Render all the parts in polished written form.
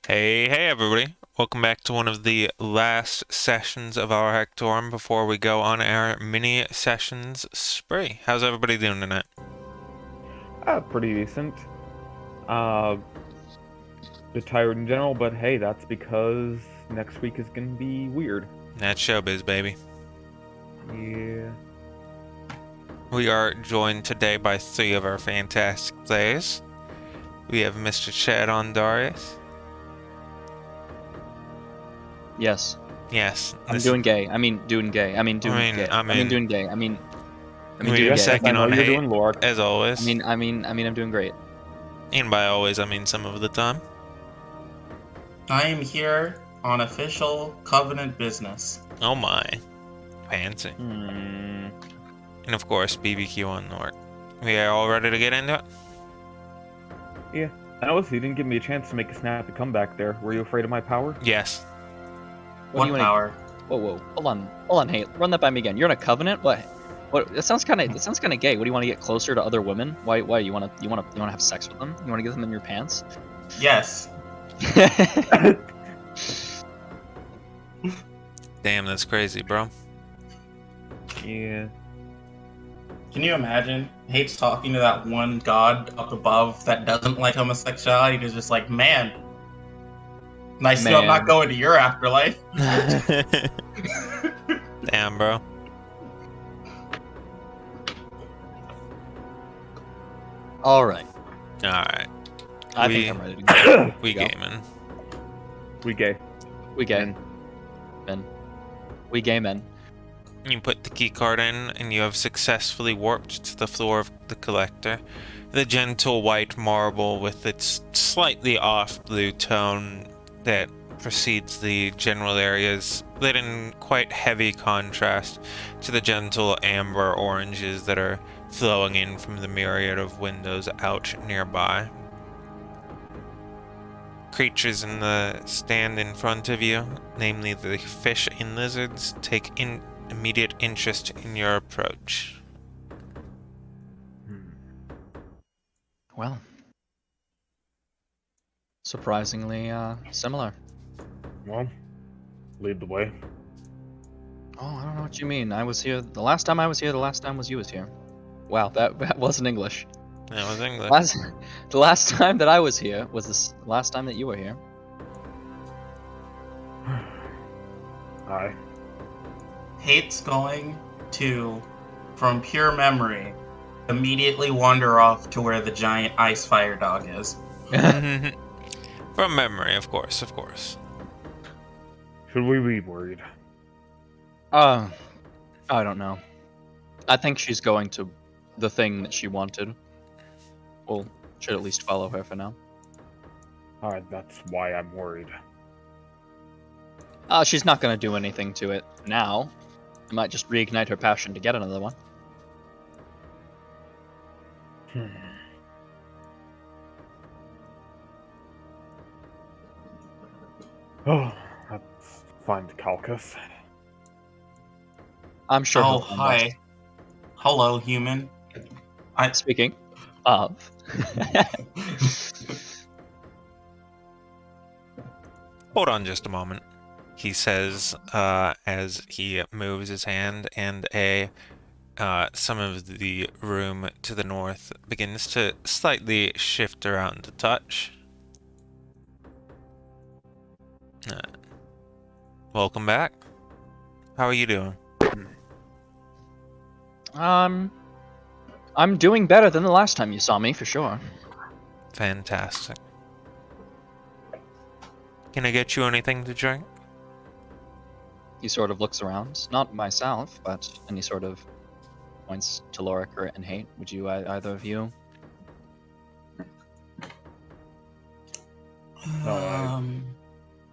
Hey, everybody. Welcome back to one of the last sessions of our Hectorum before we go on our mini sessions spree. How's everybody doing tonight? Pretty decent. Uh, bit tired in general, but hey, that's because next week is gonna be weird. That's showbiz, baby. Yeah. We are joined today by three of our fantastic players. We have Mr. Chad on Darius. Yes. Yes, I'm this. doing gay. I mean, doing gay. I mean, doing I mean, gay. I I mean, mean, doing gay. I mean, we doing are gay. Yes, I second know on you're hate, doing Lork. as always. I'm doing great. And by always, I mean some of the time. I am here on official Covenant business. Oh my, fancy. Hmm. And of course, BBQ on Nort. We are all ready to get into it? Yeah. I noticed you didn't give me a chance to make a snappy comeback there. Were you afraid of my power? Yes. What do you What want? power? Whoa. Hold on. Hey, run that by me again. You're in a covenant. What? It sounds kind of gay. What do you want to get closer to other women? Why? You wanna have sex with them? You want to get them in your pants? Yes. Damn, that's crazy, bro. Yeah. Can you imagine? Hates talking to that one god up above that doesn't like homosexuality. He's just like, man, nice to know I'm not Man. going to your afterlife. Damn, bro. All right. Alright. I think I'm ready to go. We Go. gaming. We gay. We gay. Men. We gay men. You put the keycard in, and you have successfully warped to the floor of the collector. The gentle white marble with its slightly off blue tone that precedes the general areas, lit in quite heavy contrast to the gentle amber oranges that are flowing in from the myriad of windows out nearby. Creatures in the stand in front of you, namely the fish and lizards, take immediate interest in your approach. Well. Surprisingly similar. Well, lead the way. Oh, I don't know what you mean. I was here the last time I was here. The last time you was here. Wow, that wasn't English. That was English. The last time that I was here was the last time that you were here. Hi. Hates going to, from pure memory, immediately wander off to where the giant ice fire dog is. From memory, of course. Should we be worried? I don't know. I think she's going to the thing that she wanted. Well, should at least follow her for now. That's why I'm worried. She's not gonna do anything to it now. It might just reignite her passion to get another one. Oh, let's find Calcus. I'm sure Oh, he'll find us. hi. Hello, human. Speaking of, Hold on just a moment, he says, as he moves his hand, and some of the room to the north begins to slightly shift around a touch. Welcome back. How are you doing? I'm doing better than the last time you saw me, for sure. Fantastic. Can I get you anything to drink? He sort of looks around, not myself, but and he sort of points to Loriker and Hate. Would you, either of you?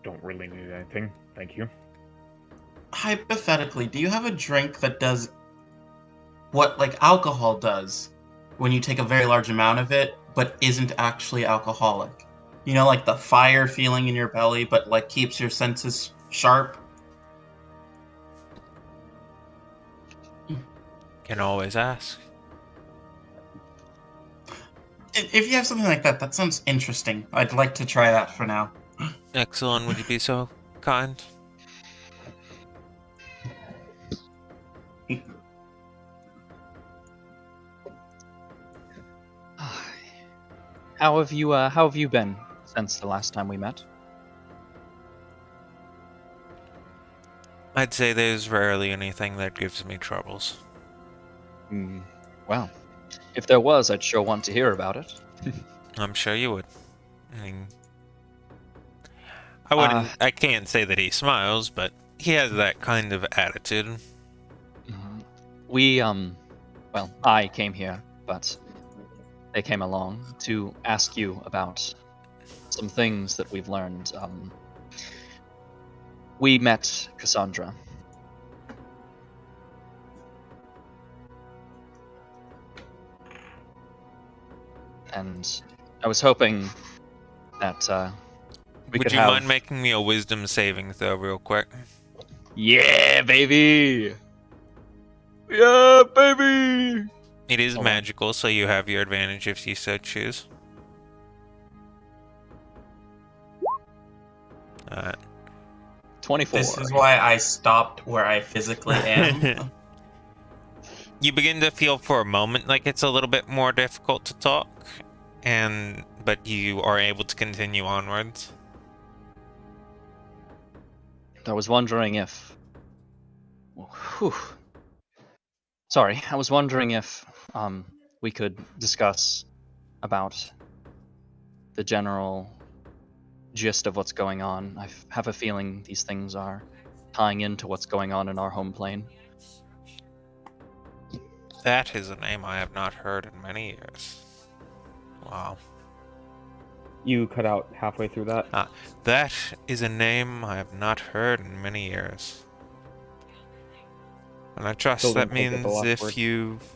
Don't really need anything. Thank you. Hypothetically, do you have a drink that does what like alcohol does when you take a very large amount of it but isn't actually alcoholic? You know, like the fire feeling in your belly but like keeps your senses sharp? Can always ask. If you have something like that, that sounds interesting. I'd like to try that for now. Excellent, would you be so kind? How have you been since the last time we met? I'd say there's rarely anything that gives me troubles. Hmm. Well, if there was, I'd sure want to hear about it. I'm sure you would. I mean, I can't say that he smiles, but he has that kind of attitude. We, well, I came here, but they came along to ask you about some things that we've learned. We met Cassandra. And I was hoping that we Would could you have. mind making me a wisdom saving throw real quick? Yeah, baby! Yeah, baby! It is Hold on. magical, so you have your advantage if you so choose. Alright. 24. This is why I stopped where I physically am. You begin to feel for a moment like it's a little bit more difficult to talk, but you are able to continue onwards. I was wondering if. Whew. Sorry, I was wondering if we could discuss about the general gist of what's going on. I have a feeling these things are tying into what's going on in our home plane. That is a name I have not heard in many years. Wow. You cut out halfway through that. That is a name I have not heard in many years. And I trust Still that didn't quite get the means last if word. you've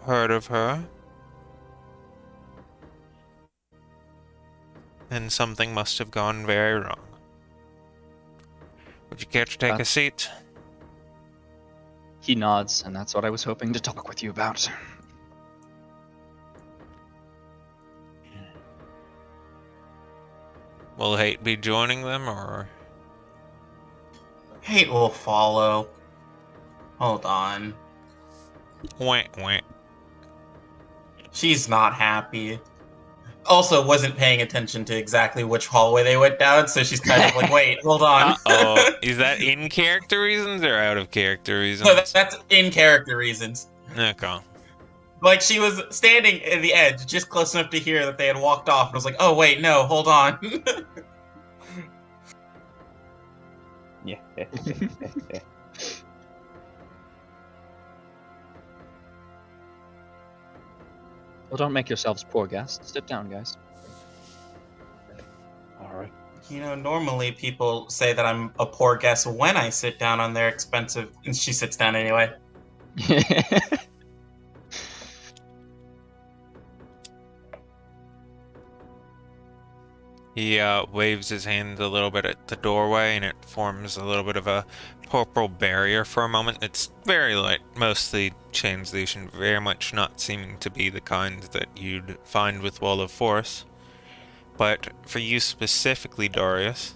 heard of her, then something must have gone very wrong. Would you care to take a seat? He nods, and that's what I was hoping to talk with you about. Will Hate be joining them, or...? Hate will follow. Hold on. Wah, wah. She's not happy. Also, wasn't paying attention to exactly which hallway they went down, so she's kind of like, wait, hold on. Uh-oh. Is that in character reasons or out of character No, reasons? that's in character reasons. Okay. Like, she was standing at the edge, just close enough to hear that they had walked off, and was like, oh, wait, no, hold on. Yeah. Well, don't make yourselves poor guests. Sit down, guys. All right. You know, normally people say that I'm a poor guest when I sit down on their expensive... And she sits down anyway. He waves his hand a little bit at the doorway, and it forms a little bit of a purple barrier for a moment. It's very light, mostly translucent, very much not seeming to be the kind that you'd find with Wall of Force. But for you specifically, Darius,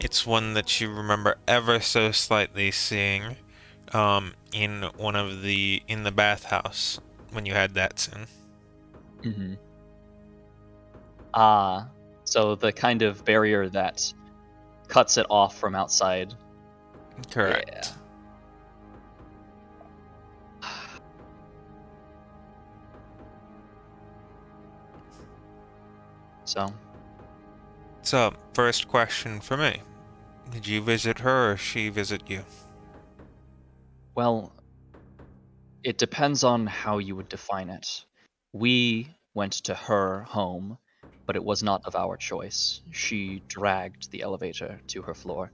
it's one that you remember ever so slightly seeing in the bathhouse when you had that sin. Mm-hmm. So the kind of barrier that cuts it off from outside. Correct. Yeah. So, first question for me. Did you visit her or she visit you? Well, it depends on how you would define it. We went to her home, but it was not of our choice. She dragged the elevator to her floor.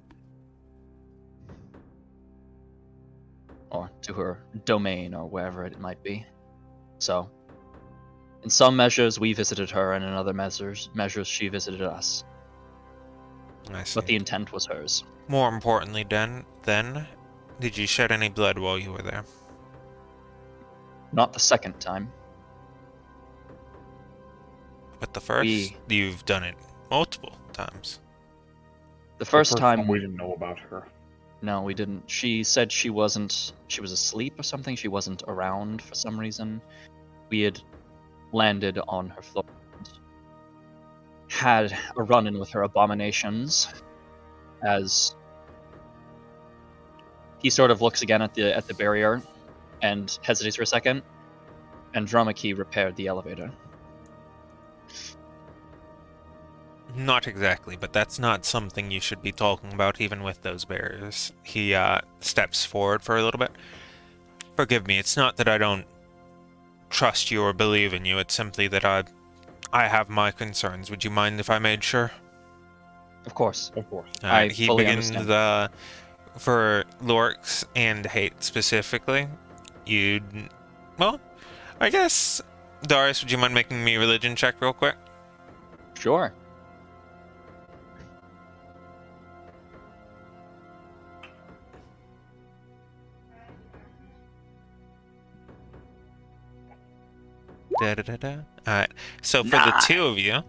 Or to her domain, or wherever it might be. So, in some measures, we visited her, and in other measures she visited us. I see. But the intent was hers. More importantly, then, did you shed any blood while you were there? Not the second time. But the first, you've done it multiple times. The first time, we didn't know about her. no, we didn't. She said she was asleep or something. She wasn't around for some reason. We had landed on her floor and had a run-in with her abominations as he sort of looks again at the barrier and hesitates for a second. Andromache repaired the elevator. Not exactly, but that's not something you should be talking about even with those barriers. He steps forward for a little bit. Forgive me, it's not that I don't trust you or believe in you, it's simply that I have my concerns. Would you mind if I made sure? Of course. Of course. Alright, I he fully begins understand. for Lorx and Hate specifically. Well, I guess, Darius, would you mind making me a religion check real quick? Sure. Alright, so for the two of you,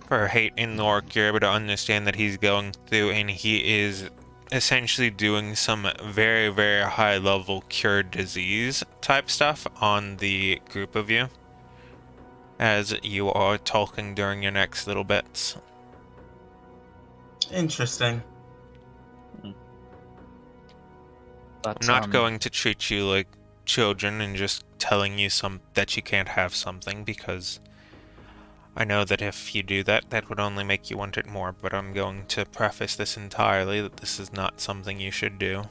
for Hate and Lork, you're able to understand that he's going through and he is essentially doing some very, very high level cure disease type stuff on the group of you as you are talking during your next little bits. Interesting. But I'm not going to treat you like children and just telling you that you can't have something, because I know that if you do that, that would only make you want it more, but I'm going to preface this entirely that this is not something you should do.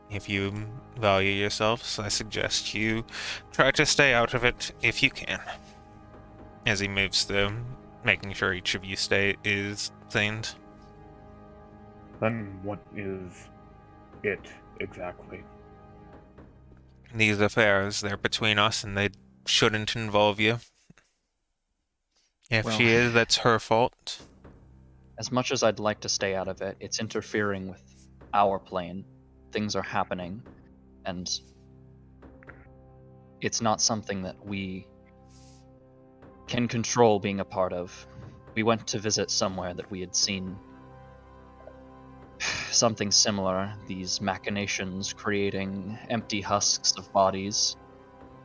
If you value yourselves, I suggest you try to stay out of it if you can. As he moves through, making sure each of you is sane. Then what is it exactly? These affairs, they're between us and they shouldn't involve you. If Well, she is, that's her fault. as much as I'd like to stay out of it, it's interfering with our plane. Things are happening, and it's not something that we can control being a part of. We went to visit somewhere that we had seen something similar, these machinations creating empty husks of bodies,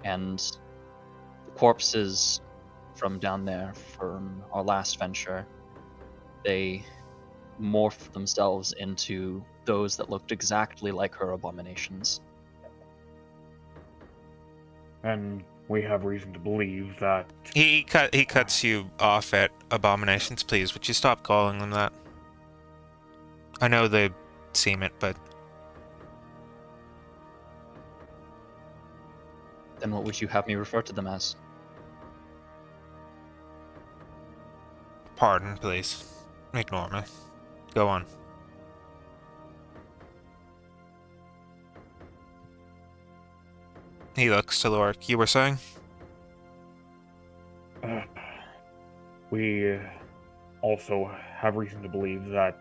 and the corpses from down there from our last venture, they morphed themselves into those that looked exactly like her abominations. And we have reason to believe that... He cuts you off at abominations. Please, would you stop calling them that? I know they seem it, but Then what would you have me refer to them as? pardon, please. Ignore me. Go on. He looks to Lork. You were saying? We also have reason to believe that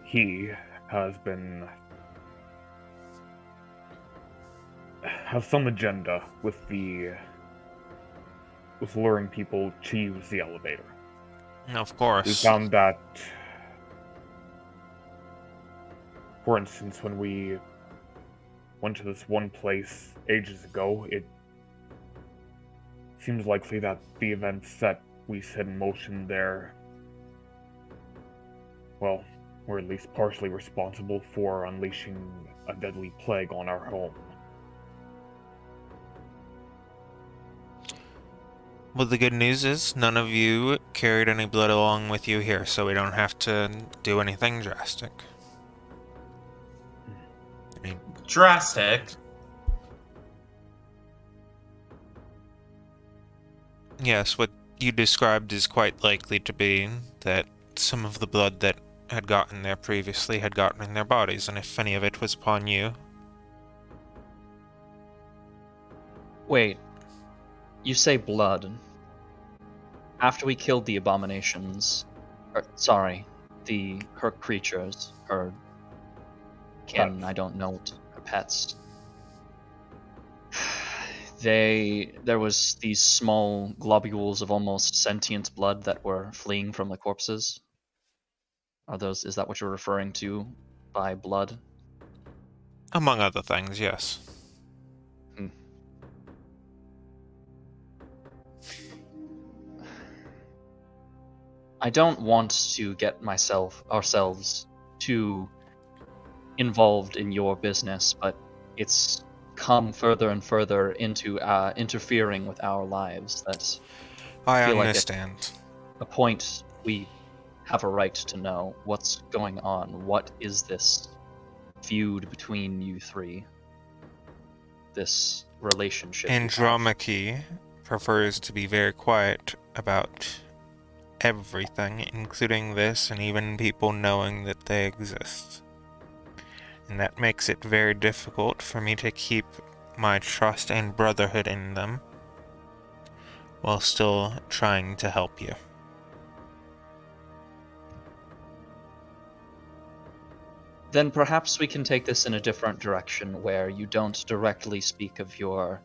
he has some agenda with luring people to use the elevator. Of course. We found that, for instance, when we went to this one place ages ago, it seems likely that the events that we set in motion there, well, were at least partially responsible for unleashing a deadly plague on our home. Well, the good news is none of you carried any blood along with you here, so we don't have to do anything drastic. I mean, Drastic. yes, what you described is quite likely to be that some of the blood that had gotten there previously had gotten in their bodies, and if any of it was upon you... Wait, you say blood. After we killed the abominations, her creatures, her kin, Pets. I don't know what, her pets. There was these small globules of almost sentient blood that were fleeing from the corpses. Is that what you're referring to by blood? Among other things, yes. Hmm. I don't want to get ourselves too involved in your business, but it's come further and further into interfering with our lives that I I feel like at understand. a point we have a right to know what's going on. What is this feud between you three? This relationship you have? Andromache prefers to be very quiet about everything, including this, and even people knowing that they exist. And that makes it very difficult for me to keep my trust and brotherhood in them, while still trying to help you. Then perhaps we can take this in a different direction where you don't directly speak of your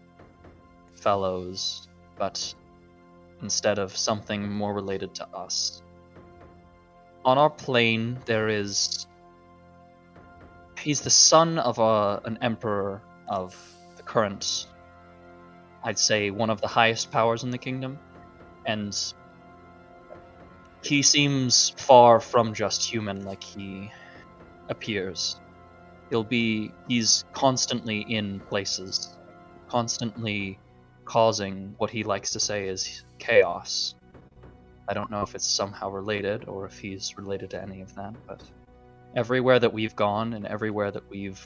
fellows, but instead of something more related to us. On our plane, he's the son of an emperor of the current, I'd say, one of the highest powers in the kingdom, and he seems far from just human like he appears. He's constantly in places, constantly causing what he likes to say is chaos. I don't know if it's somehow related or if he's related to any of that, but everywhere that we've gone and everywhere that we've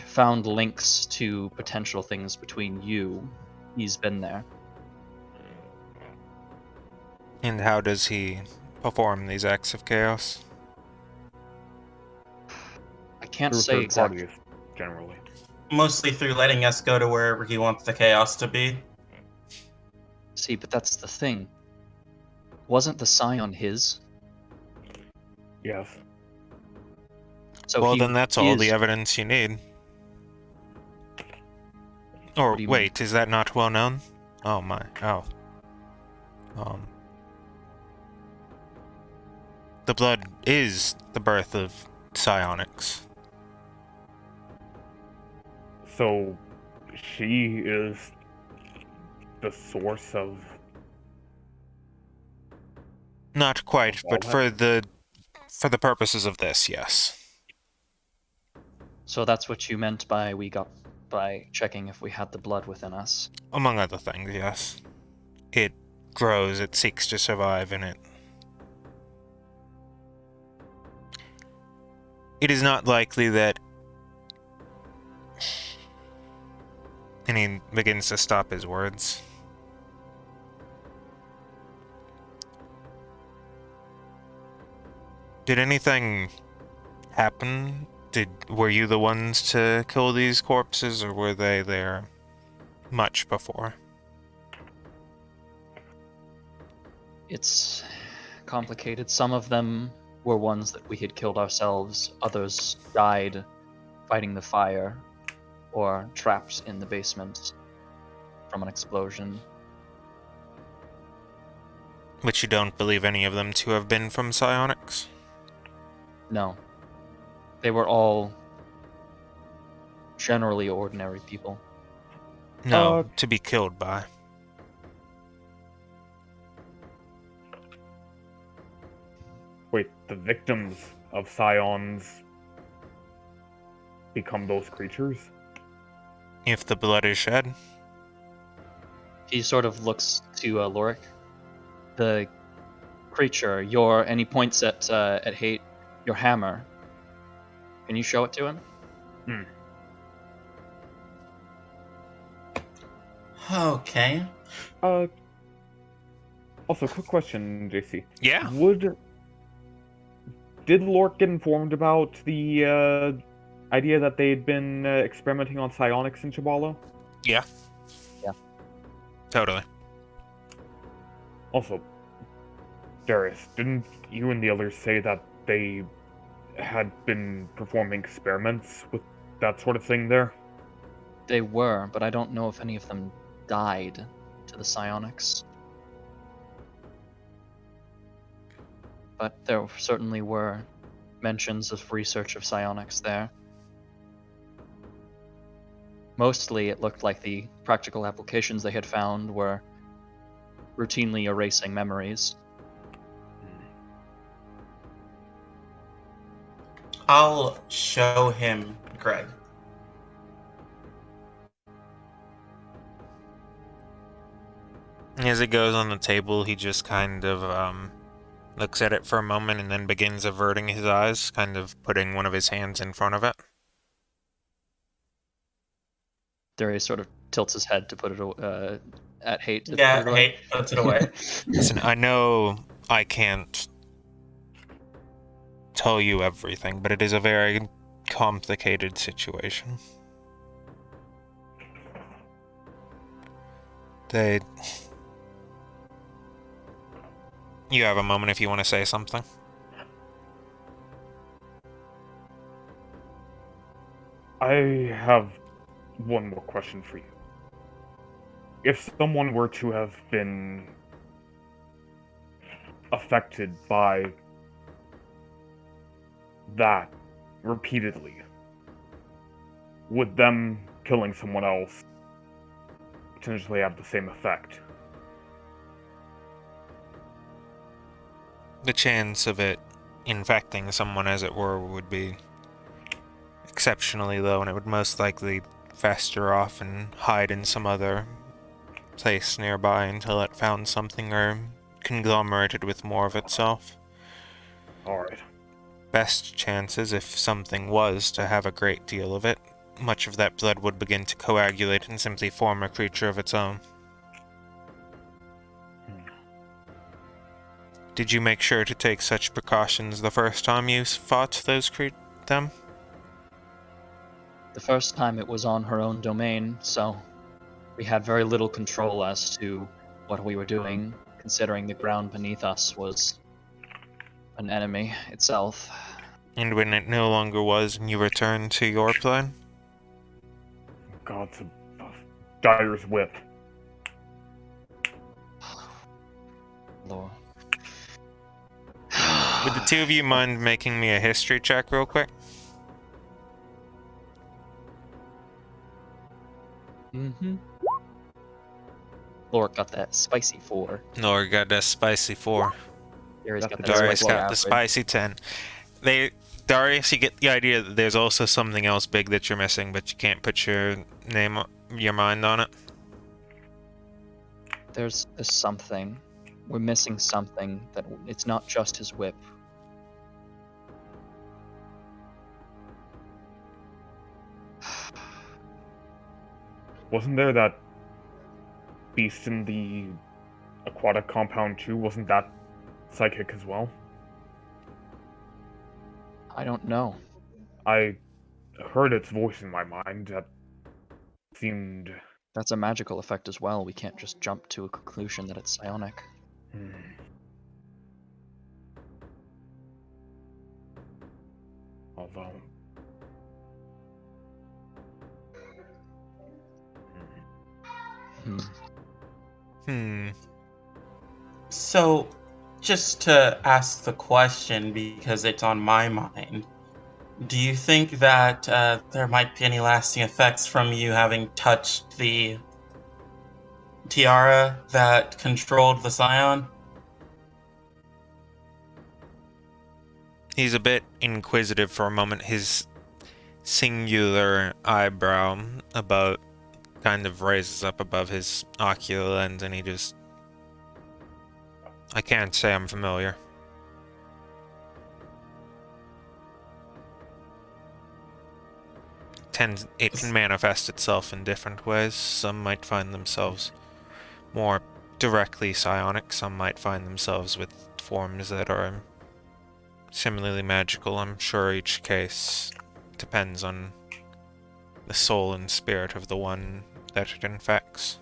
found links to potential things between you, he's been there. And how does he perform these acts of chaos? I can't Through say third exactly. parties, generally. Mostly through letting us go to wherever he wants the chaos to be. See, but that's the thing. Wasn't the scion his? Yes. So Well, then that's he all is. the evidence you need. Or What do you wait, is that not well known? Oh my, oh. The blood is the birth of psionics. So, she is the source of Not quite, all but that? for the purposes of this, yes. So that's what you meant by checking if we had the blood within us. Among other things, yes. It grows, it seeks to survive, and it is not likely that... And he begins to stop his words. Did anything happen? Were you the ones to kill these corpses, or were they there much before? It's complicated. Some of them were ones that we had killed ourselves. Others died fighting the fire or trapped in the basement from an explosion. But you don't believe any of them to have been from psionics? No. They were all generally ordinary people. No, to be killed by. Wait, the victims of scions become those creatures? If the blood is shed? He sort of looks to Lorik. The creature, and he points at Hate, your hammer. Can you show it to him? Okay. Also, quick question, JC. Yeah. Did Lork get informed about the idea that they'd been experimenting on psionics in Shabalo? Yeah. Yeah. Totally. Also, Darius, didn't you and the others say that they had been performing experiments with that sort of thing there? They were, but I don't know if any of them died to the psionics. But there certainly were mentions of research of psionics there. Mostly, it looked like the practical applications they had found were routinely erasing memories. I'll show him Greg. As it goes on the table, he just kind of looks at it for a moment and then begins averting his eyes, kind of putting one of his hands in front of it. Darius sort of tilts his head to put it at hate to put Yeah, it away. hey, puts it away. Listen, I know I can't tell you everything, but it is a very complicated situation. You have a moment if you want to say something. I have one more question for you. If someone were to have been affected by that repeatedly, would them killing someone else potentially have the same effect? The chance of it infecting someone, as it were, would be exceptionally low, and it would most likely fester off and hide in some other place nearby until it found something or conglomerated with more of itself. Alright. Best chances, if something was to have a great deal of it, much of that blood would begin to coagulate and simply form a creature of its own. Did you make sure to take such precautions the first time you fought them? The first time it was on her own domain, so we had very little control as to what we were doing, considering the ground beneath us was an enemy itself. And when it no longer was, and you returned to your plan? God's Dyer's whip. Lord. Would the two of you mind making me a history check real quick? Mm-hmm. Lord got that spicy 4. Nor got a spicy 4. Darius got that Darius spicy got average. the spicy 10. Darius, you get the idea that there's also something else big that you're missing, but you can't put your mind on it. There's something. We're missing something that it's not just his whip. Wasn't there that beast in the aquatic compound too? Wasn't that psychic as well? I don't know. I heard its voice in my mind. That seemed... That's a magical effect as well. We can't just jump to a conclusion that it's psionic. Although... So, just to ask the question because it's on my mind, do you think that there might be any lasting effects from you having touched the tiara that controlled the scion? He's a bit inquisitive for a moment. His singular eyebrow kind of raises up above his ocular lens, and he just... I can't say I'm familiar. It can manifest itself in different ways. Some might find themselves more directly psionic, some might find themselves with forms that are similarly magical. I'm sure each case depends on the soul and spirit of the one that it infects.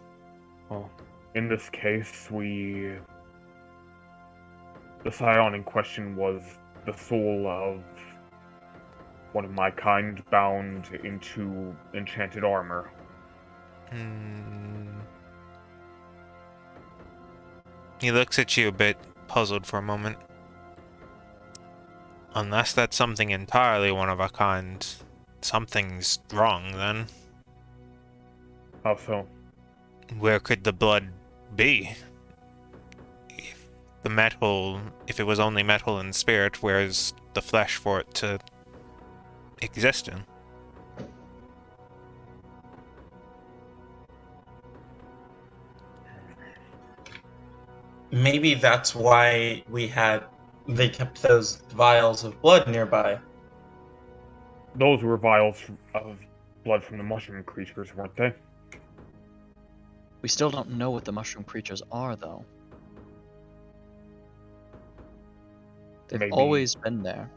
Well, in this case, the scion in question was the soul of one of my kind bound into enchanted armor. Hmm. He looks at you a bit puzzled for a moment. Unless that's something entirely one of a kind, something's wrong then. How so? Where could the blood be? If the metal, if it was only metal and spirit, where's the flesh for it to exist in? Maybe that's why they kept those vials of blood nearby. Those were vials of blood from the mushroom creatures, weren't they? We still don't know what the mushroom creatures are, though. They've Maybe- always been there.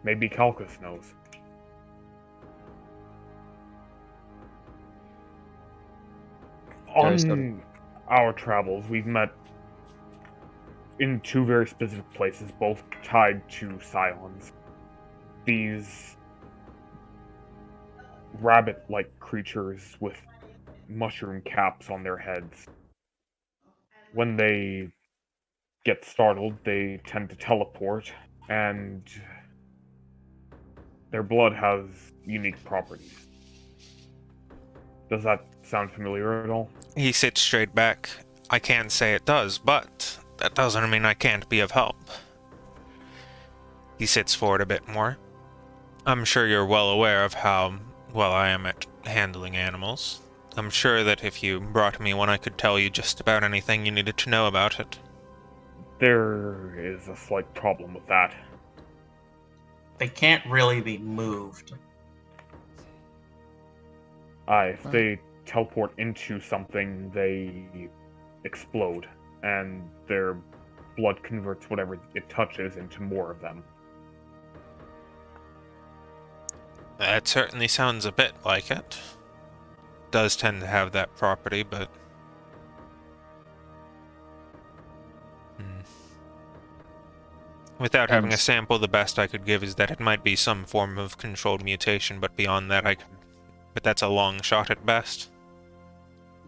Maybe Calcus knows. Very so. On our travels, we've met in two very specific places, both tied to scions. These rabbit-like creatures with mushroom caps on their heads. When they get startled, they tend to teleport, and their blood has unique properties. Does that sound familiar at all? He sits straight back. I can't say it does, but that doesn't mean I can't be of help. He sits forward a bit more. I'm sure you're well aware of how well I am at handling animals. I'm sure that if you brought me one, I could tell you just about anything you needed to know about it. There is a slight problem with that. They can't really be moved. If they teleport into something, they explode, and their blood converts whatever it touches into more of them. That certainly sounds a bit like it. Does tend to have that property, but... Without having a sample, the best I could give is that it might be some form of controlled mutation, but beyond that I could... But that's a long shot at best.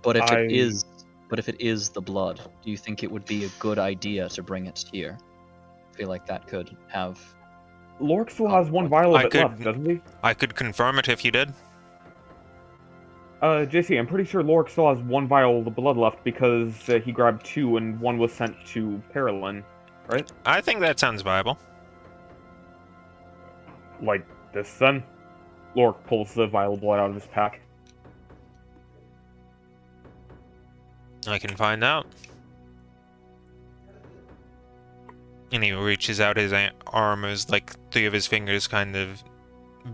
But if it is the blood, do you think it would be a good idea to bring it here? I feel like that could have... Lork still has one vial of I it left, doesn't he? I could confirm it if you did. JC, I'm pretty sure Lork still has one vial of the blood left because he grabbed two and one was sent to Perilyn, right? I think that sounds viable. Like this then? Lork pulls the vial of blood out of his pack. I can find out. And he reaches out his arm as like three of his fingers kind of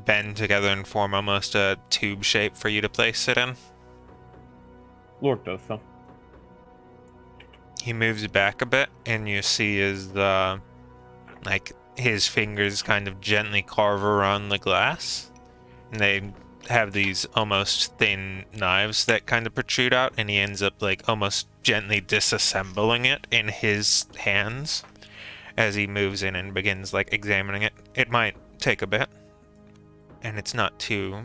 bend together and form almost a tube shape for you to place it in. Lork does so. He moves back a bit, and you see his like his fingers kind of gently carve around the glass, and they have these almost thin knives that kind of protrude out, and he ends up like almost gently disassembling it in his hands as he moves in and begins like examining it. It might take a bit, and it's not too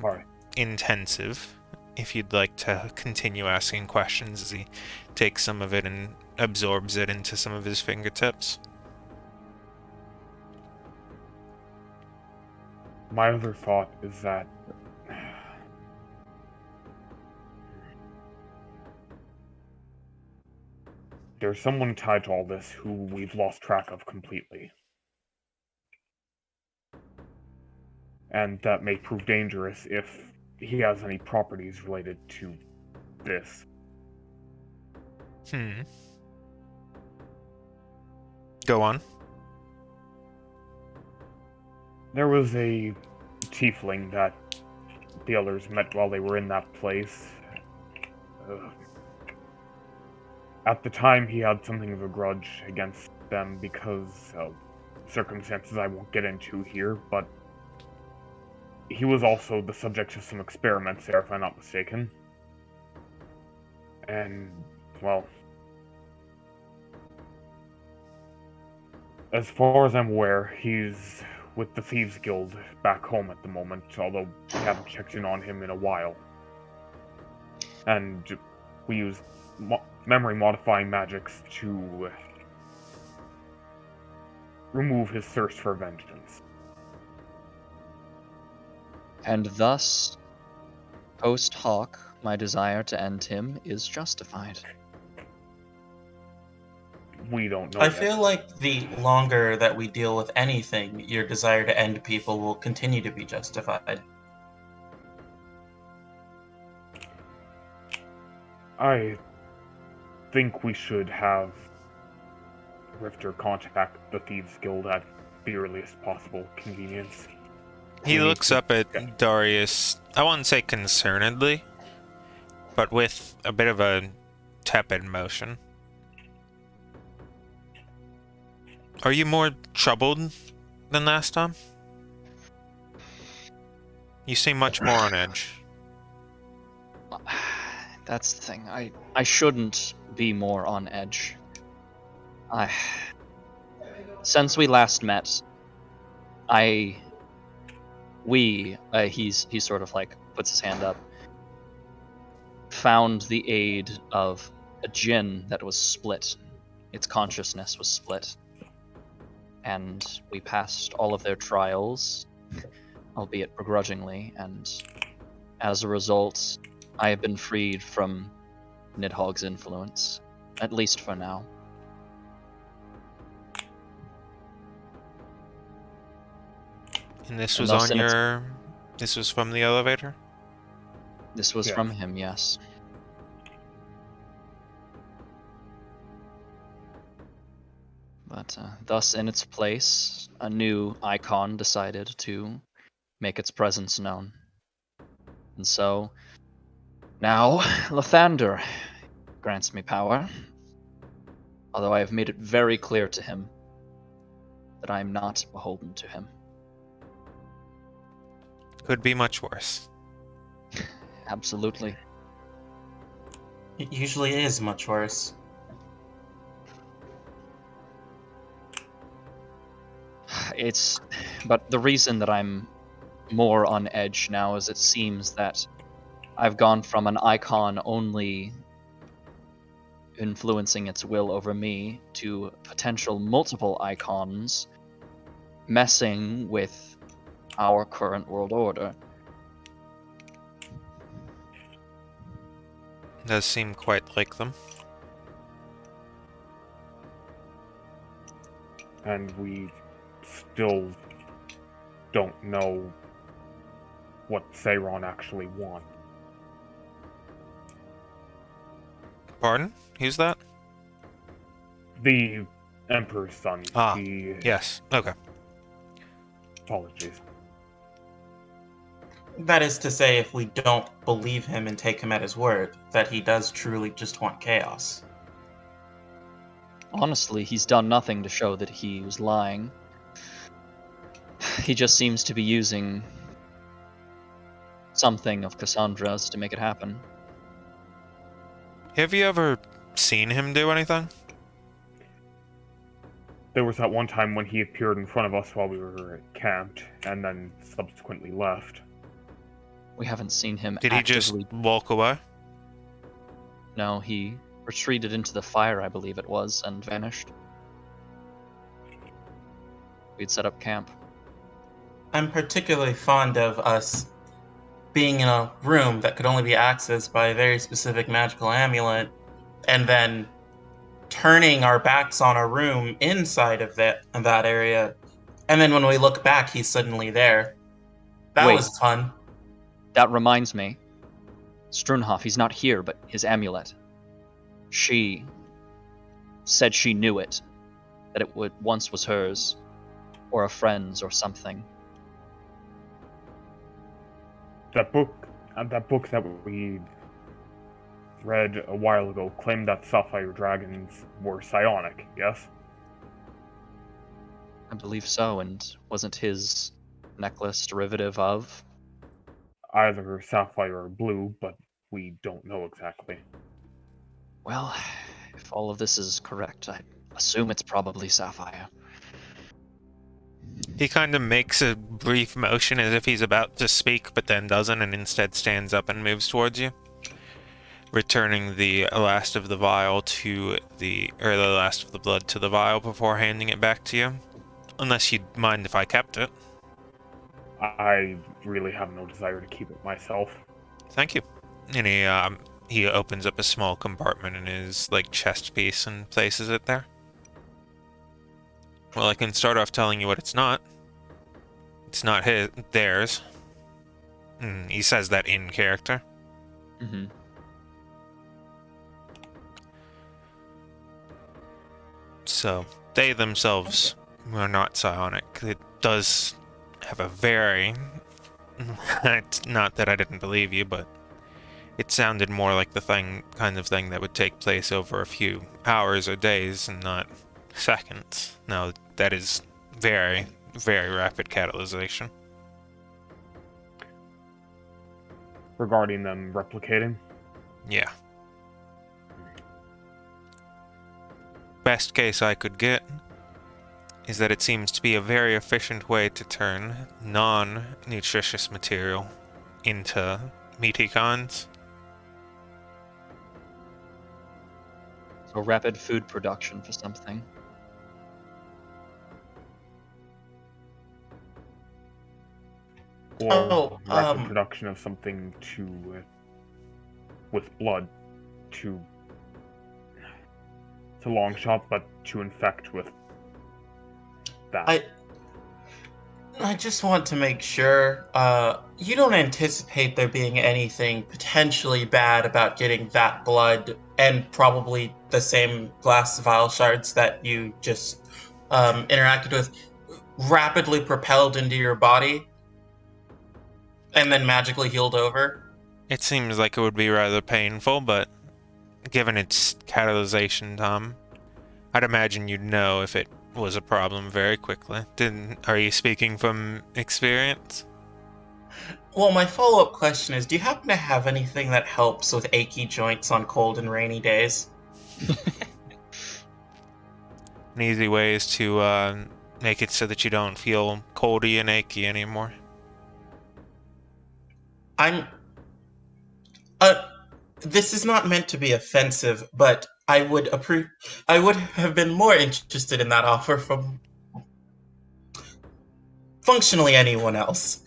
intensive if you'd like to continue asking questions as he takes some of it and absorbs it into some of his fingertips. My other thought is that there's someone tied to all this who we've lost track of completely. And that may prove dangerous if he has any properties related to this. Go on. There was a tiefling that the others met while they were in that place. At the time, he had something of a grudge against them because of circumstances I won't get into here, but he was also the subject of some experiments there, if I'm not mistaken. And, well, as far as I'm aware, he's with the Thieves Guild back home at the moment, although we haven't checked in on him in a while. and we use memory modifying magics to remove his thirst for vengeance. And thus, post hoc, my desire to end him is justified. We don't know I yet. feel like the longer that we deal with anything, your desire to end people will continue to be justified. I think we should have Rifter contact the Thieves Guild at the earliest possible convenience. He We need looks to- up at Darius, I wouldn't say concernedly, but with a bit of a tepid motion. Are you more troubled than last time? You seem much more on edge. That's the thing. I shouldn't be more on edge. Since we last met, he sort of like puts his hand up, found the aid of a djinn that was split. Its consciousness was split. And we passed all of their trials, albeit begrudgingly, and as a result, I have been freed from Nidhogg's influence, at least for now. And this And was thus on in its- your... This was from the elevator? This was Yeah. from him, yes. But thus, in its place, a new icon decided to make its presence known. And so, now, Lathander grants me power. Although I have made it very clear to him that I am not beholden to him. Could be much worse. Absolutely. It usually is much worse. But the reason that I'm more on edge now is it seems that I've gone from an icon only influencing its will over me to potential multiple icons messing with our current world order. Does seem quite like them. And we still don't know what Seiron actually wants. Pardon? Who's that? The Emperor's son. Ah, He... Yes. Okay. Apologies. That is to say, if we don't believe him and take him at his word, that he does truly just want chaos. Honestly, he's done nothing to show that he was lying. He just seems to be using something of Cassandra's to make it happen. Have you ever seen him do anything? There was that one time when he appeared in front of us while we were camped, and then subsequently left. We haven't seen him Did he actively. just walk away? No, he retreated into the fire, I believe it was, and vanished. We'd set up camp. I'm particularly fond of us being in a room that could only be accessed by a very specific magical amulet, and then turning our backs on a room inside of that area, and then when we look back, he's suddenly there. That Wait. was fun. That reminds me. Strunhoff, he's not here, but his amulet. She said she knew it, that it once was hers, or a friend's, or something. That book that we read a while ago claimed that sapphire dragons were psionic, yes? I believe so, and wasn't his necklace derivative of? Either sapphire or blue, but we don't know exactly. Well, if all of this is correct, I assume it's probably sapphire. He kind of makes a brief motion as if he's about to speak, but then doesn't, and instead stands up and moves towards you. returning the last of the vial to the last of the blood to the vial before handing it back to you. Unless you'd mind if I kept it. I really have no desire to keep it myself. Thank you. And he opens up a small compartment in his chest piece and places it there. Well, I can start off telling you what it's not. It's not theirs. He says that in character. Mm-hmm. So, they themselves are not psionic. It does have a very... It's not that I didn't believe you, but it sounded more like the kind of thing that would take place over a few hours or days and not seconds. No, that is very, very rapid catalyzation. Regarding them replicating? Yeah. Best case I could get is that it seems to be a very efficient way to turn non-nutritious material into meaty kinds. So rapid food production for something. Or rapid production of something with blood to... It's a long shot, but to infect with that. I just want to make sure, you don't anticipate there being anything potentially bad about getting that blood and probably the same glass vial shards that you just interacted with rapidly propelled into your body and then magically healed over? It seems like it would be rather painful, but given its catalyzation time, I'd imagine you'd know if it was a problem very quickly. Are you speaking from experience? Well, my follow-up question is, do you happen to have anything that helps with achy joints on cold and rainy days? An easy way is to make it so that you don't feel coldy and achy anymore. This is not meant to be offensive, but I would have been more interested in that offer from functionally anyone else.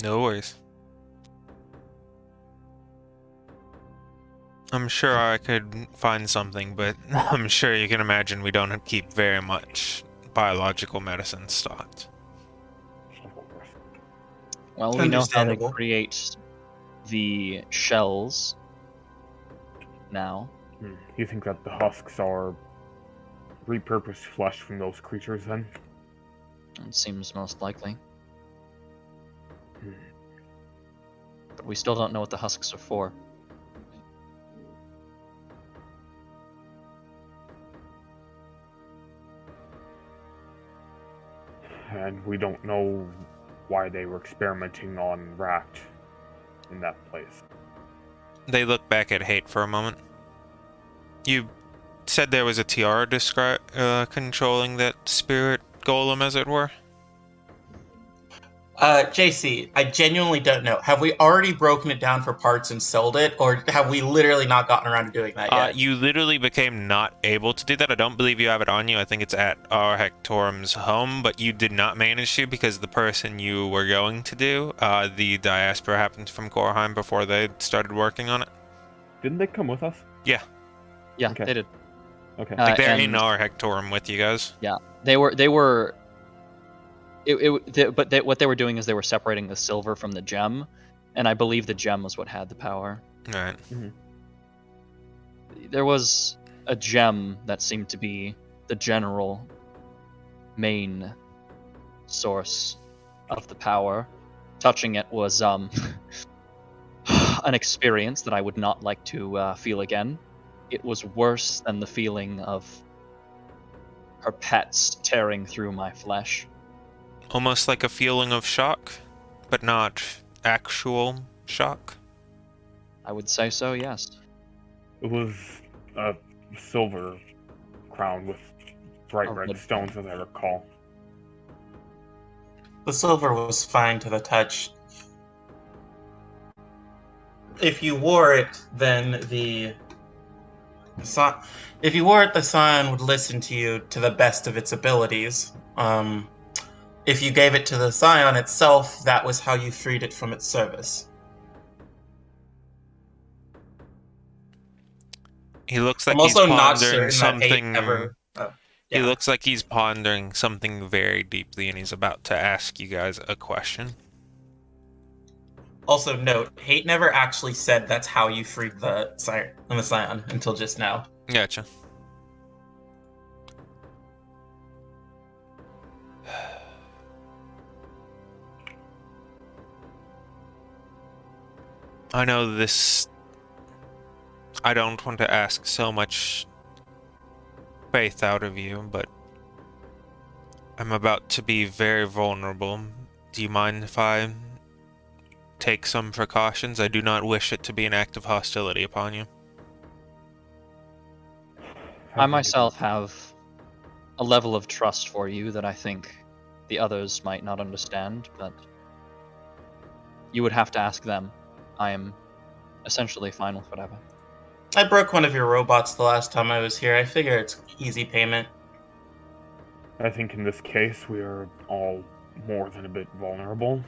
No worries. I'm sure I could find something, but I'm sure you can imagine we don't keep very much biological medicine stocked. Of course. Well, we know how they Understandable. create the shells now. You think that the husks are repurposed flesh from those creatures, then? It seems most likely. Hmm. But we still don't know what the husks are for. And we don't know why they were experimenting on Rat in that place. They look back at Hate for a moment. You said there was a tiara controlling that spirit golem, as it were? JC, I genuinely don't know. Have we already broken it down for parts and sold it, or have we literally not gotten around to doing that yet? You literally became not able to do that. I don't believe you have it on you. I think it's at our Hectorum's home, but you did not manage to because the person you were going to do, the diaspora happened from Korheim before they started working on it. Didn't they come with us? Yeah. Yeah, Okay. they did. Okay. Like they're in and- our Hectorum with you guys. Yeah, they were. What they were doing is they were separating the silver from the gem, and I believe the gem was what had the power. Right. There was a gem that seemed to be the general main source of the power. Touching it was an experience that I would not like to feel again. It was worse than the feeling of her pets tearing through my flesh. Almost like a feeling of shock, but not actual shock. I would say so, yes. It was a silver crown with bright Oh, red good. stones, as I recall. The silver was fine to the touch. if you wore it, then if you wore it, the Scion would listen to you to the best of its abilities. If you gave it to the Scion itself, that was how you freed it from its service. He looks I'm like he's also not pondering certain that hate something. ever. He Yeah. looks like he's pondering something very deeply, and he's about to ask you guys a question. Also, note: hate never actually said that's how you freed the Scion until just now. Gotcha. I know this. I don't want to ask so much faith out of you, but I'm about to be very vulnerable. Do you mind if I take some precautions? I do not wish it to be an act of hostility upon you. I myself have a level of trust for you that I think the others might not understand, but you would have to ask them. I am essentially fine with whatever. I broke one of your robots the last time I was here. I figure it's easy payment. I think in this case we are all more than a bit vulnerable.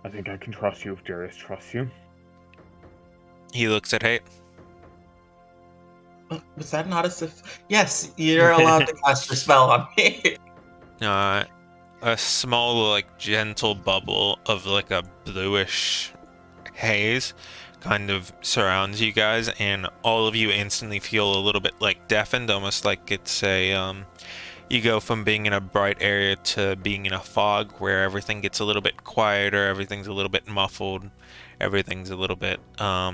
I think I can trust you if Darius trusts you. He looks at Hate. Was that not as if? Yes, you're allowed to cast your spell on me. A small, like, gentle bubble of, like, a bluish haze kind of surrounds you guys, and all of you instantly feel a little bit, like, deafened, almost like it's a, you go from being in a bright area to being in a fog where everything gets a little bit quieter, everything's a little bit muffled, everything's a little bit, not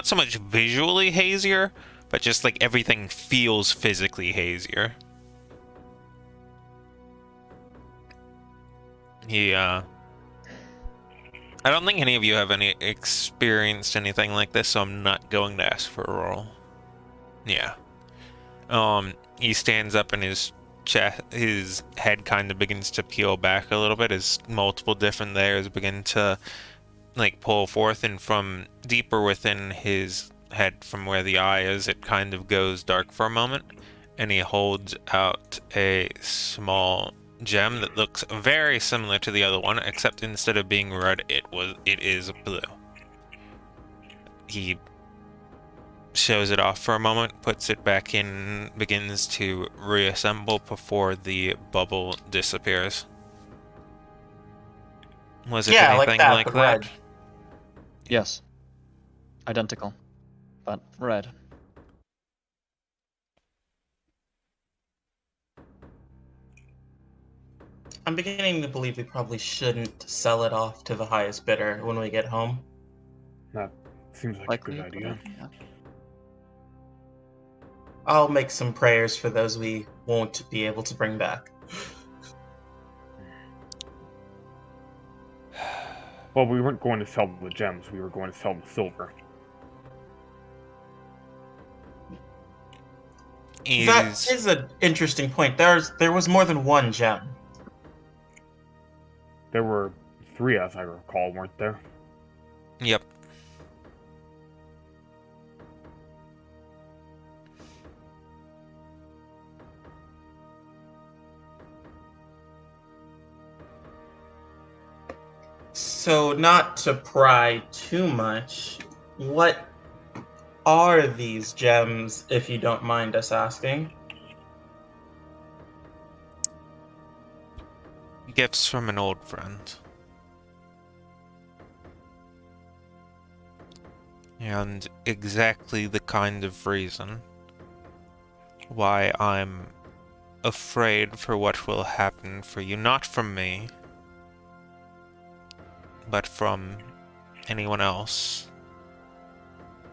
so much visually hazier, but just, like, everything feels physically hazier. I don't think any of you have any experienced anything like this, so I'm not going to ask for a roll. Yeah. He stands up and his head kind of begins to peel back a little bit as multiple different layers begin to, like, pull forth, and from deeper within his head, from where the eye is, it kind of goes dark for a moment, and he holds out a small gem that looks very similar to the other one, except instead of being red, it is blue. He shows it off for a moment, puts it back in, begins to reassemble before the bubble disappears. Was it Yeah, like anything that, like but that? red. Yes. Identical. But red. I'm beginning to believe we probably shouldn't sell it off to the highest bidder when we get home. That seems like Likely a good idea. I'll make some prayers for those we won't be able to bring back. Well, we weren't going to sell the gems, we were going to sell the silver. That is an interesting point. There was more than one gem. There were 3, as I recall, weren't there? Yep. So, not to pry too much, what are these gems, if you don't mind us asking? Gifts from an old friend. And exactly the kind of reason why I'm afraid for what will happen for you. Not from me, but from anyone else.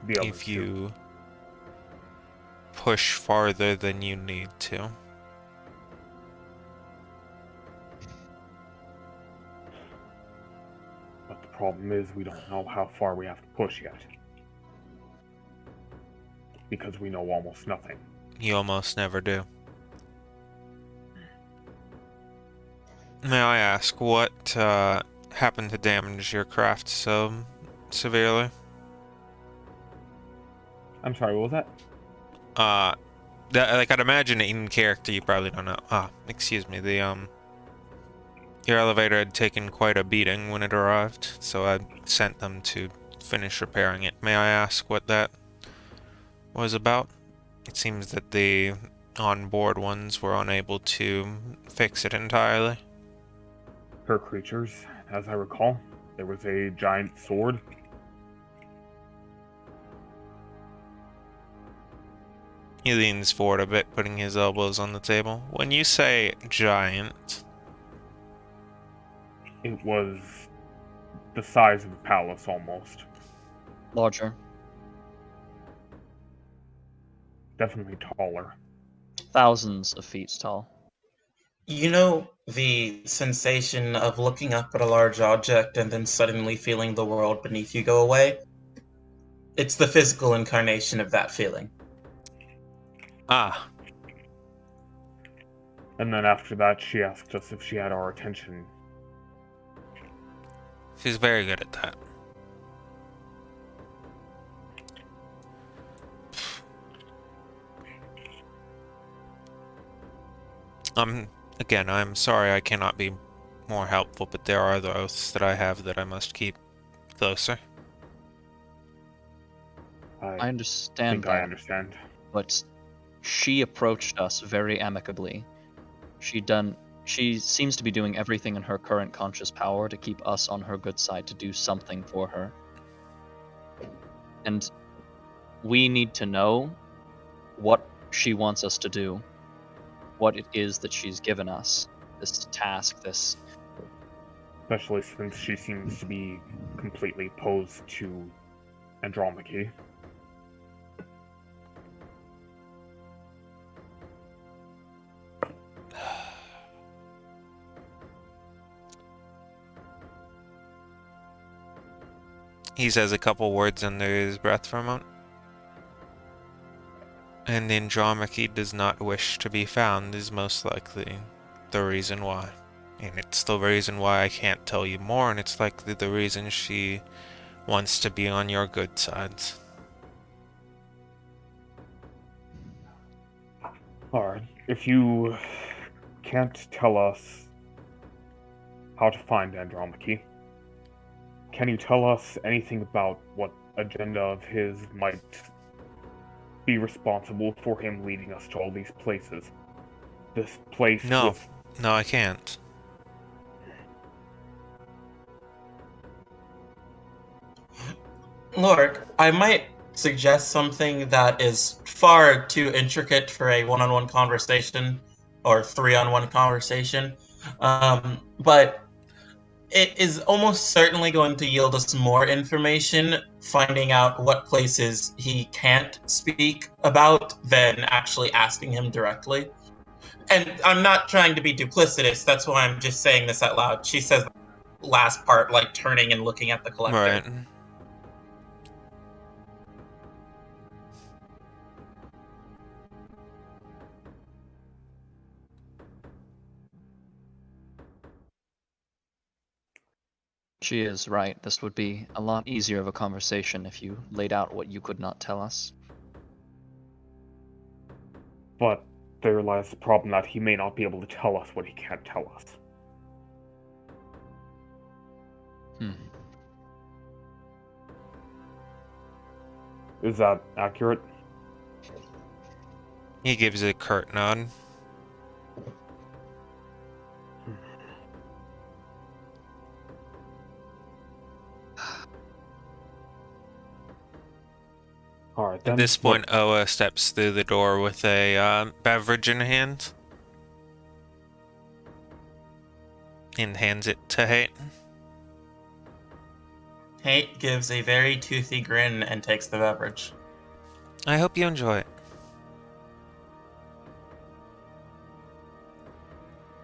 If you push farther than you need to. But the problem is we don't know how far we have to push yet. Because we know almost nothing. You almost never do. May I ask, what happen to damage your craft so severely? I'm sorry, what was that? Like I'd imagine in character you probably don't know. Excuse me. Your elevator had taken quite a beating when it arrived, so I sent them to finish repairing it. May I ask what that was about? It seems that the on-board ones were unable to fix it entirely. Her creatures, as I recall. There was a giant sword. He leans forward a bit, putting his elbows on the table. When you say giant, It was the size of a palace, almost. Larger. Definitely taller. Thousands of feet tall. You know the sensation of looking up at a large object and then suddenly feeling the world beneath you go away? It's the physical incarnation of that feeling. ah, And then after that, she asked us if she had our attention. she's very good at that. Again, I'm sorry I cannot be more helpful, but there are other oaths that I have that I must keep closer. I I understand think I that, understand. but she approached us very amicably. She seems to be doing everything in her current conscious power to keep us on her good side, to do something for her. And we need to know what she wants us to do, what it is that she's given us, this task, this. Especially since she seems to be completely opposed to Andromache. He says a couple words under his breath for a moment. And Andromache does not wish to be found is most likely the reason why. And it's the reason why I can't tell you more, and it's likely the reason she wants to be on your good sides. Alright, if you can't tell us how to find Andromache, can you tell us anything about what agenda of his might be responsible for him leading us to all these places? This place No, with... no, I can't. Lord, I might suggest something that is far too intricate for a one-on-one conversation or three-on-one conversation, but it is almost certainly going to yield us more information finding out what places he can't speak about than actually asking him directly. And I'm not trying to be duplicitous, that's why I'm just saying this out loud. She says the last part, like turning and looking at the collector. Right. She is right. This would be a lot easier of a conversation if you laid out what you could not tell us. But there lies the problem that he may not be able to tell us what he can't tell us. Is that accurate? He gives a curt nod. Alright, then. At this point, Oa steps through the door with a beverage in hand and hands it to Hate. Hate gives a very toothy grin and takes the beverage. I hope you enjoy it.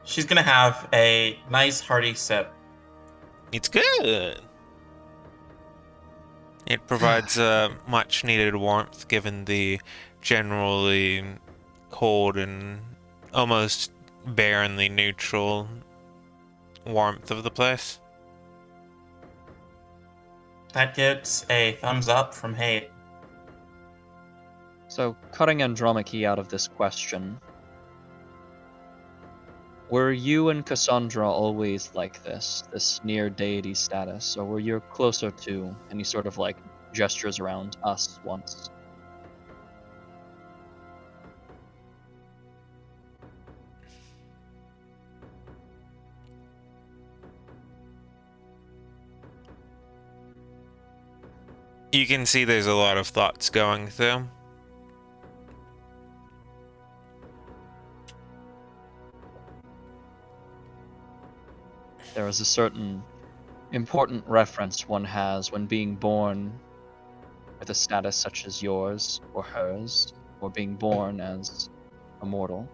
She's gonna have a nice hearty sip. It's good. It provides much needed warmth given the generally cold and almost barrenly neutral warmth of the place. That gets a thumbs up from Hate. So, cutting Andromache out of this question, were you and Cassandra always like this near deity status, or were you closer to any sort of like gestures around us once? You can see there's a lot of thoughts going through. There is a certain important reference one has when being born with a status such as yours or hers, or being born as a mortal.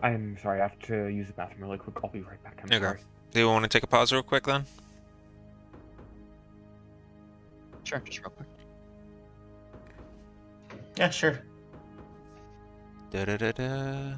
I'm sorry, I have to use the bathroom really quick. I'll be right back. I'm Okay. sorry. Do you want to take a pause real quick then? Sure, just real quick. Yeah, sure. Da da da da.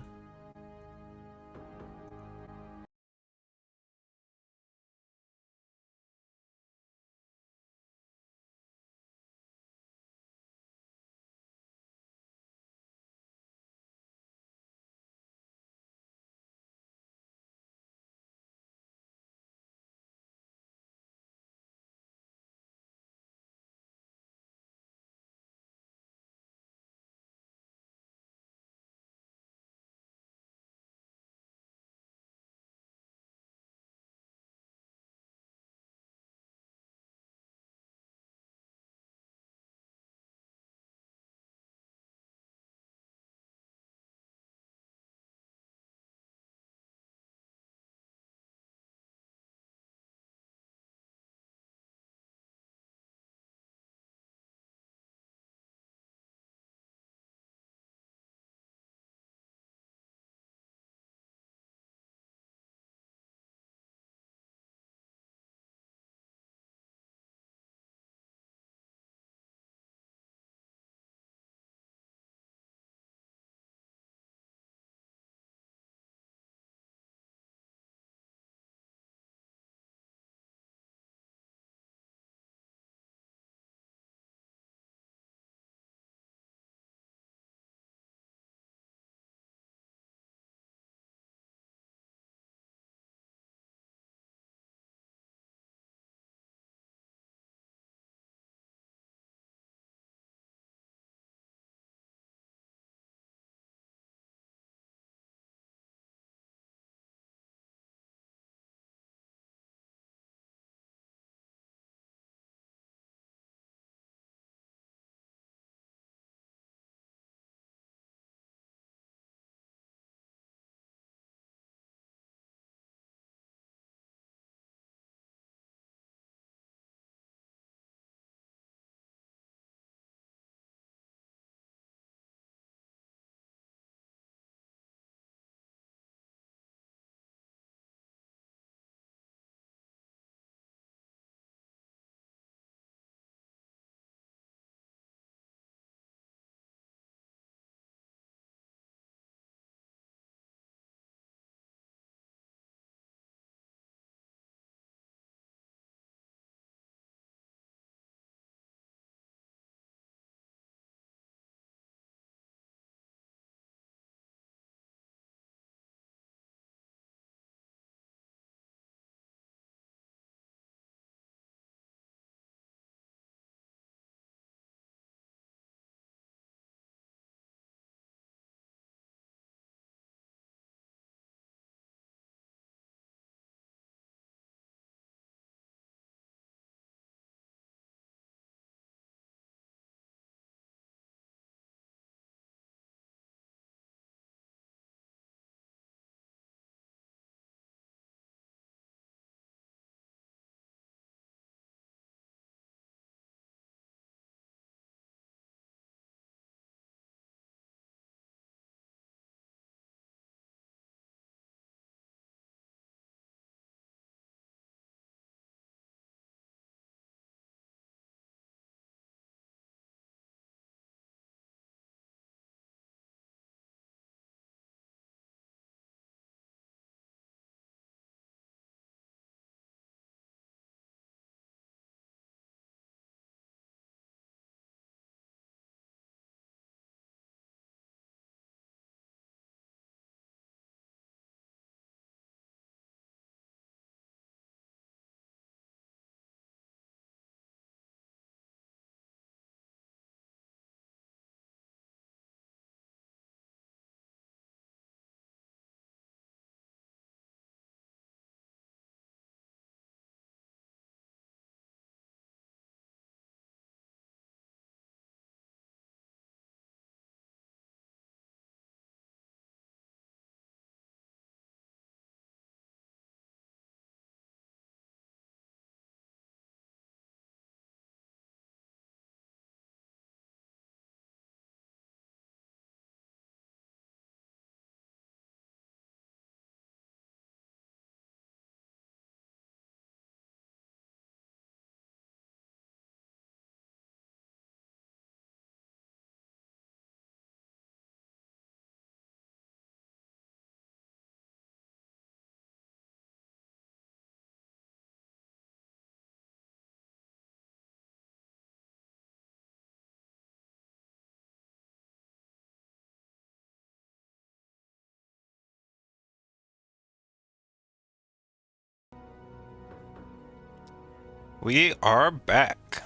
We are back.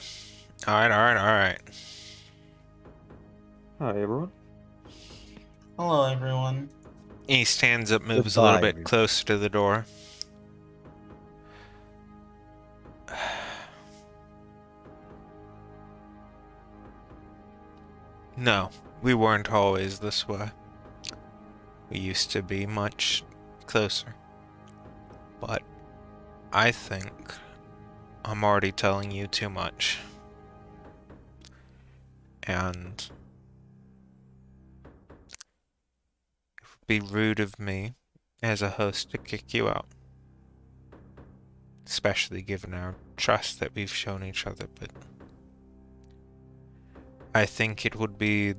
Alright. Hi, everyone. Hello, everyone. He stands up, moves a little bit closer to the door. No, we weren't always this way. We used to be much closer. But I think I'm already telling you too much. And it would be rude of me as a host to kick you out. Especially given our trust that we've shown each other, but I think it would be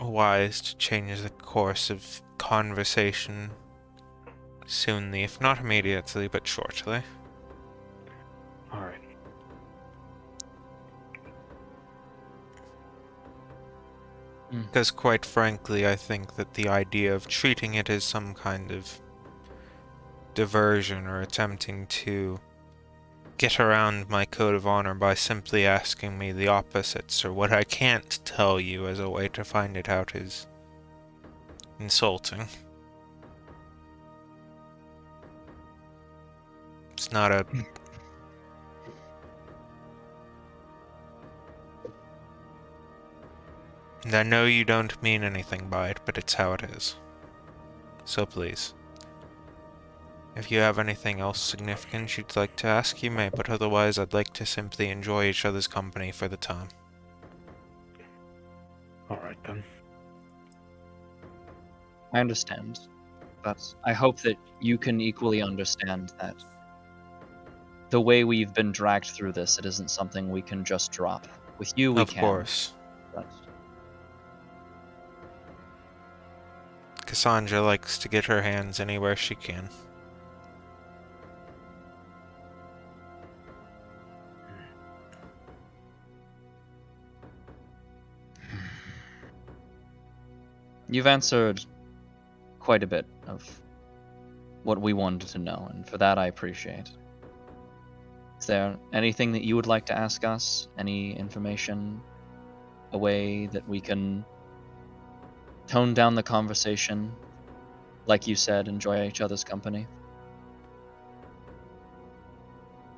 wise to change the course of conversation soonly, if not immediately, but shortly. Alright. Because quite frankly, I think that the idea of treating it as some kind of diversion or attempting to get around my code of honor by simply asking me the opposites or what I can't tell you as a way to find it out is insulting. It's not a... And I know you don't mean anything by it, but it's how it is. So please. If you have anything else significant you'd like to ask, you may, but otherwise I'd like to simply enjoy each other's company for the time. Alright then. I understand, but I hope that you can equally understand that the way we've been dragged through this, it isn't something we can just drop. With you, we can. Of course. But Cassandra likes to get her hands anywhere she can. you've answered quite a bit of what we wanted to know, and for that I appreciate. Is there anything that you would like to ask us? Any information? A way that we can tone down the conversation? Like you said, enjoy each other's company?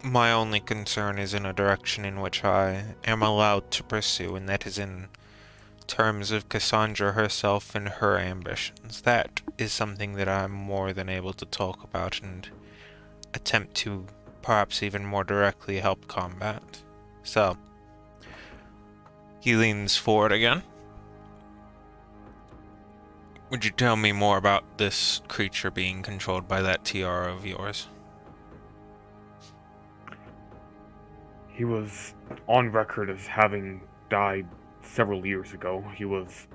My only concern is in a direction in which I am allowed to pursue, and that is in terms of Cassandra herself and her ambitions. That is something that I'm more than able to talk about and attempt to perhaps even more directly help combat. So, he leans forward again. Would you tell me more about this creature being controlled by that tiara of yours? He was on record as having died several years ago. He was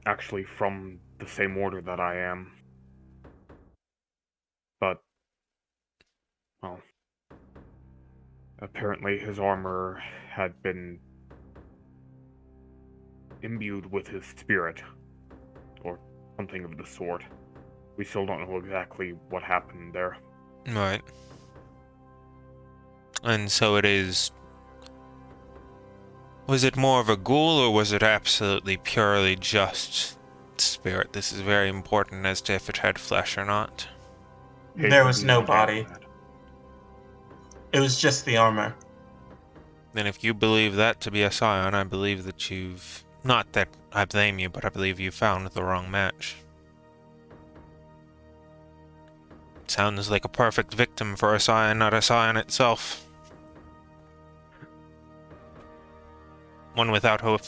actually from the same order that I am. But, well, apparently his armor had been imbued with his spirit, or something of the sort. We still don't know exactly what happened there. Right. And so it is... Was it more of a ghoul, or was it absolutely purely just spirit? This is very important as to if it had flesh or not. There was no Hasten to answer body. that. It was just the armor. Then if you believe that to be a scion, I believe that you've... Not that I blame you, but I believe you found the wrong match. Sounds like a perfect victim for a scion, not a scion itself. One without a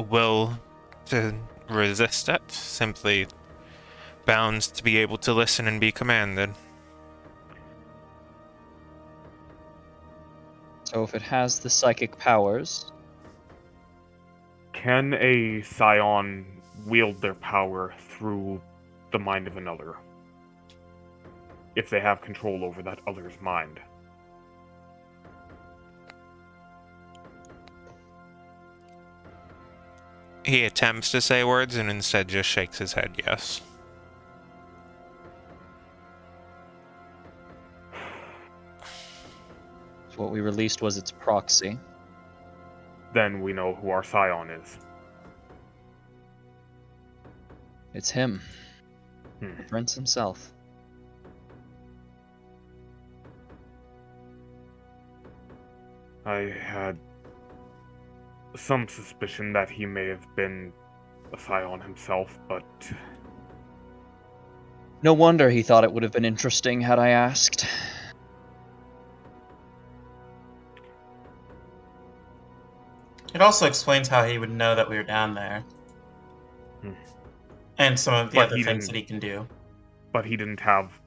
will to resist it, simply bound to be able to listen and be commanded. So if it has the psychic powers, Can a scion wield their power through the mind of another? If they have control over that other's mind. He attempts to say words and instead just shakes his head yes. what we released was its proxy. Then we know who our scion is. It's him. Hmm. The prince himself. I had some suspicion that he may have been a scion himself, but No wonder he thought it would have been interesting had I asked. It also explains how he would know that we were down there. Hmm. And some of the But other he things didn't- that he can do. but he didn't have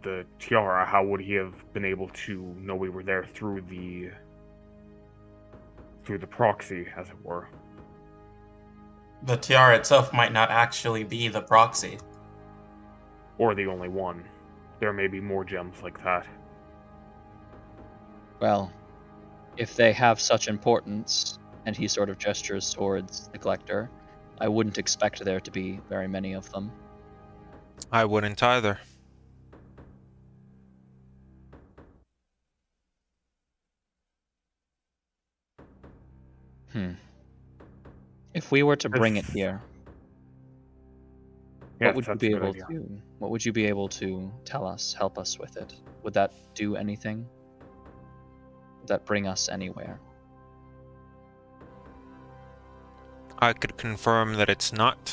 the tiara. How would he have been able to know we were there through the proxy, as it were? The tiara itself might not actually be the proxy. Or the only one. There may be more gems like that. Well, if they have such importance, and he sort of gestures towards the collector, I wouldn't expect there to be very many of them. I wouldn't either. If we were to bring it Yes. here, Yes, what would you that's be a good able idea. to? What would you be able to tell us? Help us with it? Would that do anything? Would that bring us anywhere? I could confirm that it's not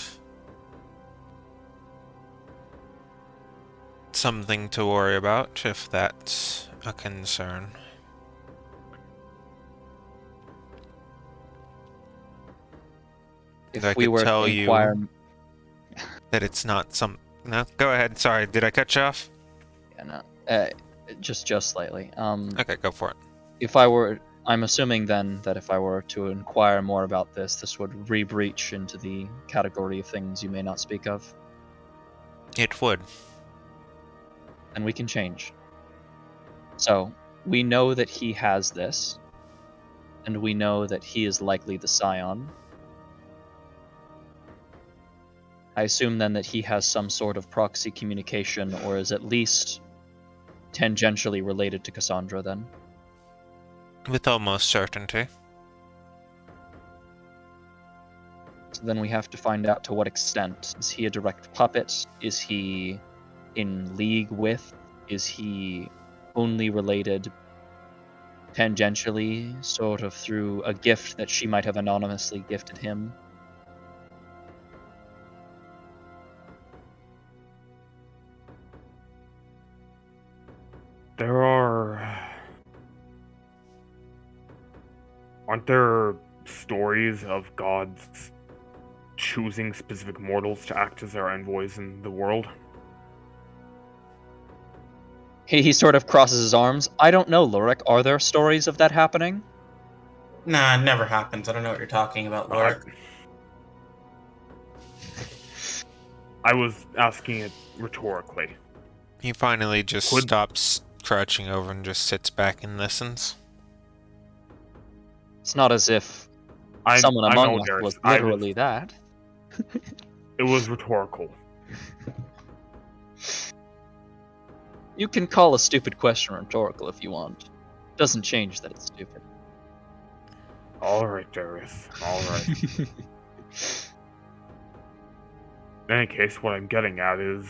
something to worry about, if that's a concern. If I we could were tell to inquire, you that it's not some... No, go ahead. Sorry, did I cut you off? yeah, no, just slightly. Okay, go for it. If I were, I'm assuming then that if I were to inquire more about this, this would re-breach into the category of things you may not speak of, It would. and we can change. So we know that he has this, and we know that he is likely the scion. I assume then that he has some sort of proxy communication, or is at least tangentially related to Cassandra then. With almost certainty. So then we have to find out to what extent. Is he a direct puppet? Is he in league with? Is he only related tangentially, sort of through a gift that she might have anonymously gifted him? There aren't there stories of gods choosing specific mortals to act as their envoys in the world? He sort of crosses his arms. I don't know, Lurik. Are there stories of that happening? Nah, it never happens. I don't know what you're talking about, Lord. I was asking it rhetorically. He finally just Could- stops crouching over and just sits back and listens. It's not as if I someone know, among us Darius. was literally that. It was rhetorical. You can call a stupid question rhetorical if you want. Doesn't change that it's stupid. All right, Darius. All right. In any case, what I'm getting at is,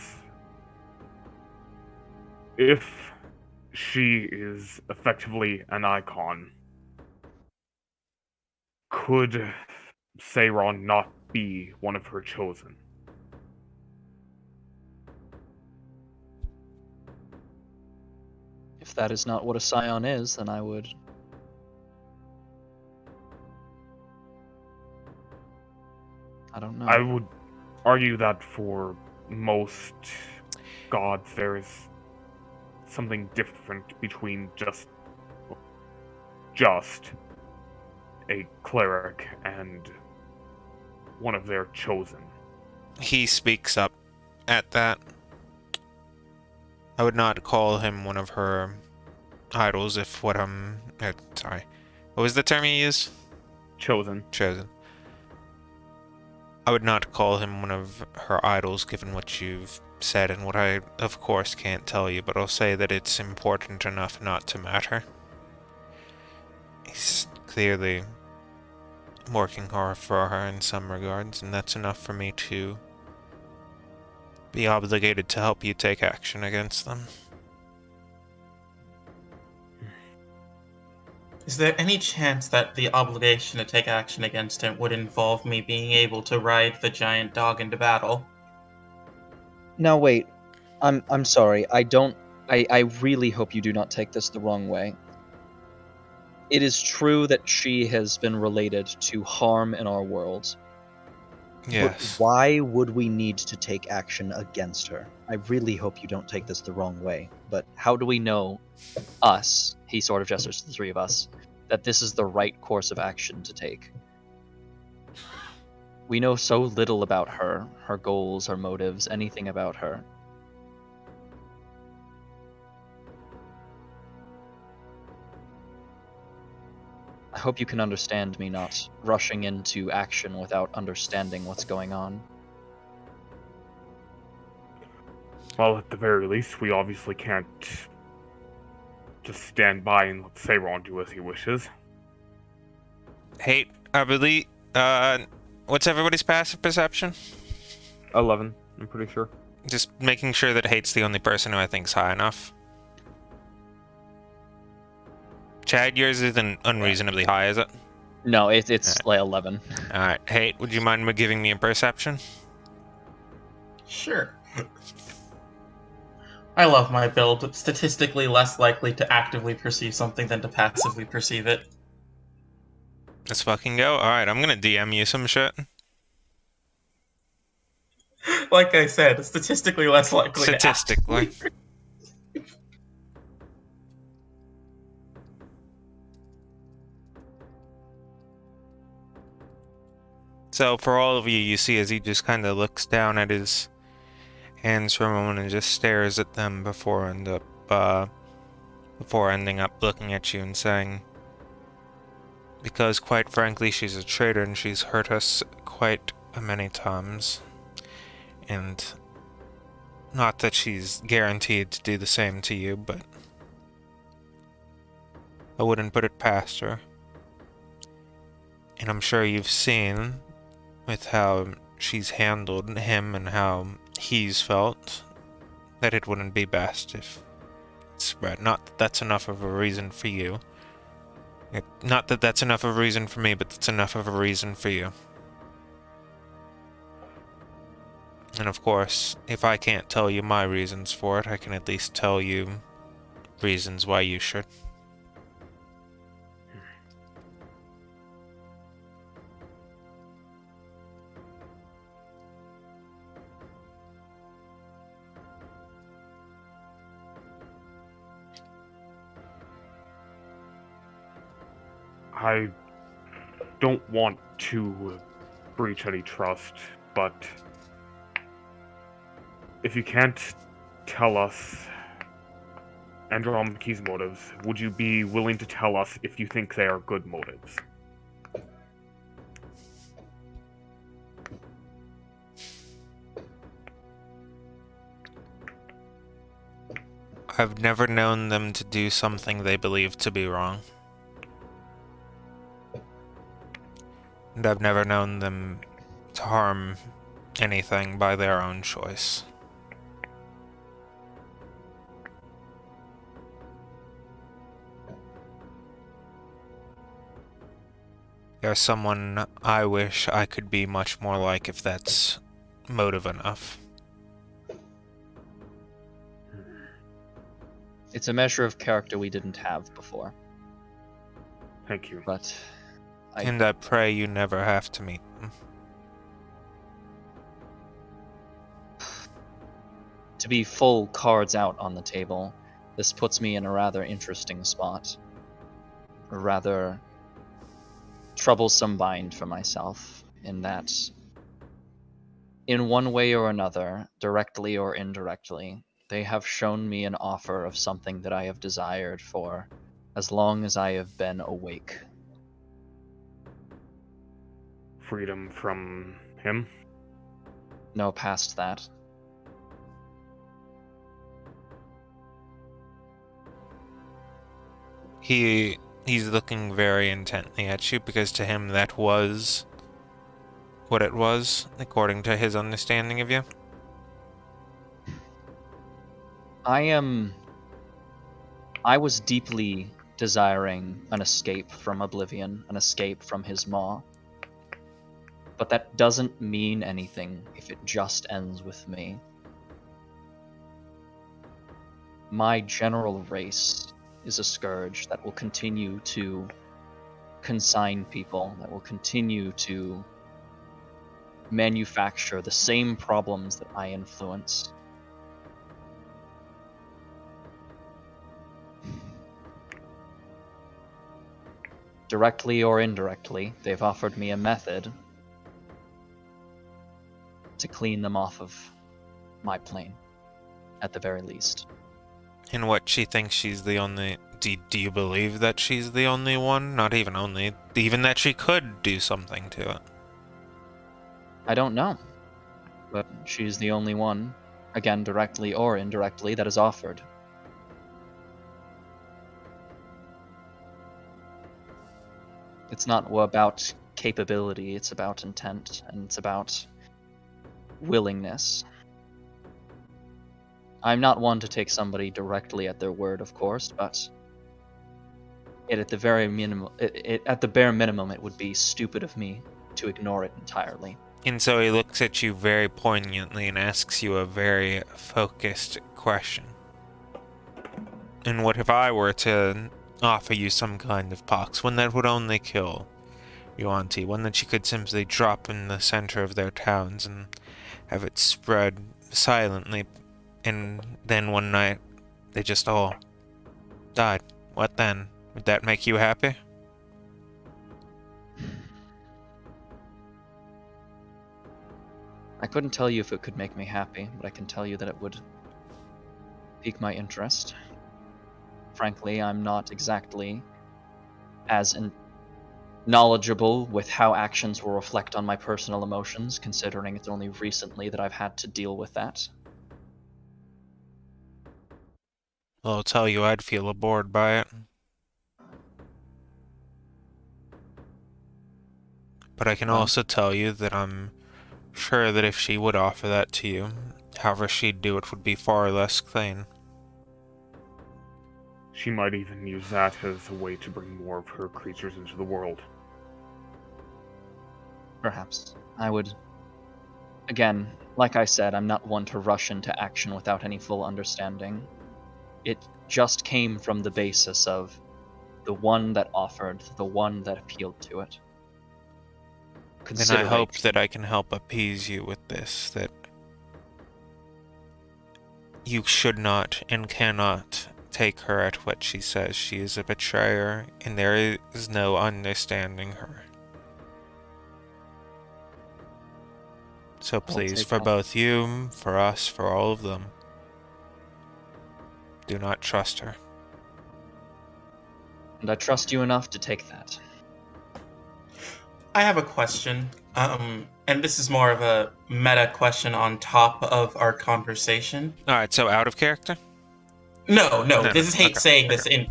if she is effectively an icon, could Seiron not be one of her chosen? If that is not what a scion is, then I would... I don't know. I would argue that for most gods, there is something different between just a cleric and one of their chosen. He speaks up at that. I would not call him one of her idols if what sorry. What was the term you used? Chosen. Chosen. I would not call him one of her idols given what you've said and what I, of course, can't tell you, but I'll say that it's important enough not to matter. clearly working hard for her in some regards, and that's enough for me to be obligated to help you take action against them. Is there any chance that the obligation to take action against him would involve me being able to ride the giant dog into battle? Now wait, I'm sorry. I really hope you do not take this the wrong way. It is true that she has been related to harm in our world. Yes. But why would we need to take action against her? I really hope you don't take this the wrong way. But how do we know, us, he sort of gestures to the three of us, that this is the right course of action to take? We know so little about her, her goals, her motives, anything about her. I hope you can understand me not rushing into action without understanding what's going on. Well, at the very least, we obviously can't just stand by and let Sayron do as he wishes. Hate, I believe, what's everybody's passive perception? 11, I'm pretty sure. Just making sure that Hate's the only person who I think's high enough. Chad, yours isn't unreasonably high, is it? No, it's like 11. Alright, Hate, would you mind giving me a perception? Sure. I love my build. It's statistically less likely to actively perceive something than to passively perceive it. Let's fucking go. Alright, I'm gonna DM you some shit. Like I said, statistically less likely Statistically. to actively. So for all of you, you see as he just kind of looks down at his hands for a moment and just stares at them before ending up looking at you and saying, because quite frankly she's a traitor and she's hurt us quite many times, and not that she's guaranteed to do the same to you, but I wouldn't put it past her. And I'm sure you've seen with how she's handled him and how he's felt, that it wouldn't be best if it spread. Not that that's enough of a reason for you. Not that that's enough of a reason for me, but that's enough of a reason for you. And of course, if I can't tell you my reasons for it, I can at least tell you reasons why you should. I don't want to breach any trust, but if you can't tell us Andromache's motives, would you be willing to tell us if you think they are good motives? I've never known them to do something they believe to be wrong. And I've never known them to harm anything by their own choice. They're someone I wish I could be much more like if that's motive enough. It's a measure of character we didn't have before, Thank you. but And I pray you never have to meet them. to be full cards out on the table, this puts me in a rather interesting spot. A rather troublesome bind for myself, in that, in one way or another, directly or indirectly, they have shown me an offer of something that I have desired for as long as I have been awake. Freedom from him? No, past that. He he's looking very intently at you because to him that was what it was, according to his understanding of you. I was deeply desiring an escape from Oblivion, an escape from his maw. But that doesn't mean anything if it just ends with me. My general race is a scourge that will continue to consign people, that will continue to manufacture the same problems that I influence. Directly or indirectly, they've offered me a method to clean them off of my plane, at the very least. In what she thinks she's the only... Do you believe that she's the only one? Not even only. Even that she could do something to it. I don't know, but she's the only one, again, directly or indirectly, that is offered. It's not about capability, it's about intent, and it's about willingness. I'm not one to take somebody directly at their word, of course, but at the very minimum, at the bare minimum, it would be stupid of me to ignore it entirely. And so he looks at you very poignantly and asks you a very focused question. And what if I were to offer you some kind of pox, one that would only kill your auntie, one that you could simply drop in the center of their towns and have it spread silently, and then one night they just all died? What then? Would that make you happy? I couldn't tell you if it could make me happy, but I can tell you that it would pique my interest. Frankly, I'm not exactly as knowledgeable with how actions will reflect on my personal emotions, considering it's only recently that I've had to deal with that. Well, I'll tell you, I'd feel bored by it. But I can Well, also tell you that I'm sure that if she would offer that to you, however she'd do it would be far less clean. She might even use that as a way to bring more of her creatures into the world. perhaps. I would... Again, like I said, I'm not one to rush into action without any full understanding. It just came from the basis of the one that offered, the one that appealed to it. And I hope Consideration. that I can help appease you with this, that you should not and cannot take her at what she says. She is a betrayer, and there is no understanding her. So please, take for that. both you, for us, for all of them, do not trust her. And I trust you enough to take that. I have a question, and this is more of a meta question on top of our conversation. Alright, so out of character? No, No, this is Hate okay, saying this okay. in.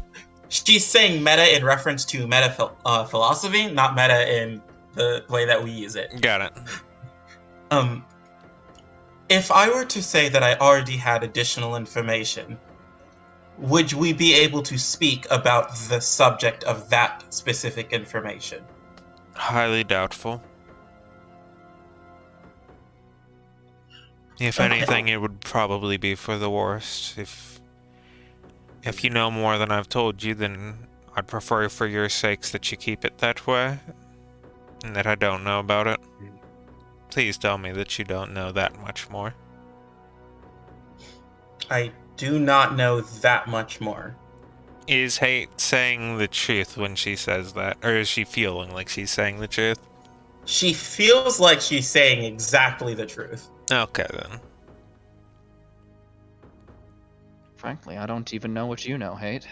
She's saying meta in reference to meta philosophy, not meta in the way that we use it. Got it. If I were to say that I already had additional information, would we be able to speak about the subject of that specific information? Highly doubtful. If Okay. anything, it would probably be for the worst. If you know more than I've told you, then I'd prefer for your sakes that you keep it that way, and that I don't know about it. Please tell me that you don't know that much more. I do not know that much more. Is Hate saying the truth when she says that? Or is she feeling like she's saying the truth? She feels like she's saying exactly the truth. Okay, then. Frankly, I don't even know what you know, Hate.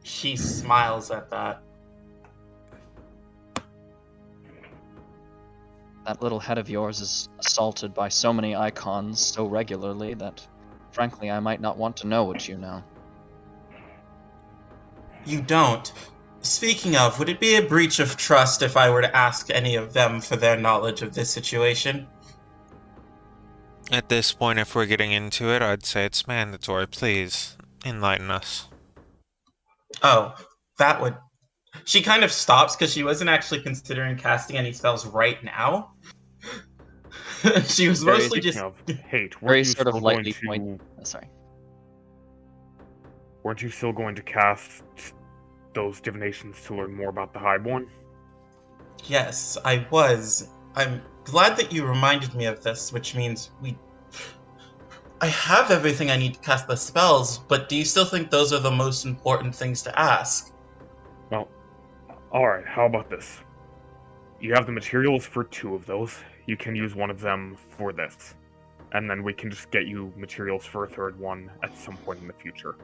She smiles at that. That little head of yours is assaulted by so many icons so regularly that, frankly, I might not want to know what you know. You don't. Speaking of, would it be a breach of trust if I were to ask any of them for their knowledge of this situation? At this point, if we're getting into it, I'd say it's mandatory. Please, enlighten us. Oh, that would... She kind of stops because she wasn't actually considering casting any spells right now. She was Very- mostly just... Speaking of hate, Very weren't you sort of still going lightly to? point. Sorry. Weren't you still going to cast those divinations to learn more about the Highborn? Yes, I was. I'm glad that you reminded me of this, which means I have everything I need to cast the spells, but do you still think those are the most important things to ask? Well, alright, how about this? You have the materials for 2 of those. You can use one of them for this. And then we can just get you materials for a 3rd one at some point in the future.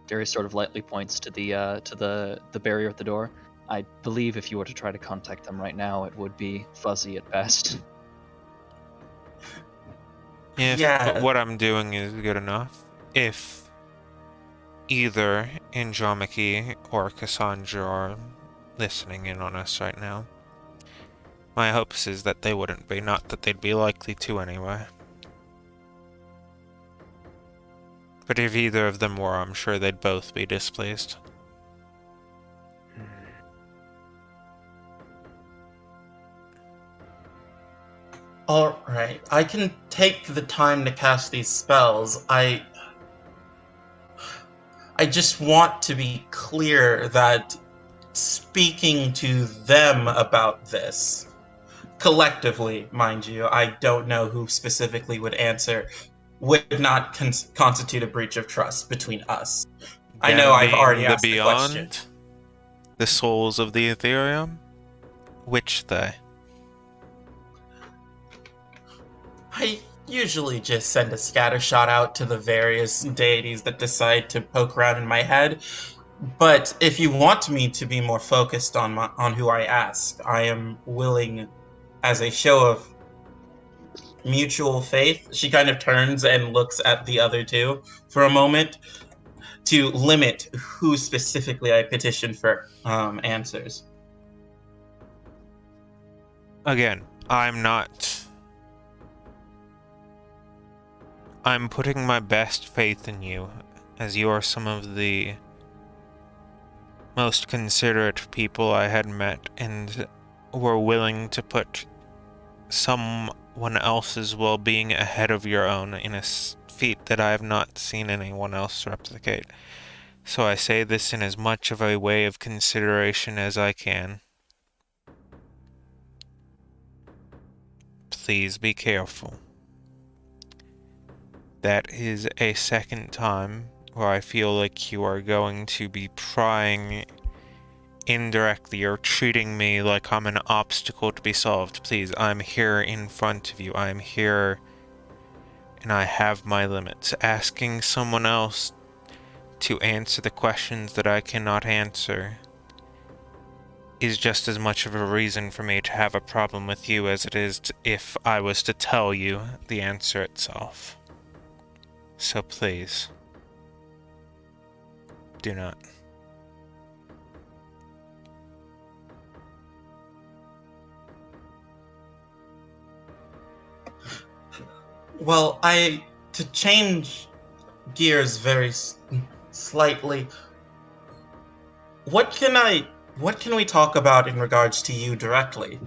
Darius sort of lightly points to the barrier at the door. I believe if you were to try to contact them right now, it would be fuzzy at best. If Yeah. what I'm doing is good enough, if either Andromache or Cassandra are listening in on us right now, my hopes is that they wouldn't be, not that they'd be likely to anyway. But if either of them were, I'm sure they'd both be displeased. Alright, I can take the time to cast these spells. I just want to be clear that speaking to them about this, collectively, mind you, I don't know who specifically would answer, would not constitute a breach of trust between us. I know Them I've already being the asked the question. beyond, the souls of the Ethereum, which they? I usually just send a scatter shot out to the various deities that decide to poke around in my head. But if you want me to be more focused on who I ask, I am willing, as a show of mutual faith. She kind of turns and looks at the other two for a moment to limit who specifically I petition for answers. Again, I'm putting my best faith in you, as you are some of the most considerate people I had met, and were willing to put someone else's well-being ahead of your own in a feat that I have not seen anyone else replicate. So I say this in as much of a way of consideration as I can. Please be careful. That is a second time where I feel like you are going to be prying indirectly or treating me like I'm an obstacle to be solved. Please, I'm here in front of you. I'm here and I have my limits. Asking someone else to answer the questions that I cannot answer is just as much of a reason for me to have a problem with you as it is if I was to tell you the answer itself. So please, do not. Well, to change gears very slightly, what can we talk about in regards to you directly?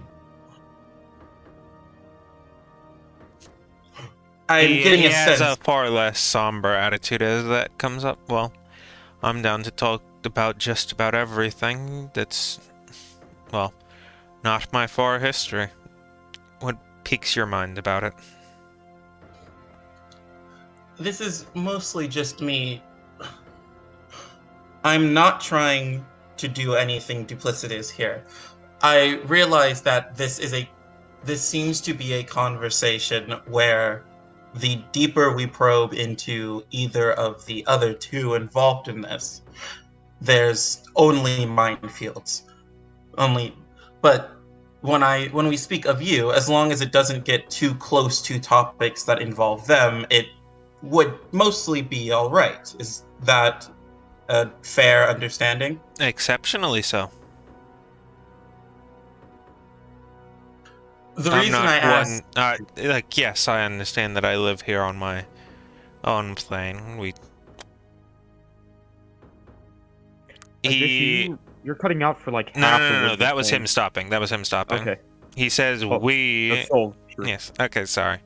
I'm getting He a has sense. a far less somber attitude as that comes up. Well, I'm down to talk about just about everything that's, well, not my far history. What piques your mind about it? This is mostly just me. I'm not trying to do anything duplicitous here. I realize that this seems to be a conversation where the deeper we probe into either of the other two involved in this, there's only minefields. Only but when we speak of you, as long as it doesn't get too close to topics that involve them, it would mostly be all right. that a fair understanding? Exceptionally so. The I'm reason not I ask, one. Yes, I understand that I live here on my own plane. He. You're cutting out for like No, half no, of no, what no. you're That was saying. him stopping. That was him stopping. Okay. He says Oh, we. that's all true. Yes. Okay. Sorry.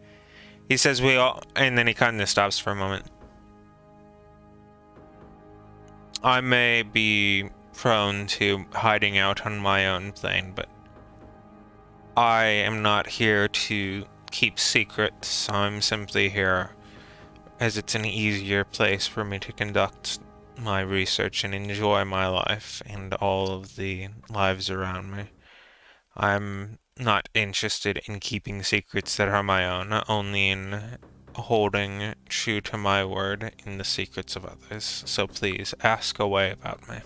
He says we all, and then he kind of stops for a moment. I may be prone to hiding out on my own plane, but I am not here to keep secrets. I'm simply here as it's an easier place for me to conduct my research and enjoy my life and all of the lives around me. I'm not interested in keeping secrets that are my own, only in holding true to my word in the secrets of others. So please ask away about me.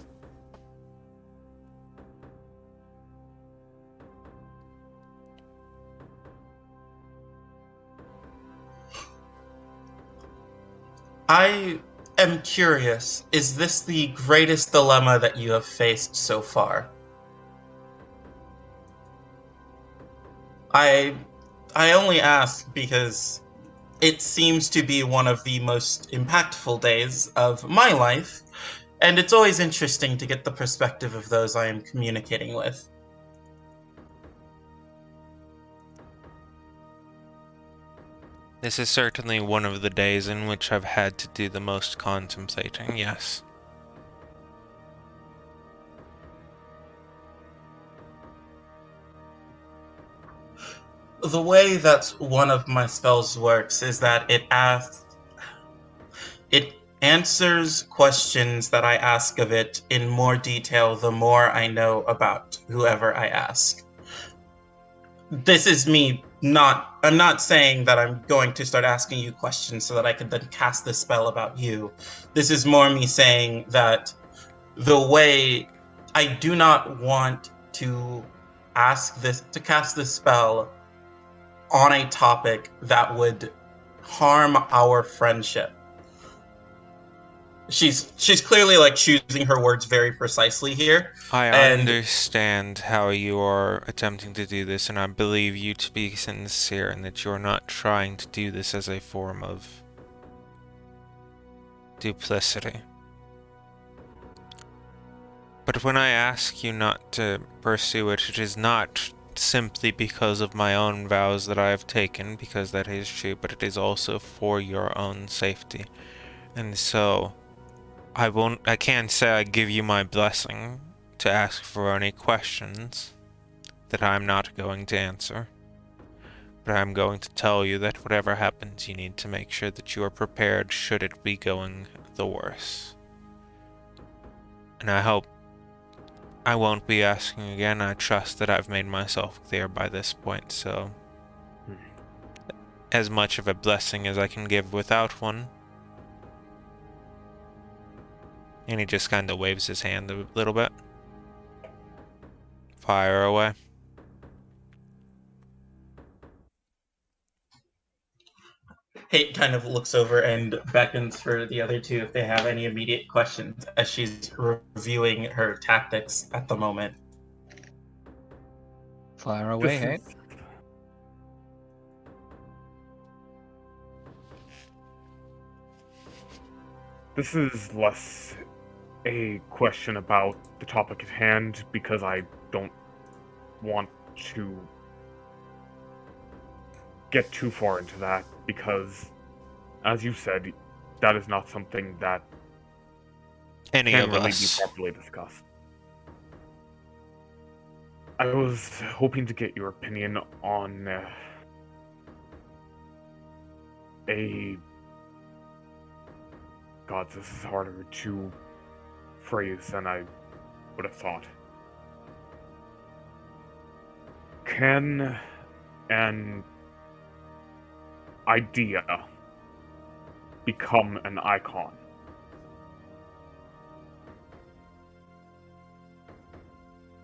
I am curious, is this the greatest dilemma that you have faced so far? I I only ask because it seems to be one of the most impactful days of my life, and it's always interesting to get the perspective of those I am communicating with. This is certainly one of the days in which I've had to do the most contemplating, yes. The way that one of my spells works is that it answers questions that I ask of it in more detail the more I know about whoever I ask. This is me not I'm not saying that I'm going to start asking you questions so that I can then cast this spell about you. This is more me saying that the way I do not want to cast this spell on a topic that would harm our friendship. She's clearly like choosing her words very precisely here, I and understand how you are attempting to do this, and I believe you to be sincere and that you're not trying to do this as a form of duplicity. But when I ask you not to pursue it, it is not simply because of my own vows that I have taken, because that is true, but it is also for your own safety. And so, I can't say I give you my blessing to ask for any questions that I'm not going to answer. But I'm going to tell you that whatever happens, you need to make sure that you are prepared should it be going the worse. And I hope I won't be asking again. I trust that I've made myself clear by this point, so as much of a blessing as I can give without one. And he just kind of waves his hand a little bit. Fire away. Hate kind of looks over and beckons for the other two if they have any immediate questions as she's reviewing her tactics at the moment. Fire away, hey? This is less a question about the topic at hand because I don't want to get too far into that because, as you said, that is not something that Any can of really us. be properly discussed. I was hoping to get your opinion on a... God, this is harder to phrase than I would have thought. Can an idea become an icon?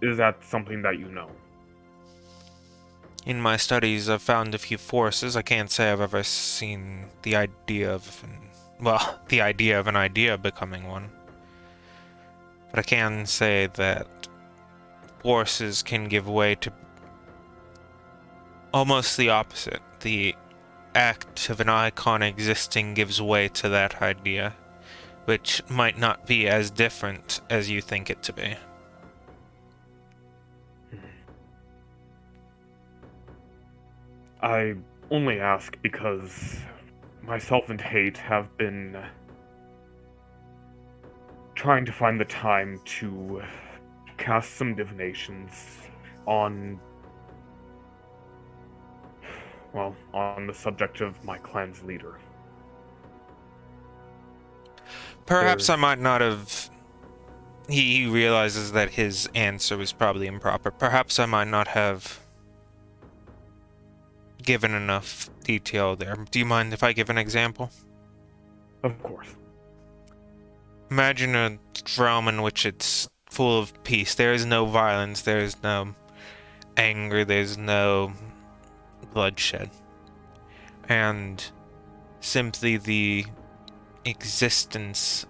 Is that something that you know? In my studies, I've found a few forces. I can't say I've ever seen the idea of an well, the idea of an idea becoming one. But I can say that forces can give way to almost the opposite. The act of an icon existing gives way to that idea, which might not be as different as you think it to be. I only ask because myself and Hate have been trying to find the time to cast some divinations on, well, on the subject of my clan's leader. Perhaps I There's- might not have... He realizes that his answer was probably improper. Perhaps I might not have given enough detail there. Do you mind if I give an example? Of course. Imagine a realm in which it's full of peace. There is no violence, there is no anger, there's no bloodshed. And simply the existence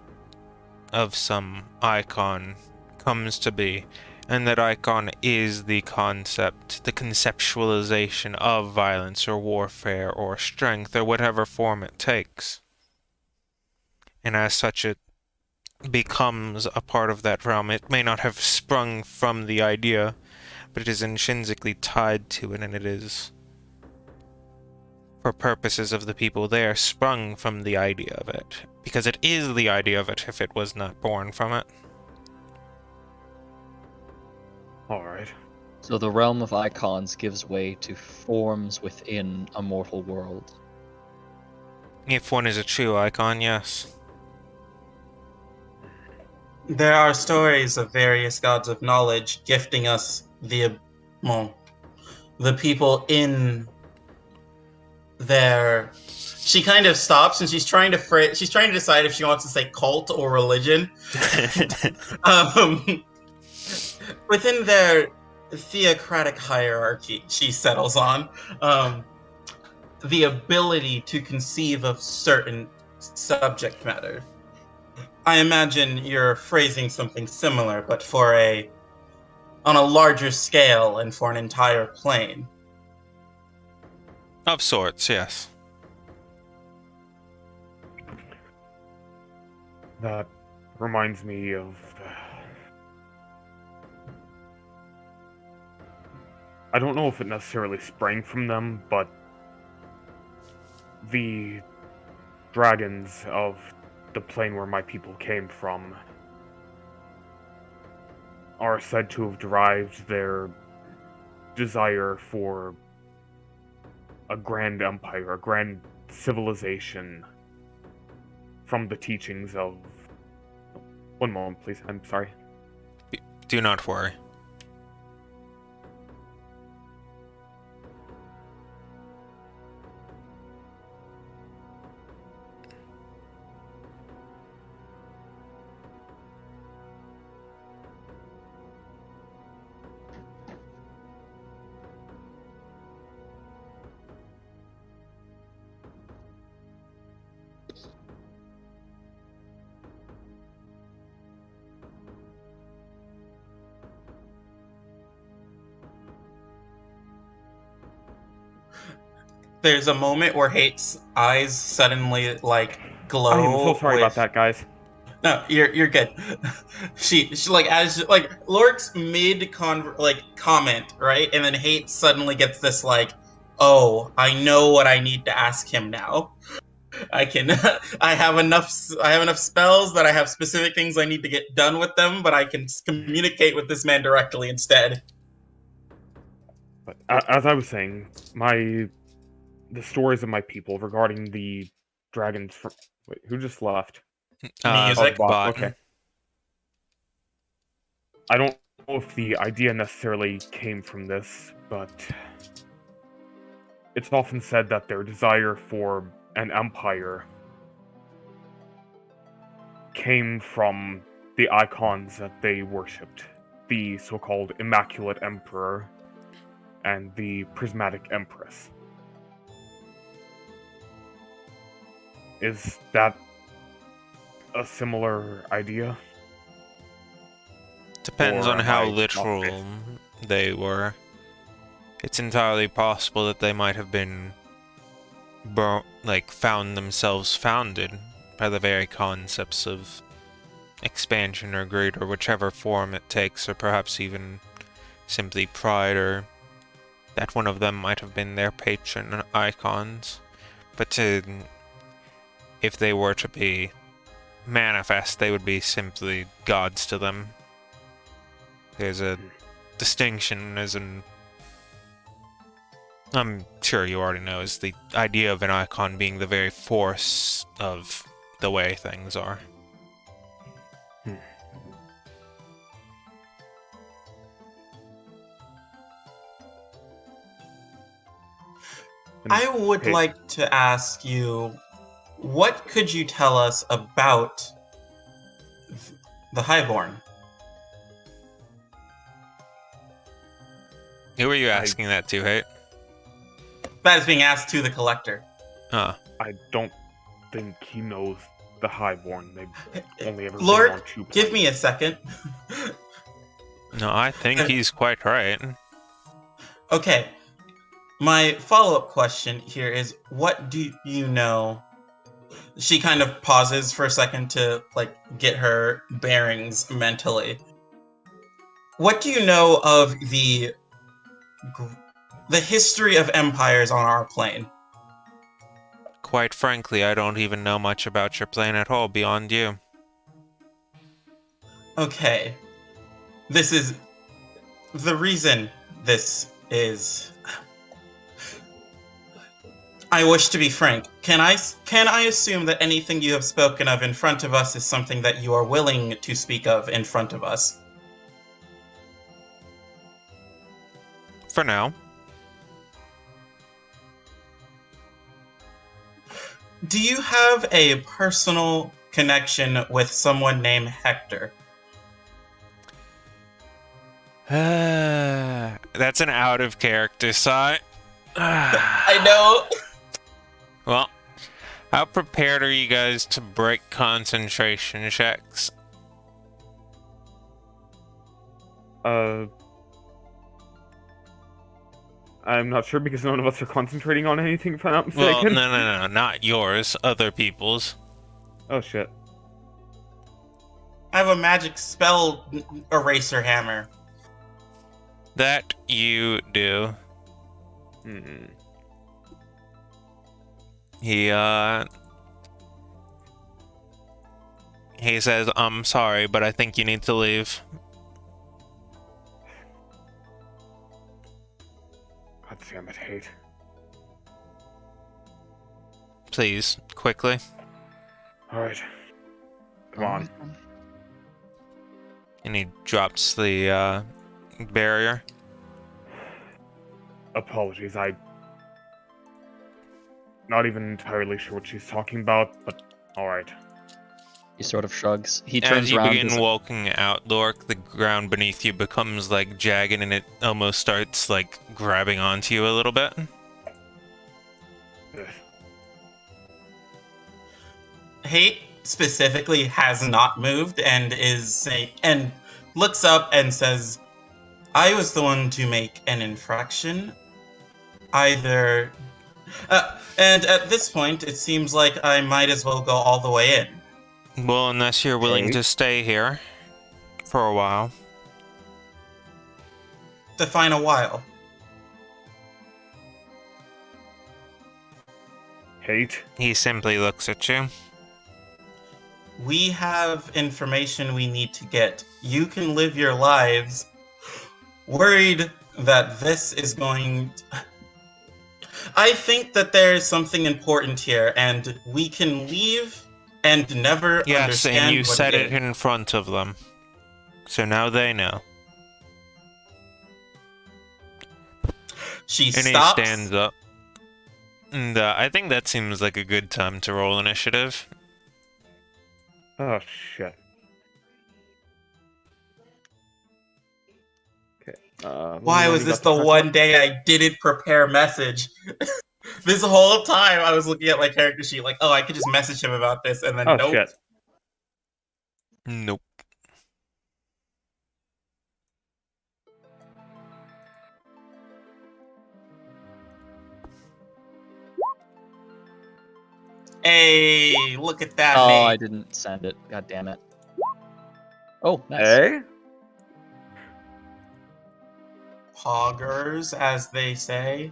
of some icon comes to be, and that icon is the concept, the conceptualization of violence or warfare or strength or whatever form it takes. And as such, it becomes a part of that realm. It may not have sprung from the idea, but it is intrinsically tied to it, and it is, for purposes of the people there, sprung from the idea of it. Because it is the idea of it if it was not born from it. Alright. So the realm of icons gives way to forms within a mortal world. If one is a true icon, yes. There are stories of various gods of knowledge gifting us the people in their. She kind of stops and she's trying to decide if she wants to say cult or religion. um, Within their theocratic hierarchy, she settles on the ability to conceive of certain subject matter. I imagine you're phrasing something similar, but on a larger scale and for an entire plane. Of sorts, yes. That reminds me of... I don't know if it necessarily sprang from them, but the dragons of the plane where my people came from are said to have derived their desire for a grand empire, a grand civilization from the teachings of... One moment, please. I'm sorry. Do not worry. There's a moment where Hate's eyes suddenly glow. I am so sorry with... about that, guys. No, you're good. she as Lork's comment, right? And then Hate suddenly gets this oh, I know what I need to ask him now. I can I have enough spells that I have specific things I need to get done with them, but I can communicate with this man directly instead. But as I was saying, the stories of my people regarding the dragons from... Wait, who just left? Music. Bot. Bot. Okay. I don't know if the idea necessarily came from this, but it's often said that their desire for an empire came from the icons that they worshipped. The so-called Immaculate Emperor and the Prismatic Empress. Is that a similar idea? Depends Or on am how I off literal they were. It's entirely possible that they might have been found themselves founded by the very concepts of expansion or greed, or whichever form it takes, or perhaps even simply pride, or that one of them might have been their patron icons. But if they were to be manifest, they would be simply gods to them. There's a distinction, as in, I'm sure you already know, is the idea of an icon being the very force of the way things are. I would Hey, like to ask you, what could you tell us about the Highborn? Who are you asking that to, hey? That is being asked to the collector. Huh. I don't think he knows the Highborn. They've only ever been Lord, on 2 planes. give me a second. No, I think he's quite right. Okay, my follow-up question here is, what do you know? She kind of pauses for a second to get her bearings mentally. What do you know of the history of empires on our plane? Quite frankly, I don't even know much about your plane at all beyond you. Okay. This is the reason this is. I wish to be frank. Can I assume that anything you have spoken of in front of us is something that you are willing to speak of in front of us? For now. Do you have a personal connection with someone named Hector? That's an out of character sigh. I know. Well, how prepared are you guys to break concentration checks? I'm not sure because none of us are concentrating on anything, if I'm not Well, mistaken. no, not yours, other people's. Oh shit. I have a magic spell eraser hammer. That you do. Hmm. He says, I'm sorry, but I think you need to leave. God damn it, hate. Please, quickly. Alright. Come on. And he drops the, barrier. Apologies, I'm not even entirely sure what she's talking about, but alright. He sort of shrugs. He As turns you around. begin walking out, Lork, the ground beneath you becomes, jagged, and it almost starts, grabbing onto you a little bit. Ugh. Hate specifically has not moved and and looks up and says, I was the one to make an infraction. Either and at this point it seems like I might as well go all the way in. Well, unless you're willing Okay. to stay here for a while. Define a while. Hate? He simply looks at you. We have information we need to get. You can live your lives worried that this is going I think that there is something important here, and we can leave and never Yes, understand and you what said it it is. in front of them. So now they know. She And he stops. stands up. And I think that seems like a good time to roll initiative. Oh shit. Okay. Why was this the one day I didn't prepare message? This whole time I was looking at my character sheet like, oh, I could just message him about this, and then Oh nope. shit. Nope. Hey, look at that, Oh, Nate. I didn't send it. God damn it. Oh, nice. Eh? Poggers, as they say.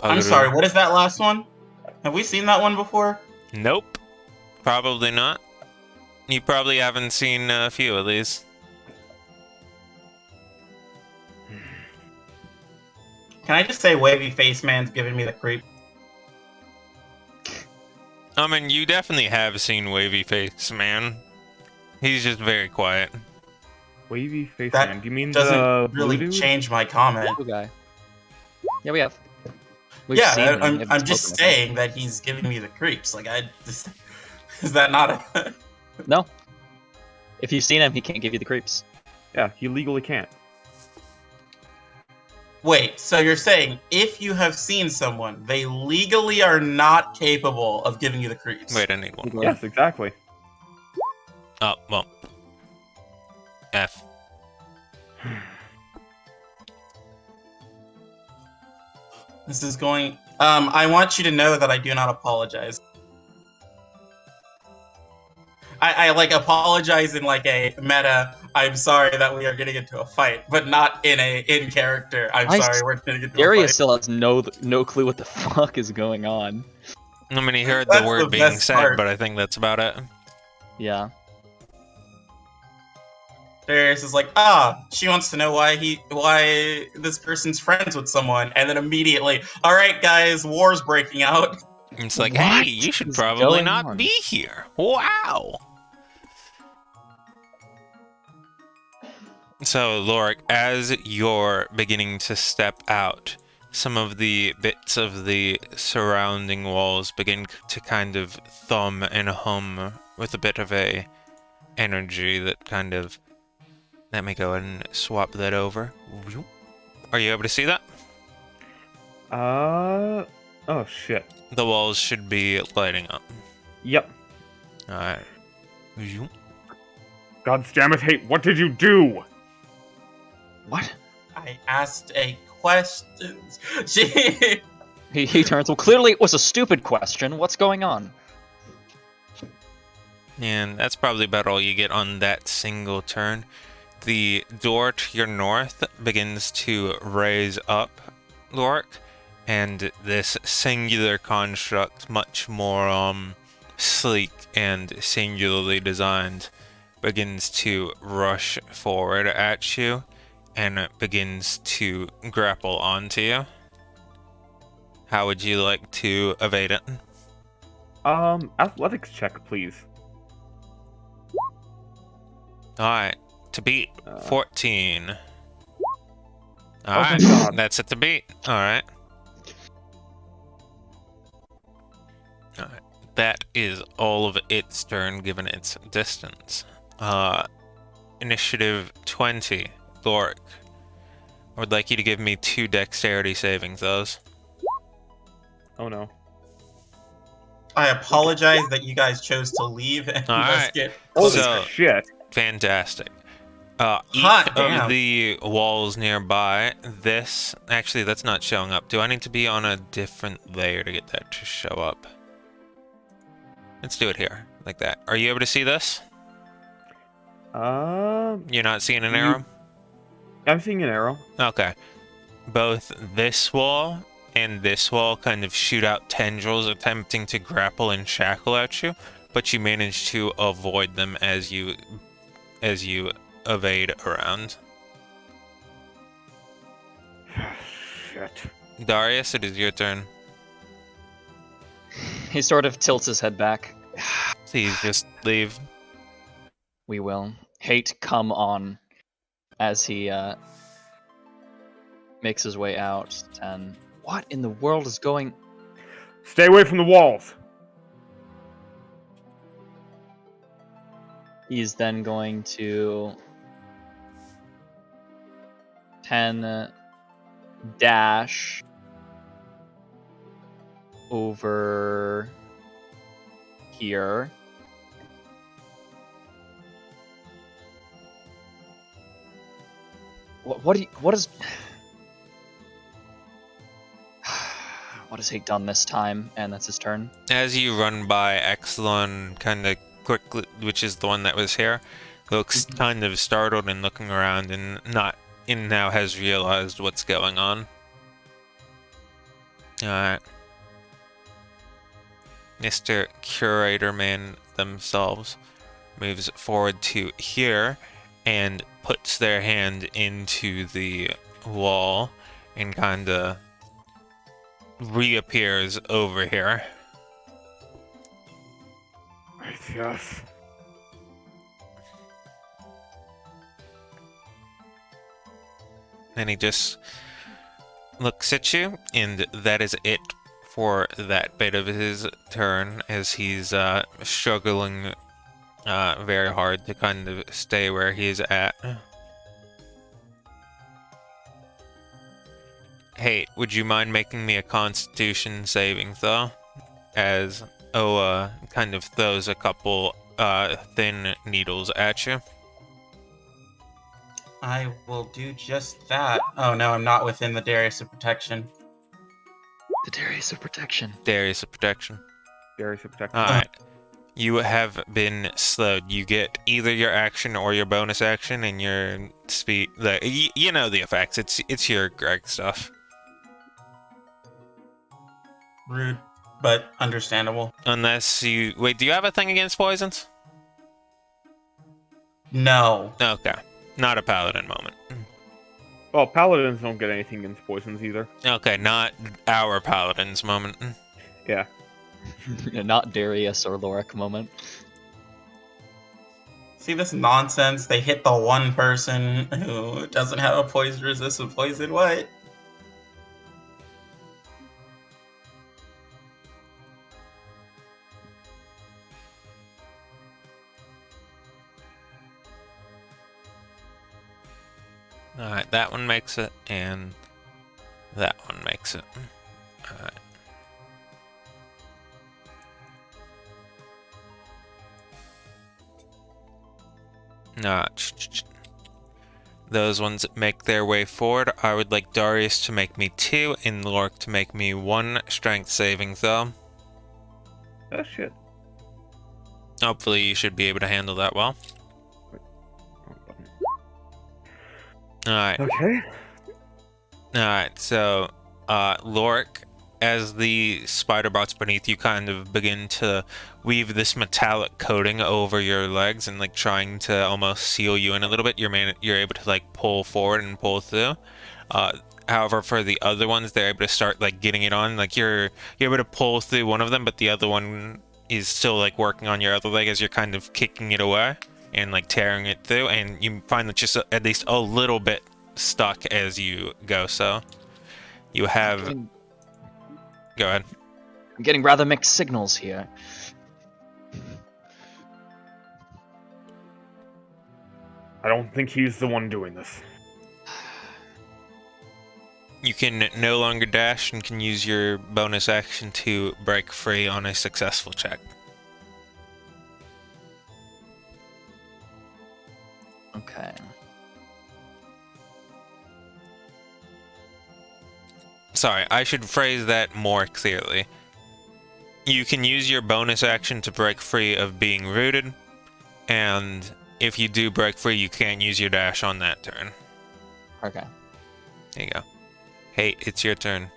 I'm Puggaroo. sorry, what is that last one? Have we seen that one before? Nope. Probably not. You probably haven't seen a few of these. Can I just say Wavy Face Man's giving me the creep? I mean, you definitely have seen Wavy Face Man. He's just very quiet. Wavy face That man. Do you mean doesn't the blue really dude? change my comment. Cool guy. Yeah, we have. We've Yeah, seen him. We I'm, haven't I'm just spoken with him. saying that he's giving me the creeps. Like, I just... Is that not a... No. If you've seen him, he can't give you the creeps. Yeah, he legally can't. Wait, so you're saying if you have seen someone, they legally are not capable of giving you the creeps? Wait, I need one. Legally. Yes, exactly. Oh, well. F. This is going... I want you to know that I do not apologize. I like apologize in like a meta, I'm sorry that we are getting into a fight, but not in character. I'm sorry we're getting into a Darius fight. still has no clue what the fuck is going on. I mean, he heard the That's word the being best said, part. but I think that's about it. Yeah. Darius is like, she wants to know why this person's friends with someone, and then immediately, all right, guys, war's breaking out. It's like, What hey, you should is probably going not on? be here. Wow. So, Lorik, as you're beginning to step out, some of the bits of the surrounding walls begin to kind of thumb and hum with a bit of a energy that kind of... Let me go and swap that over. Are you able to see that? Oh shit. The walls should be lighting up. Yep. Alright. God damn it, Hate, what did you do? What? I asked a question. He turns. Well, clearly it was a stupid question. What's going on? And that's probably about all you get on that single turn. The door to your north begins to raise up, Lorik, and this singular construct, much more sleek and singularly designed, begins to rush forward at you and begins to grapple onto you. How would you like to evade it? Athletics check, please. Alright, to beat, 14. my Alright, God. that's it to beat. Alright. Alright, that is all of its turn given its distance. Initiative 20, Lorik. I would like you to give me 2 dexterity saving throws. Oh no. I apologize that you guys chose to leave and All right. get Holy So- shit. Fantastic. Each Hot of damn. the walls nearby, this... Actually, that's not showing up. Do I need to be on a different layer to get that to show up? Let's do it here, like that. Are you able to see this? You're not seeing an arrow? I'm seeing an arrow. Okay. Both this wall and this wall kind of shoot out tendrils attempting to grapple and shackle at you, but you manage to avoid them as you evade around. Shit. Darius, it is your turn. He sort of tilts his head back. Please just leave. We will. Hate come on as he makes his way out. 10. What in the world is going... Stay away from the walls. He's then going to 10 dash over here. What do you, what is what has Hake done this time? And that's his turn. As you run by Exelon kind of quickly, which is the one that was here, looks kind of startled and looking around and now has realized what's going on. Alright. Mr. Curator Man themselves moves forward to here and puts their hand into the wall and kinda reappears over here. Yes. And he just looks at you, and that is it for that bit of his turn, as he's struggling very hard to kind of stay where he's at. Hey, would you mind making me a Constitution saving throw? As Oa kind of throws a couple thin needles at you. I will do just that. Oh no, I'm not within the Darius of protection. The Darius of protection. Darius of protection. Darius of protection. Alright. You have been slowed. You get either your action or your bonus action and your speed. You know the effects. It's your Greg stuff. Rude, but understandable. Unless you wait. Do you have a thing against poisons? No. Okay. Not a paladin moment. Well, paladins don't get anything against poisons either. Okay, not our paladins moment. Yeah. Not Darius or Lorik moment. See this nonsense? They hit the one person who doesn't have a poison resistant poison. What? Alright, that one makes it, and that one makes it. Alright. Nah, those ones make their way forward. I would like Darius to make me 2 and Lork to make me 1 strength saving throw. Oh shit. Hopefully you should be able to handle that well. Alright. Okay. Alright, so Lorik, as the spider bots beneath you kind of begin to weave this metallic coating over your legs and like trying to almost seal you in a little bit, you're able to like pull forward and pull through. However, for the other ones, they're able to start like getting it on. Like you're able to pull through one of them, but the other one is still like working on your other leg as you're kind of kicking it away and like tearing it through, and you find that just at least a little bit stuck as you go. So you have go ahead. I'm getting rather mixed signals here. I don't think he's the one doing this. You can no longer dash and can use your bonus action to break free on a successful check. Okay. Sorry, I should phrase that more clearly. You can use your bonus action to break free of being rooted, and if you do break free, you can't use your dash on that turn. Okay. There you go. Hey, it's your turn.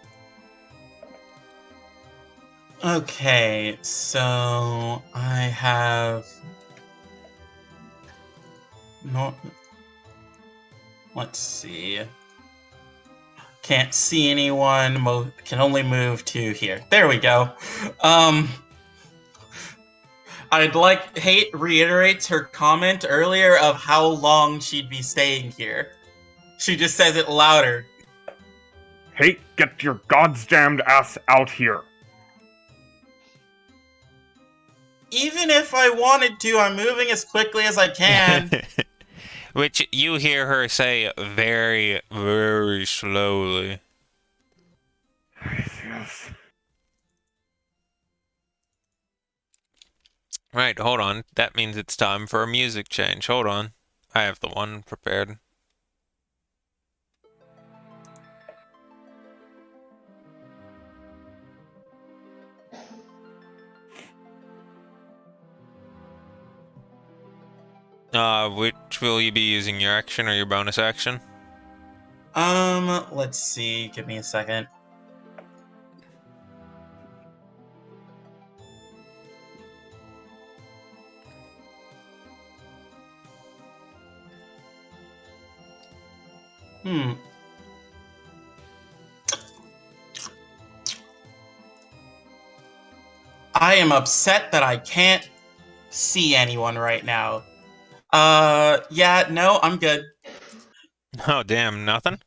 Okay, so I have no. Let's see. Can't see anyone. Can only move to here. There we go. I'd like Hate reiterates her comment earlier of how long she'd be staying here. She just says it louder. Hey, get your goddamned ass out here. Even if I wanted to, I'm moving as quickly as I can. Which you hear her say very, very slowly. Yes. Right, hold on. That means it's time for a music change. Hold on. I have the one prepared. Which will you be using, your action or your bonus action? Let's see. Give me a second. Hmm. I am upset that I can't see anyone right now. Yeah, no, I'm good. Oh, damn, nothing?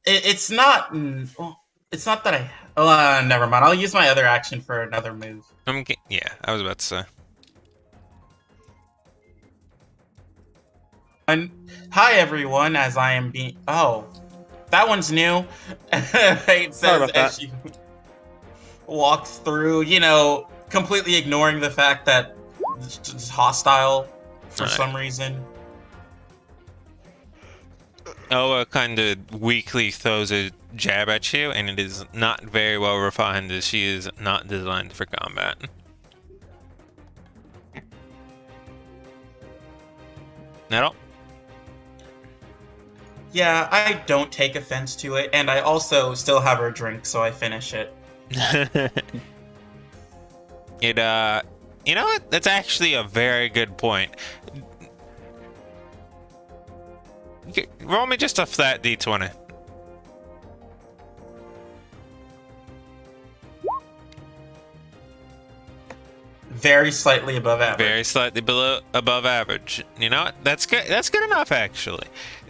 It's not. Well, it's not that I. Oh, never mind. I'll use my other action for another move. Yeah, I was about to say. And hi everyone, as I am being. Oh, that one's new. It Sorry says about as that. she walks through, completely ignoring the fact that it's hostile for Alright. some reason. Oa kind of weakly throws a jab at you, and it is not very well refined as she is not designed for combat. At all? Yeah, I don't take offense to it, and I also still have her drink, so I finish it. It, you know what? That's actually a very good point. Roll me just a flat d20. Very slightly above average. Very slightly below above average. You know what? That's good. That's good enough, actually.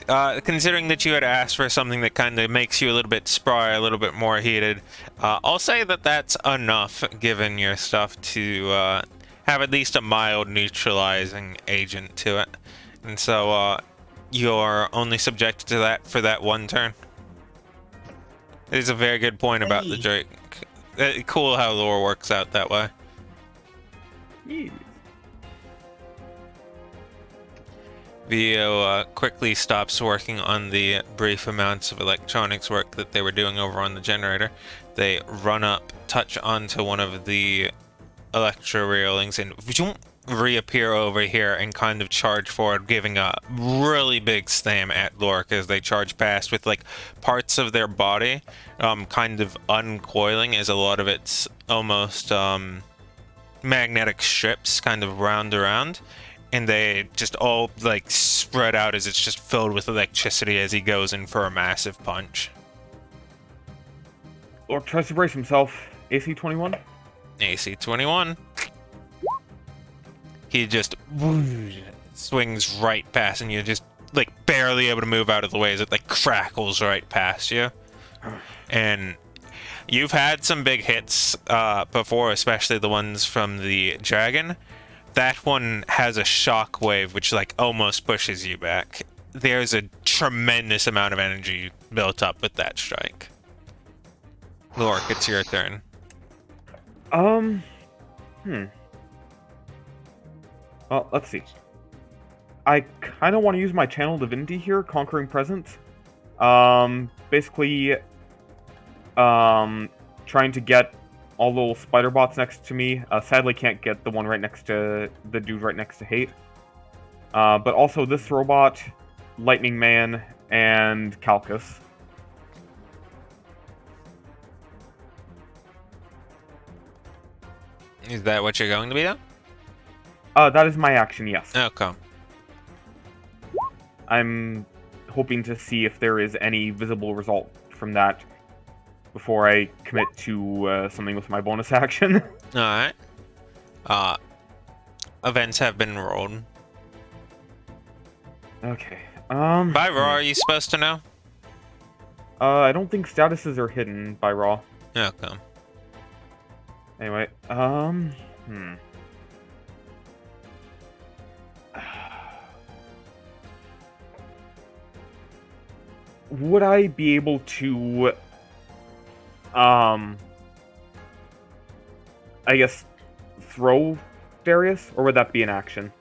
Considering that you had asked for something that kind of makes you a little bit spry, a little bit more heated, I'll say that that's enough, given your stuff, to have at least a mild neutralizing agent to it. And so you're only subjected to that for that one turn. It is a very good point about the Hey. Drake. Cool how lore works out that way. Yeah. Vio quickly stops working on the brief amounts of electronics work that they were doing over on the generator. They run up, touch onto one of the electro railings, and reappear over here and kind of charge forward, giving a really big slam at Lork as they charge past with like parts of their body kind of uncoiling as a lot of it's almost magnetic strips kind of round around, and they just all like spread out as it's just filled with electricity as he goes in for a massive punch. Orc tries to brace himself. AC 21. AC 21. He just swings right past, and you're just like barely able to move out of the way as it like crackles right past you. And you've had some big hits before, especially the ones from the dragon. That one has a shockwave which like almost pushes you back. There's a tremendous amount of energy built up with that strike. Lork, it's your turn. Well, let's see. I kind of want to use my channel divinity here, Conquering Presence. Basically, trying to get all the little spider bots next to me. Sadly, can't get the one right next to the dude right next to Hate. But also this robot, Lightning Man, and Calcus. Is that what you're going to be doing? That is my action, yes. Okay. I'm hoping to see if there is any visible result from that before I commit to something with my bonus action. Alright. Events have been rolled. Okay. By Raw, are you supposed to know? I don't think statuses are hidden by Raw. Okay. Anyway, Would I be able to, I guess, throw Darius, or would that be an action?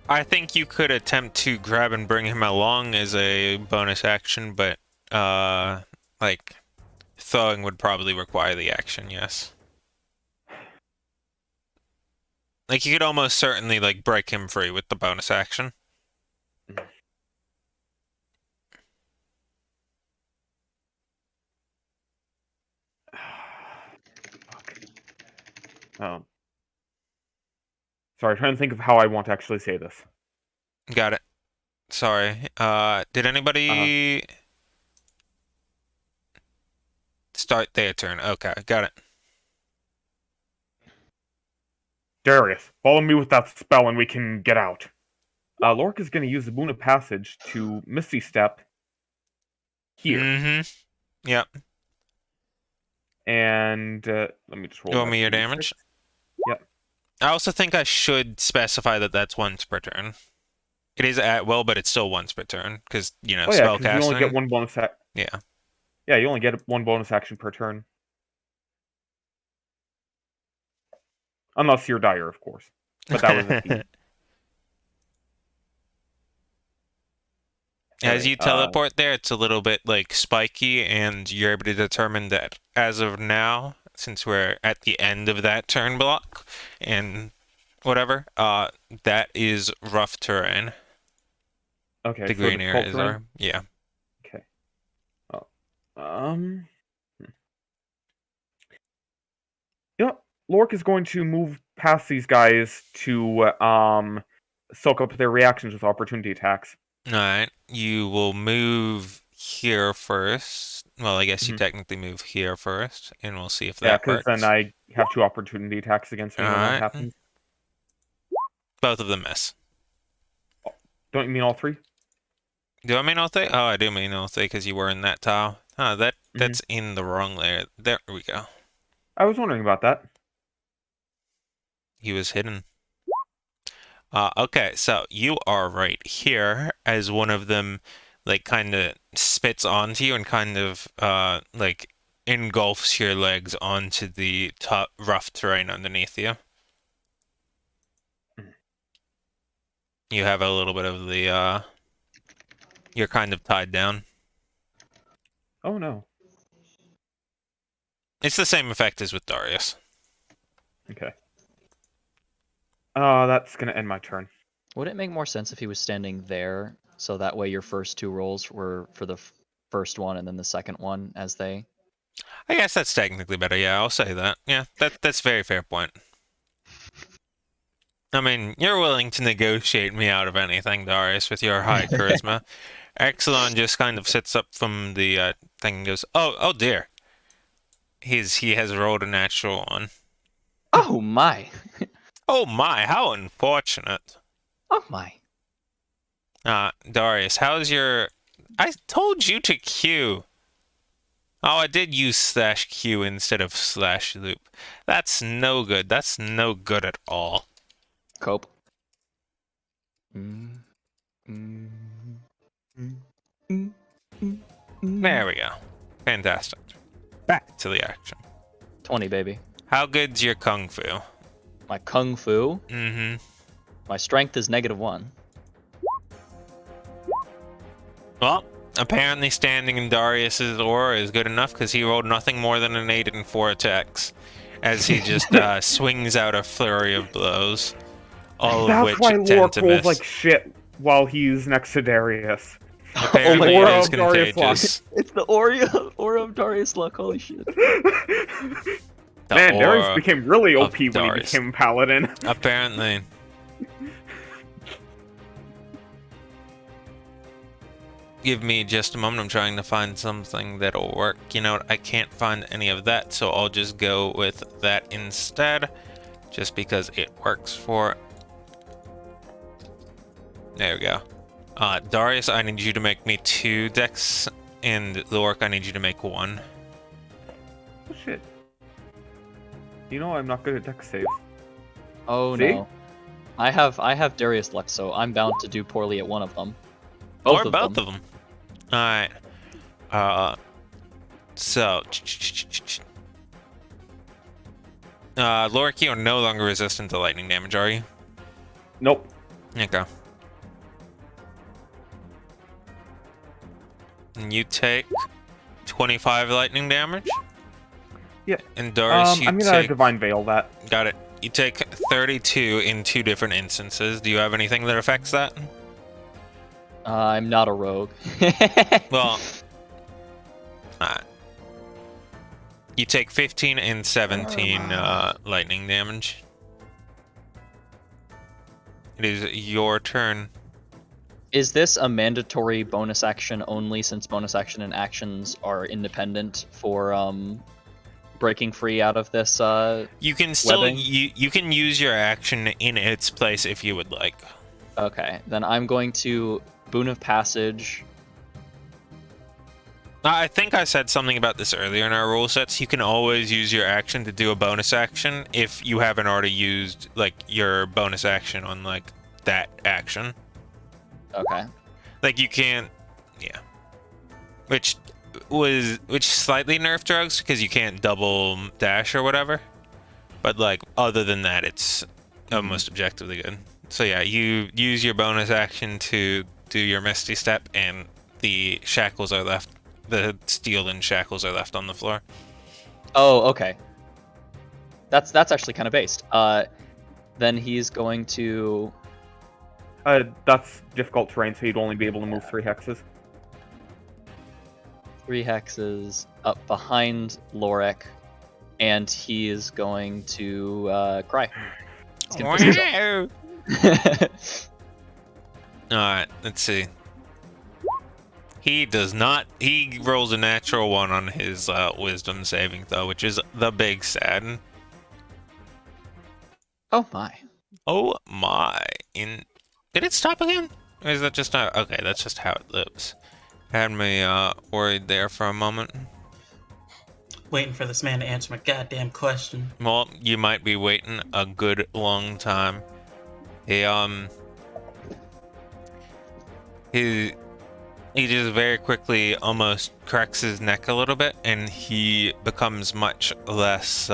I think you could attempt to grab and bring him along as a bonus action, but, like, throwing would probably require the action, yes. Like, you could almost certainly, like, break him free with the bonus action. Fuck. Sorry, trying to think of how I want to actually say this. Got it. Sorry. Did anybody start their turn? Okay, got it. Darius, follow me with that spell and we can get out. Lork is going to use the Boon of Passage to Misty Step here. Mm-hmm. Yep. And let me just roll. You want that me your 2d6. damage? Yep. I also think I should specify that that's once per turn. It is at will, but it's still once per turn, because, you know, Oh yeah, because you only get spellcasting. one bonus. Yeah. Yeah, you only get one bonus action per turn. Unless you're dire, of course. But that was a feat. As you Alright, teleport there, it's a little bit, like, spiky, and you're able to determine that as of now, since we're at the end of that turn block, and whatever, that is rough terrain. okay, The so green difficult areas terrain? are, yeah. Okay. Oh. Yeah, Lork is going to move past these guys to soak up their reactions with opportunity attacks. Alright, you will move here first. Well, I guess you Mhm. technically move here first, and we'll see if Yeah, that because works. then I have 2 opportunity attacks against me when that Alright. happens. Both of them miss. Don't you mean all 3? Do I mean all three? Oh, I do mean all three because you were in that tile. Oh, that's in the wrong layer. There we go. I was wondering about that. He was hidden. Okay, so you are right here as one of them, like, kind of spits onto you and kind of, like, engulfs your legs onto the top rough terrain underneath you. You have a little bit of the, you're kind of tied down. Oh no. It's the same effect as with Darius. Okay. That's gonna end my turn. Would it make more sense if he was standing there, so that way your first 2 rolls were for the first one and then the second one as they... I guess that's technically better. Yeah, I'll say that. Yeah, that's a very fair point. I mean, you're willing to negotiate me out of anything, Darius, with your high charisma. Exelon just kind of sits up from the thing and goes, "Oh dear." He has rolled a natural one. Oh my! Oh my, how unfortunate. Oh my! Darius, how's your... I told you to Q. Oh, I did use slash Q instead of slash loop. That's no good. That's no good at all. Cope. There we go. Fantastic. Back to the action. 20, baby. How good's your kung fu? My kung fu. Mm-hmm. My strength is -1. Well, apparently standing in Darius's aura is good enough because he rolled nothing more than an 8 and 4 attacks as he just swings out a flurry of blows, all of That's which why tend Lork to rolls miss. like shit while he's next to Darius. Apparently aura it is of Darius Luck. contagious. It's the aura of Darius Luck. Holy shit! The Man, Darius aura became really of OP when he Darius. became Paladin. Apparently. Give me just a moment. I'm trying to find something that'll work. You know what? I can't find any of that, so I'll just go with that instead. Just because it works for... There we go. Darius, I need you to make me 2 decks, and Lork, I need you to make 1. Oh shit. You know I'm not good at dex saves. Oh See? no. I have Darius Luck, so I'm bound to do poorly at one of them. Or both of them. Alright. So... Lork, you are no longer resistant to lightning damage, are you? Nope. Okay. And you take 25 lightning damage? Yeah. And Darius, you I'm gonna take... Divine Veil that. Got it. You take 32 in 2 different instances. Do you have anything that affects that? I'm not a rogue. Well, you take 15 and 17 lightning damage. It is your turn. Is this a mandatory bonus action only, since bonus action and actions are independent for breaking free out of this You can still webbing? you can use your action in its place if you would like. Okay, then I'm going to Boon of Passage. I think I said something about this earlier in our rule sets. You can always use your action to do a bonus action if you haven't already used like your bonus action on like that action. Okay. Like you can't, yeah. Which slightly nerfed drugs because you can't double dash or whatever. But like other than that, it's almost objectively good. So yeah, you use your bonus action to do your Misty Step, and the shackles are left. The steel and shackles are left on the floor. Oh, okay. That's actually kind of based. Then he's going to. That's difficult terrain, so you'd only be able to move 3 hexes. 3 hexes up behind Lorek, and he is going to cry. He's gonna piss himself. Alright, let's see. He does not. He rolls a natural 1 on his wisdom saving throw, which is the big sad. Oh my. Oh my. Did it stop again? Or is that just how... Okay, that's just how it lives. Had me worried there for a moment. Waiting for this man to answer my goddamn question. Well, you might be waiting a good long time. He just very quickly almost cracks his neck a little bit, and he becomes much less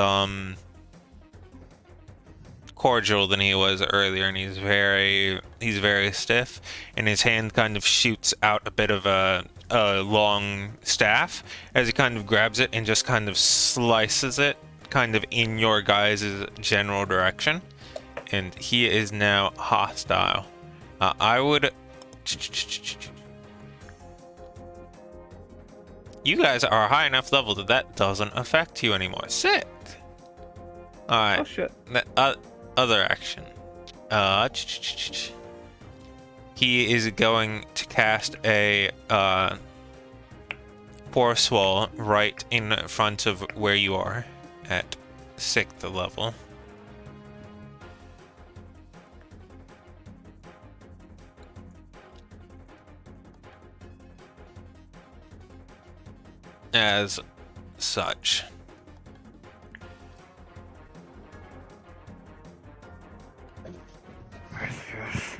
cordial than he was earlier, and he's very stiff, and his hand kind of shoots out a bit of a long staff as he kind of grabs it and just kind of slices it kind of in your guys' general direction, and he is now hostile. I would... You guys are a high enough level that that doesn't affect you anymore. Sick! Alright. Oh shit. Other action. He is going to cast a force wall right in front of where you are at 6th level. As such. Where's this?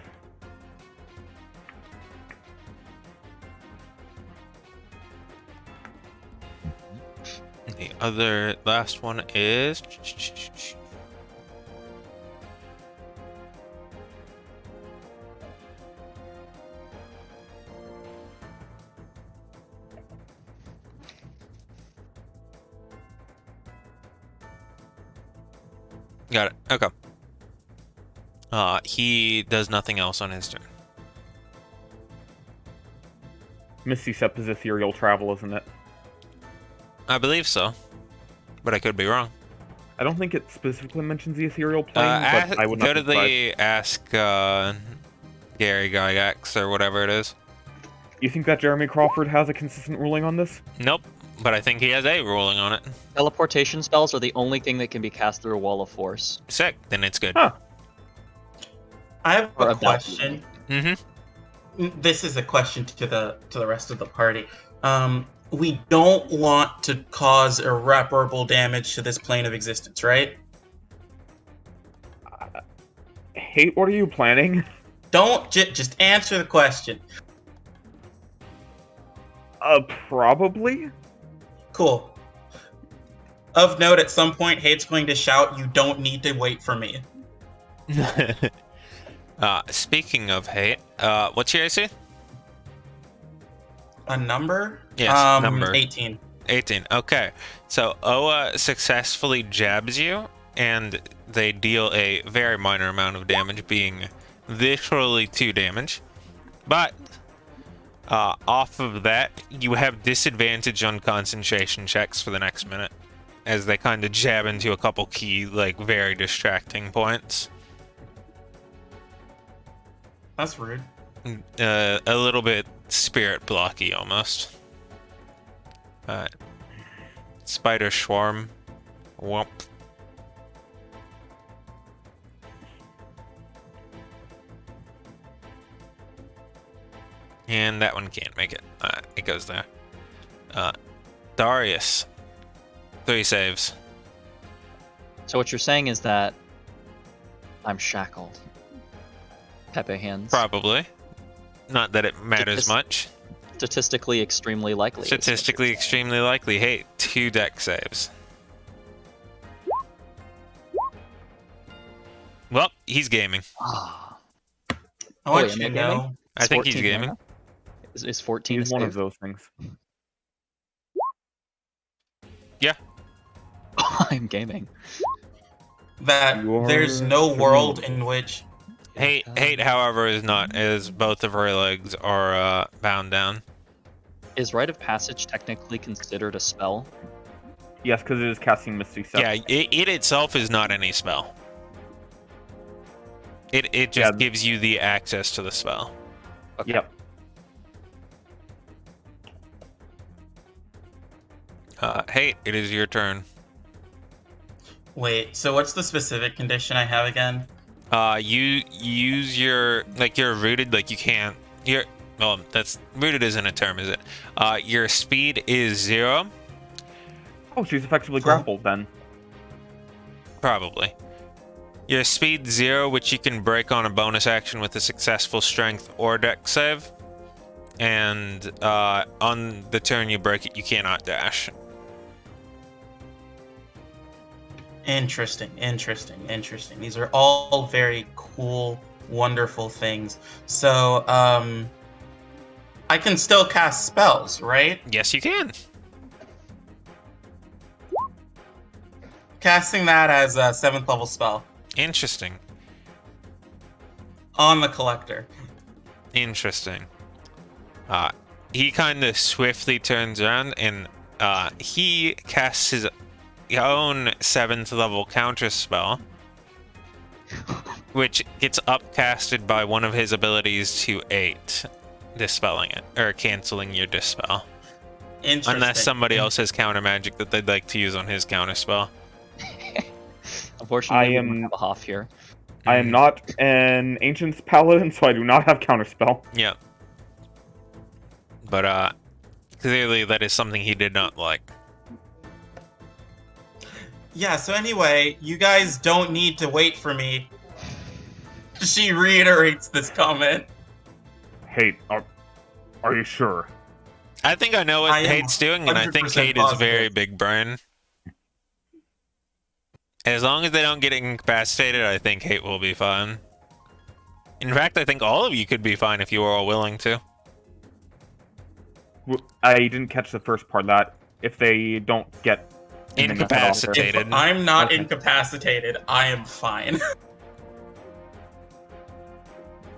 The other last one is... Got it. Okay. He does nothing else on his turn. Misty Step is ethereal travel, isn't it? I believe so, but I could be wrong. I don't think it specifically mentions the ethereal plane, but I would not go to be surprised. the Ask Gary Gygax or whatever it is. You think that Jeremy Crawford has a consistent ruling on this? Nope, but I think he has a ruling on it. Teleportation spells are the only thing that can be cast through a wall of force. Sick, then it's good. Huh. I have Or a about- question. Mm-hmm. This is a question to the rest of the party. We don't want to cause irreparable damage to this plane of existence, right? Hate, what are you planning? Don't just answer the question. Probably? Cool. Of note, at some point, Hate's going to shout, "You don't need to wait for me." Speaking of hate, what's your AC? A number? Yes, number. 18. 18. Okay, so Oa successfully jabs you, and they deal a very minor amount of damage, being literally 2 damage. But off of that, you have disadvantage on concentration checks for the next minute, as they kind of jab into a couple key, like, very distracting points. That's rude. A little bit spirit blocky, almost. Spider Swarm. Whoop. And that one can't make it. It goes there. Darius. 3 saves. So what you're saying is that I'm shackled. Pepe hands. Probably. Not that it matters much. Statistically extremely likely. is what you're Statistically saying. extremely likely. Hey, 2 deck saves. Well, he's gaming. Ah. I want wait, you am to I gaming? know. I think he's 14 gaming. mana? Is 14 He's a one save? of those things. Yeah. I'm gaming. That You're there's no familiar. world in which Hate, however, is not, as both of her legs are bound down. Is Rite of Passage technically considered a spell? Yes, because it is casting Misty Step. Yeah, it itself is not any spell. It just Yeah. gives you the access to the spell. Okay. Yep. Hate, it is your turn. Wait, so what's the specific condition I have again? You use your, like, you're rooted, like you can't, well, that's, rooted isn't a term, is it? Your speed is 0, Oh, she's effectively Cool. grappled then. probably. Your speed 0, which you can break on a bonus action with a successful strength or dex save. And, on the turn you break it, you cannot dash. Interesting. These are all very cool, wonderful things. So, I can still cast spells, right? Yes, you can. Casting that as a 7th level spell Interesting. on the collector. Interesting. He kind of swiftly turns around and he casts his own 7th level counter spell, which gets upcasted by one of his abilities to 8, dispelling it or canceling your dispel. Interesting. Unless somebody else has counter magic that they'd like to use on his counter spell. Unfortunately, we am- don't have a Hoff here. I am not an Ancient's Paladin, so I do not have Counterspell. Yeah. But clearly that is something he did not like. Yeah, so anyway, you guys don't need to wait for me. She reiterates this comment. Hey, are you sure? I think I know what I am Hate's doing, and I think 100% Hate is positive. very big brain. As long as they don't get incapacitated, I think Hate will be fine. In fact, I think all of you could be fine if you were all willing to. I didn't catch the first part of that. If they don't get anything at all. Incapacitated. If I'm not Okay. incapacitated, I am fine.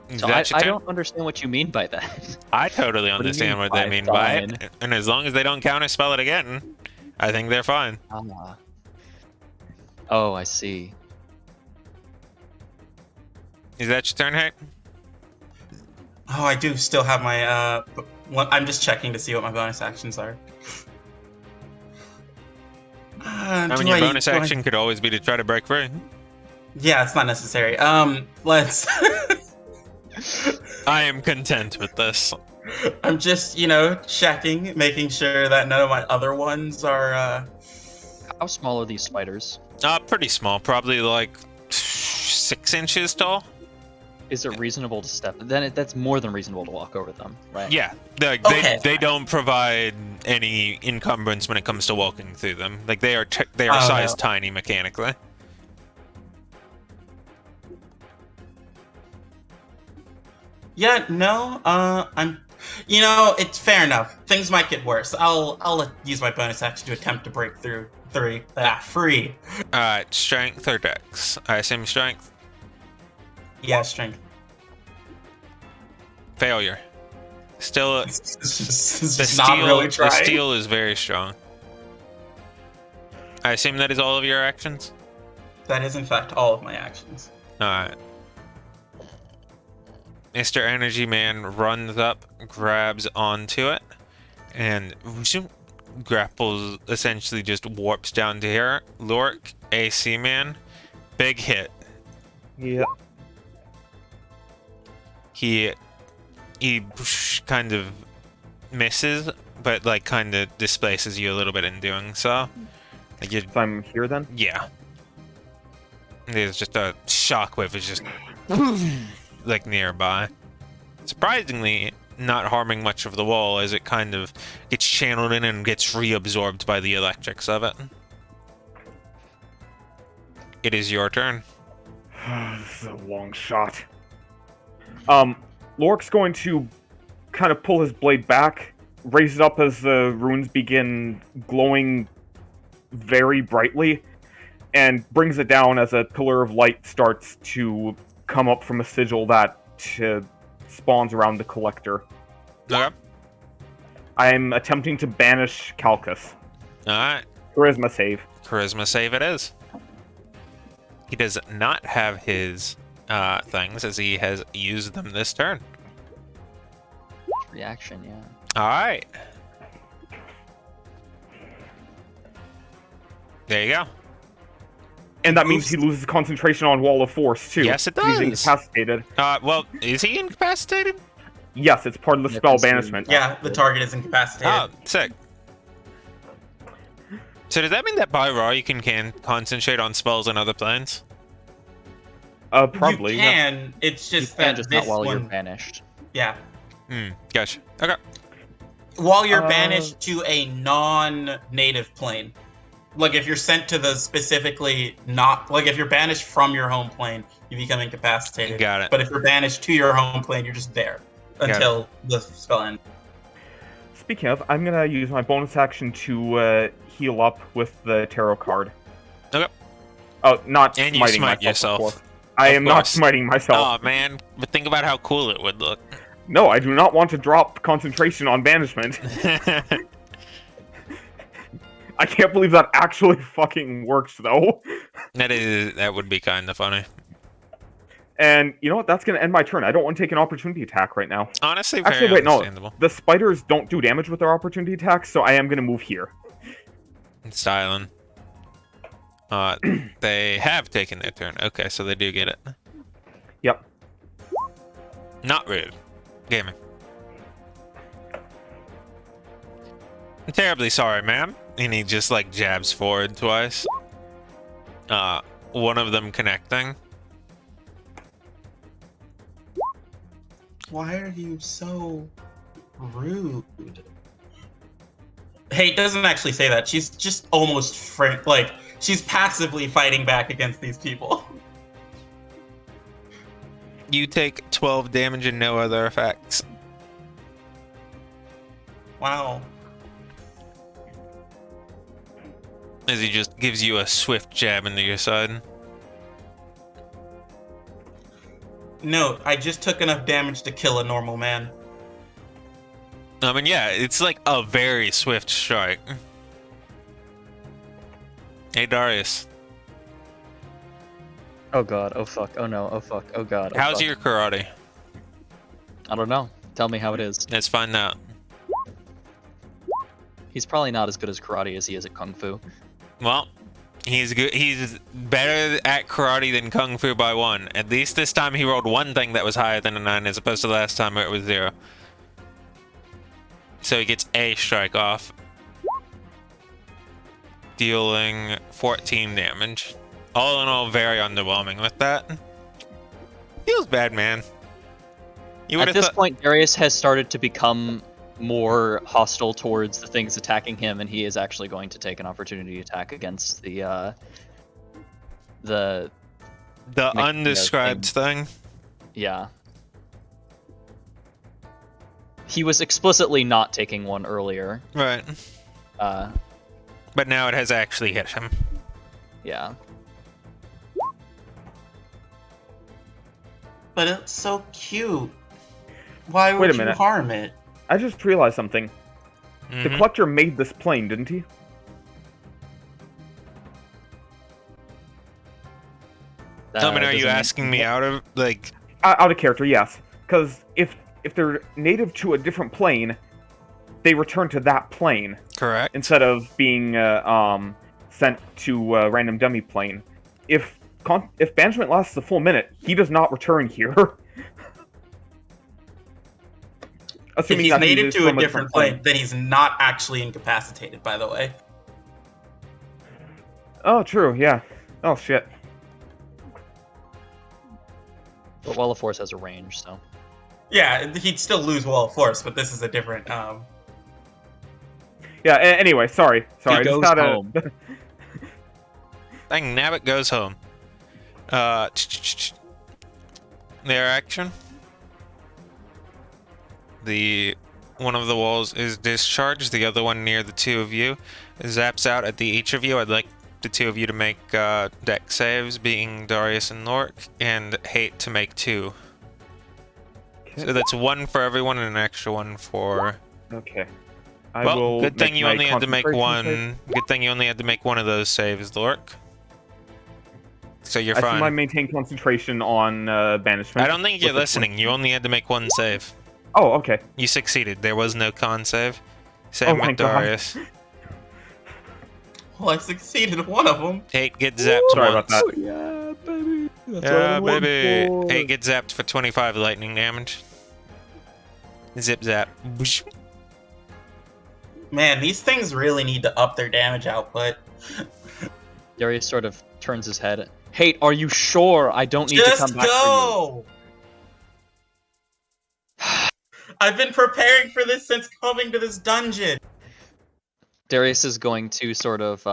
Is So that your I turn? don't understand what you mean by that. I totally do you understand mean what they by mean by it. fine? And as long as they don't counterspell it again, I think they're fine. Ah. Oh, I see. Is that your turn, Hate? Oh, I do still have my I'm just checking to see what my bonus actions are. I mean, your bonus action could always be to try to break free. Yeah, it's not necessary. Let's. I am content with this. I'm just, checking, making sure that none of my other ones are. How small are these spiders? Pretty small, probably like 6 inches tall. Is it reasonable to step? Then that's more than reasonable to walk over them, right? Yeah, Okay. they don't provide any encumbrance when it comes to walking through them. Like they are Oh, sized no. tiny mechanically. Yeah, no. It's fair enough. Things might get worse. I'll use my bonus action to attempt to break through 3. Ah, free. Alright, strength or dex? I assume strength. Yeah, strength. Failure. Still, It's just the not steel. really The trying. steel is very strong. I assume that is all of your actions. That is, in fact, all of my actions. Alright. Mr. Energy Man runs up, grabs onto it, and grapples, essentially just warps down to here. Lork, AC Man, big hit. Yeah. He kind of misses, but like kind of displaces you a little bit in doing so. Like you, So I'm here then? yeah. There's just a shockwave is just like nearby. Surprisingly, not harming much of the wall as it kind of gets channeled in and gets reabsorbed by the electrics of it. It is your turn. This is a long shot. Lork's going to kind of pull his blade back, raise it up as the runes begin glowing very brightly, and brings it down as a pillar of light starts to come up from a sigil that spawns around the collector. Okay. I am attempting to banish Calcus. Alright. Charisma save. Charisma save it is. He does not have his things as he has used them this turn. Reaction, yeah. Alright. There you go. And that means he loses concentration on Wall of Force, too. Yes, it He's does. incapacitated. Well, is he incapacitated? Yes, it's part of the Yeah, spell because he- banishment. Yeah, the target is incapacitated. Oh, sick. So does that mean that by Raw you can concentrate on spells on other planes? Probably. You yeah. can. It's You just can that just this not while you're one. banished. Yeah. Gotcha. Okay. While you're banished to a non-native plane. Like, if you're sent to the specifically not... Like, if you're banished from your home plane, you become incapacitated. Got it. But if you're banished to your home plane, you're just there. Until the spell ends. Speaking of, I'm gonna use my bonus action to heal up with the tarot card. Okay. Oh, not And you smiting smite myself, yourself. of course. I am not course. smiting myself. Oh, man. But think about how cool it would look. No, I do not want to drop concentration on banishment. I can't believe that actually fucking works, though. That would be kind of funny. And you know what? That's gonna end my turn. I don't want to take an opportunity attack right now. Honestly, very Actually, wait, no. understandable. The spiders don't do damage with their opportunity attacks, so I am gonna move here. Styling. They have taken their turn. Okay, so they do get it. Yep. Not rude. Gaming. I'm terribly sorry, ma'am. And he just like jabs forward twice. One of them connecting. Why are you so rude? Hey, it doesn't actually say that. She's just almost she's passively fighting back against these people. You take 12 damage and no other effects. Wow. As he just gives you a swift jab into your side. No, I just took enough damage to kill a normal man. I mean, yeah, it's like a very swift strike. Hey, Darius. Oh god, oh fuck, oh no, oh fuck, oh god. Oh How's fuck. your karate? I don't know. Tell me how it is. Let's find out. He's probably not as good as karate as he is at kung fu. Well, he's good. He's better at karate than kung fu by 1. At least this time he rolled one thing that was higher than a 9, as opposed to last time where it was 0. So he gets a strike off, dealing 14 damage. All in all, very underwhelming with that. Feels bad, man. You At this point, Darius has started to become more hostile towards the things attacking him, and he is actually going to take an opportunity attack against the undescribed thing. Yeah. He was explicitly not taking one earlier. Right. But but now it has actually hit him. Yeah. But it's so cute. Why Wait would a you minute. harm it? I just realized something. The Mhm. collector made this plane, didn't he? I mean, are you Doesn't asking me out of, like... Out of character, yes. Because if they're native to a different plane, they return to that plane Correct. instead of being sent to a random dummy plane. If banishment lasts a full minute, he does not return here. If Assuming he's that native is to a from different plane, then he's not actually incapacitated, by the way. Oh, true, yeah. Oh, shit. But Wall of Force has a range, so. Yeah, he'd still lose Wall of Force, but this is a different. Yeah, anyway, sorry. He I just goes had home. Dang, Nabbit goes home. Their action. One of the walls is discharged, the other one near the two of you zaps out at each of you. I'd like the two of you to make deck saves, being Darius and Lork, and Hate to make 2. So that's 1 for everyone and an extra 1 for... Okay. Well, good thing you my only had to make concentration save. one. Good thing you only had to make one of those saves, Lork. So you're I fine. assume I maintain concentration on banishment. I don't think you're with this one. listening. You only had to make 1 save. Oh, okay. You succeeded. There was no con save. Same with thank God. Darius. Well, I succeeded one of them. Hate gets zapped Sorry once. about that. Yeah, baby. Yeah, baby. Hate gets zapped for 25 lightning damage. Zip zap. Boosh. Man, these things really need to up their damage output. Darius sort of turns his head. Hate, are you sure I don't need to Just come back go! I've been preparing for this since coming to this dungeon. Darius is going to sort of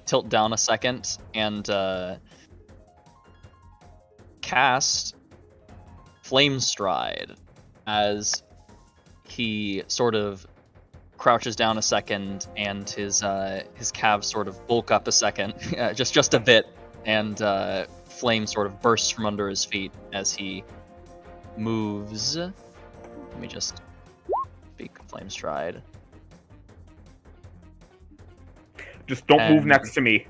tilt down a second and cast Flame Stride as he sort of crouches down a second and his calves sort of bulk up a second, just a bit, and flame sort of bursts from under his feet as he moves. Let me just speak Flame Stride. Just don't move And- next to me.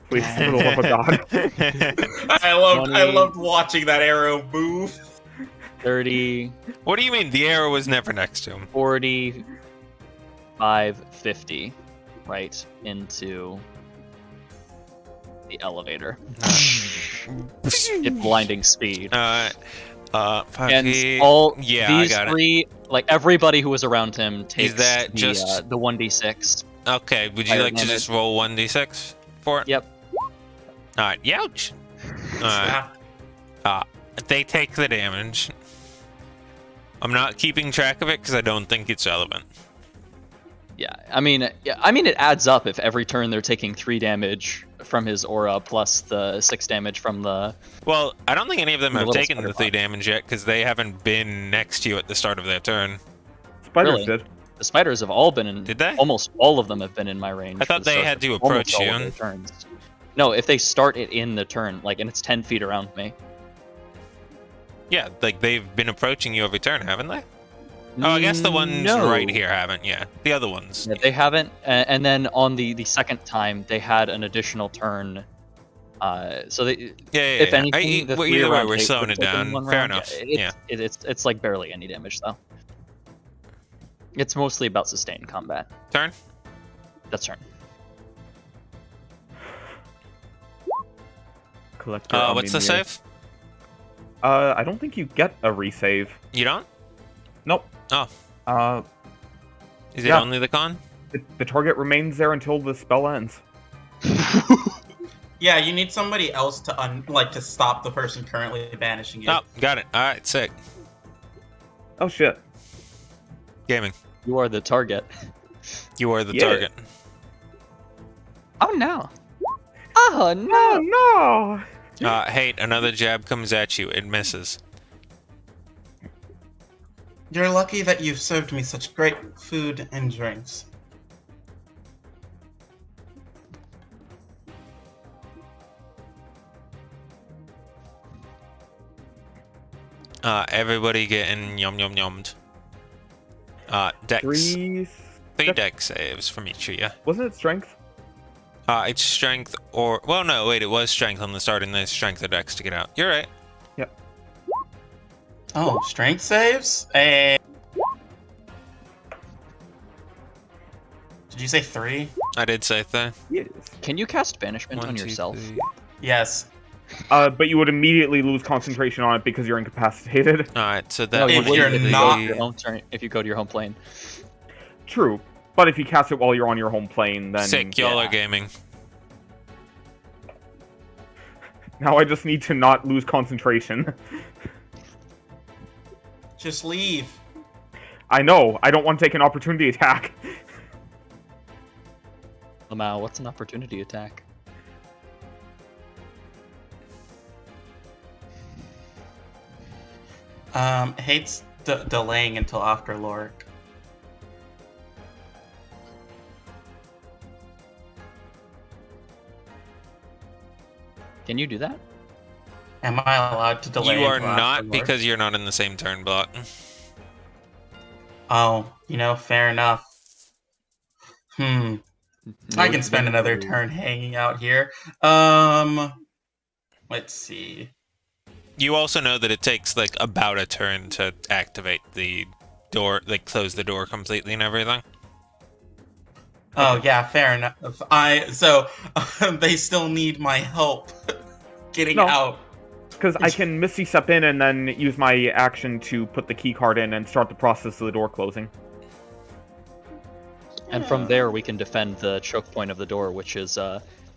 Please, for the love of God. I loved watching that arrow move. 30, What do you mean? The arrow was never next to him. 45, 50, right into the elevator at blinding speed. 5 And feet. all Yeah, these I got three, like everybody who was around him, takes that the, just- the 1d6. Okay, would you Fire like to just roll 1d6 for it? Yep. Alright, youch. Alright, Snap. they take the damage. I'm not keeping track of it because I don't think it's relevant. Yeah, I mean, it adds up if every turn they're taking 3 damage from his aura plus the 6 damage from the. Well, I don't think any of them The have little taken the spider 3 damage yet because they haven't been next to you at the start of their turn. Spiders Really? did. The spiders have all been in. Did they? Almost all of them have been in my range. I for thought the they start had of to almost approach all you. of their turns. No, if they start it in the turn, like, and it's 10 feet around me. Yeah, like they've been approaching you every turn, haven't they? Oh, I guess the ones No. right here haven't, yeah. The other ones. Yeah, they haven't. And then on the second time, they had an additional turn. So they, Yeah, if anything, the well, three either way, around we're Hate slowing would've it taken down. one Fair round. enough. Yeah, Yeah. it's like barely any damage though. It's mostly about sustained combat. Turn? That's turn. Collector. What's the Omni-Mirror. save? I don't think you get a resave. You don't? Nope. Oh. Is it Yeah. only the con? The target remains there until the spell ends. Yeah, you need somebody else to to stop the person currently banishing you. Oh, got it. Alright, sick. Oh shit. Gaming. You are the target. You are the Yeah. target. Oh no. Oh no. Oh no! Hate, another jab comes at you. It misses. You're lucky that you've served me such great food and drinks. Everybody getting yum yum yummed. Dex. Three. Three dex saves from each of you. Wasn't it strength? It's strength or... Well, no, wait, it was strength on the start and then strength or dex to get out. You're right. Yep. Oh, strength saves? Did you say 3? I did say that. Yes. Can you cast banishment One, on two, yourself? three. Yes. But you would immediately lose concentration on it because you're incapacitated. Alright, so No, that you if would you're wouldn't be if you not- go to your home turn. If you go to your home plane. True. But if you cast it while you're on your home plane, then... Sick, y'all yeah. are gaming. Now I just need to not lose concentration. Just leave. I know. I don't want to take an opportunity attack. Lamau, what's an opportunity attack? Hates delaying until after Lorik. Can you do that? Am I allowed to delay? You are until after not Lorik? because you're not in the same turn block. Oh, fair enough. I can spend another turn hanging out here. Let's see. You also know that it takes like about a turn to activate the door, like close the door completely and everything. Oh yeah, fair enough. They still need my help getting No. out. Because I can Misty Step in and then use my action to put the key card in and start the process of the door closing. And from there, we can defend the choke point of the door, which is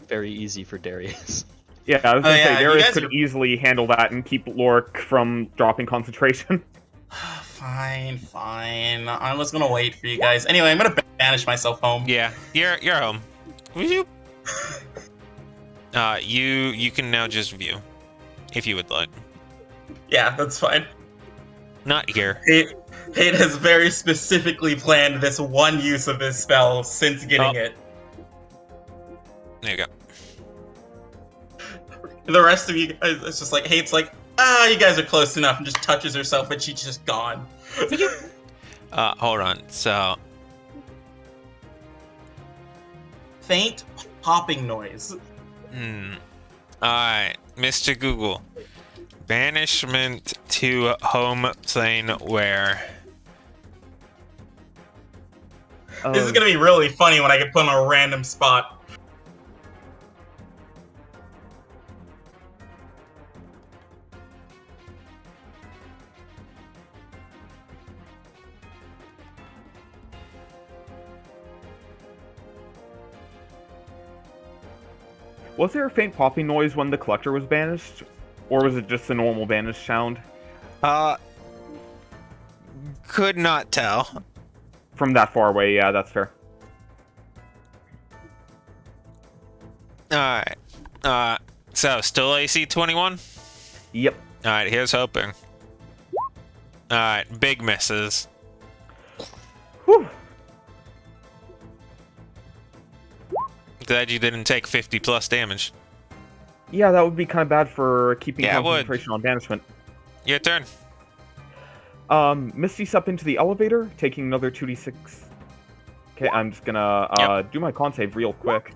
very easy for Darius. Yeah, I was Oh, gonna say, yeah, you Darius guys could are- easily handle that and keep Lorik from dropping concentration. Fine. I was gonna wait for you guys. Anyway, I'm gonna banish myself home. Yeah, you're home. Whoop. You can now just view, if you would like. Yeah, that's fine. Not here. Hate has very specifically planned this one use of this spell since getting Oh. it. There you go. The rest of you guys, it's just like, Hate's like, you guys are close enough, and just touches herself, but she's just gone. Hold on. So Faint popping noise. Alright, Mr. Google. Banishment to home plane where? This is gonna be really funny when I get put on a random spot. Was there a faint popping noise when the collector was banished? Or was it just the normal banished sound? Could not tell. From that far away, yeah, that's fair. Alright. So still AC 21? Yep. Alright, here's hoping. Alright, big misses. Whew. Glad you didn't take 50 plus damage. Yeah, that would be kind of bad for keeping Yeah, it would. concentration on banishment. Your turn. Misty's up into the elevator, taking another 2d6. Okay, I'm just gonna do my con save real quick.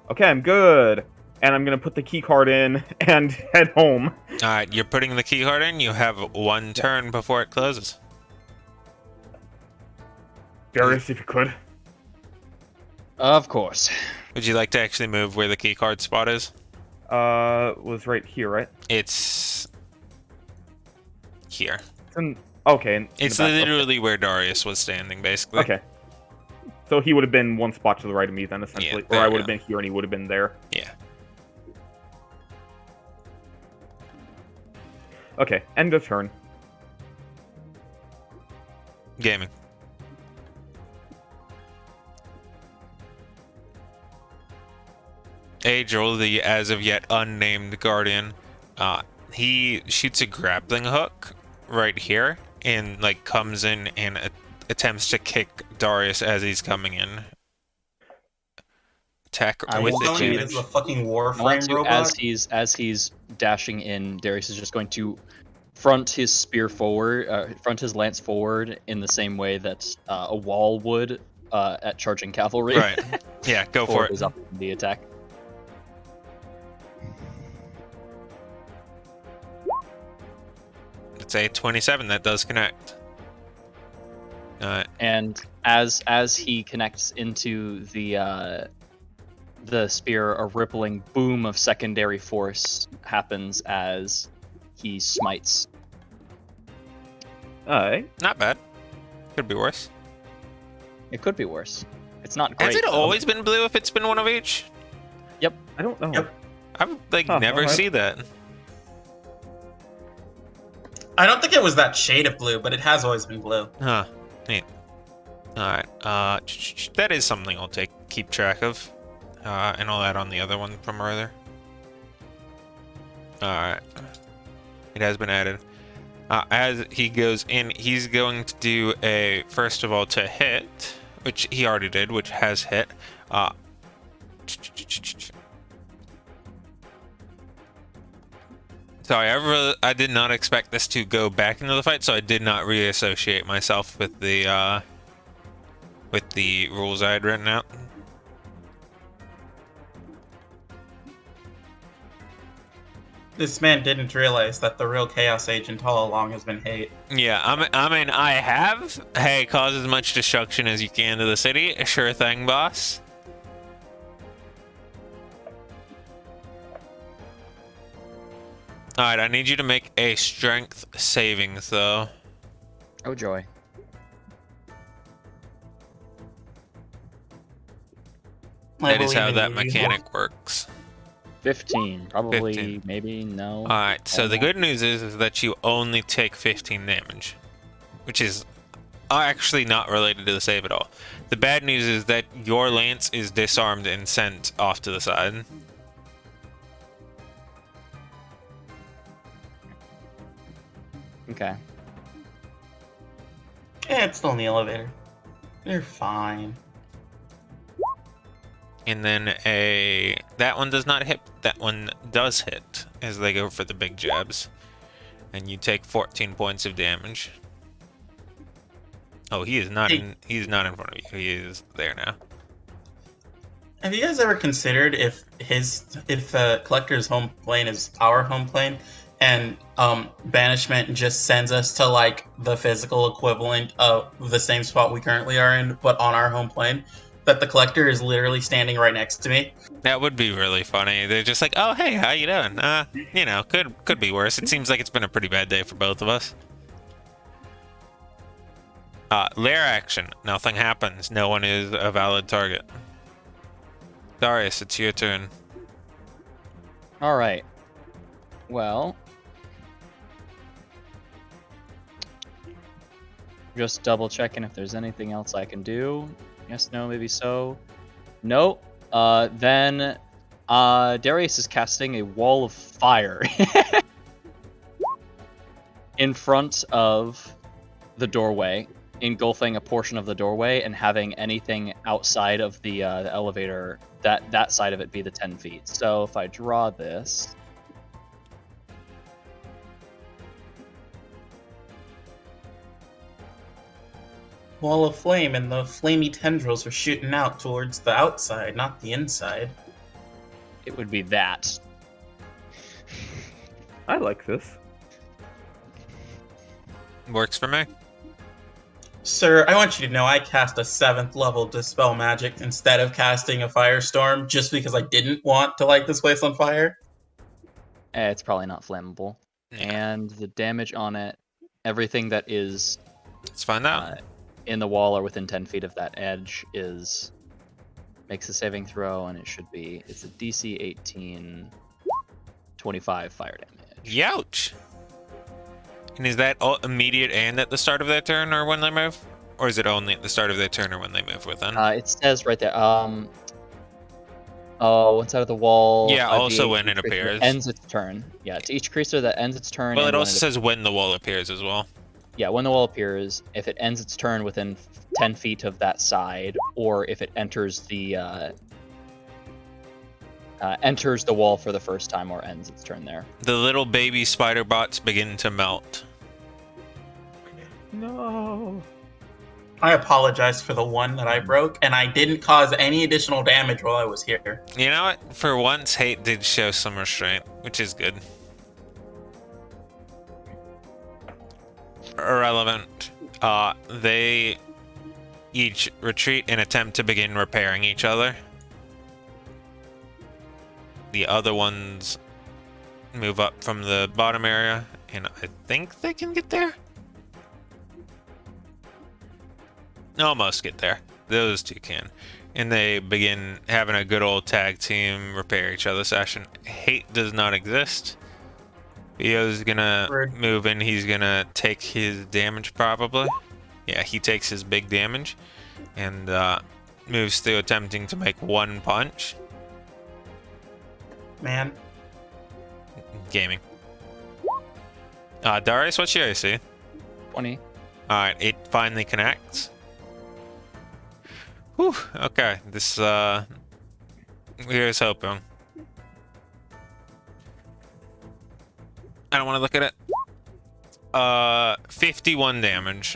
Okay, I'm good. And I'm gonna put the key card in and head home. Alright, you're putting the key card in. You have one turn before it closes. Darius, if you could. Of course. Would you like to actually move where the key card spot is? Was right here, right? It's here. Okay. in It's the back. literally where Darius was standing, basically. Okay. So he would have been one spot to the right of me then, essentially. there or I we would have go. been here and he would have been there. Yeah. Okay, end of turn. Gaming. Adriel, the as of yet unnamed guardian, he shoots a grappling hook right here and like comes in and attempts to kick Darius as he's coming in. Attack I with want Telling me this advantage. is a fucking I want Warframe to, robot. as he's dashing in, Darius is just going to front his spear forward, front his lance forward in the same way that a wall would at charging cavalry. Right. Yeah, go for it. his opportunity attack. It's a 27 that does connect. And as he connects into the spear, a rippling boom of secondary force happens as he smites. Alright. Not bad. Could be worse. It could be worse. It's not great. Has it though. always been blue if it's been one of each? I don't know. Yep. I've like Huh, never alright. see that. I don't think it was that shade of blue, but it has always been blue. Huh. Neat. Alright. That is something I'll keep track of. And I'll add on the other one from earlier. Alright. It has been added. As he goes in, he's going to do a, first of all, to hit, which he already did, which has hit. Sorry, I did not expect this to go back into the fight, so I did not reassociate myself with the rules I had written out. This man didn't realize that the real Chaos Agent all along has been hate. Yeah, I mean, I have. Hey, cause as much destruction as you can to the city. Sure thing, boss. Alright, I need you to make a strength savings, though. Oh joy. I That is believe how in that you. mechanic works. 15. Probably, 15. maybe, no. Alright, so the good news is that you only take 15 damage, which is actually not related to the save at all. The bad news is that your lance is disarmed and sent off to the side. Okay. Yeah, it's still in the elevator. You're fine. And then that one does not hit. That one does hit as they go for the big jabs, and you take 14 points of damage. Oh, he is not in. He's not in front of you. He is there now. Have you guys ever considered if Collector's home plane is our home plane, and Banishment just sends us to like the physical equivalent of the same spot we currently are in, but on our home plane? That the Collector is literally standing right next to me. That would be really funny. They're just like, "Oh, hey, how you doing? You know, could be worse. It seems like it's been a pretty bad day for both of us." Lair action. Nothing happens. No one is a valid target. Darius, it's your turn. Alright. Well. Just double checking if there's anything else I can do. Yes, no, maybe so. Nope. Then Darius is casting a wall of fire in front of the doorway, engulfing a portion of the doorway and having anything outside of the elevator, that side of it be the 10 feet. So if I draw this, Wall of flame, and the flamey tendrils are shooting out towards the outside, not the inside. it would be that. I like this. Works for me. Sir, I want you to know I cast a 7th level Dispel Magic instead of casting a Firestorm just because I didn't want to light this place on fire. It's probably not flammable. Yeah. And the damage on it, everything that is Let's find out. in the wall or within 10 feet of that edge makes a saving throw, and it's a DC 18, 25 fire damage. Youch! And is that all immediate and at the start of their turn or when they move? Or is it only at the start of their turn or when they move within? It says right there, one side of the wall. Yeah, also D8 when it creature that appears. ends its turn. Yeah, to each creature that ends its turn. Well, and it when also says when the wall appears as well. when the wall appears, if it ends its turn within 10 feet of that side, or if it enters the wall for the first time or ends its turn there. The little baby spider bots begin to melt. No. I apologize for the one that I broke, and I didn't cause any additional damage while I was here. You know what? For once, Hate did show some restraint, which is good. Irrelevant. They each retreat and attempt to begin repairing each other. The other ones move up from the bottom area, and I think they can get there. Almost get there. Those two can. And they begin having a good old tag team repair each other session. Hate does not exist. Theo's gonna move in. He's gonna take his damage probably. Yeah, he takes his big damage. And moves through attempting to make one punch. Man. Gaming. Darius, what's your AC? 20. Alright, it finally connects. Whew, okay, this, here's hoping. I don't want to look at it. 51 damage.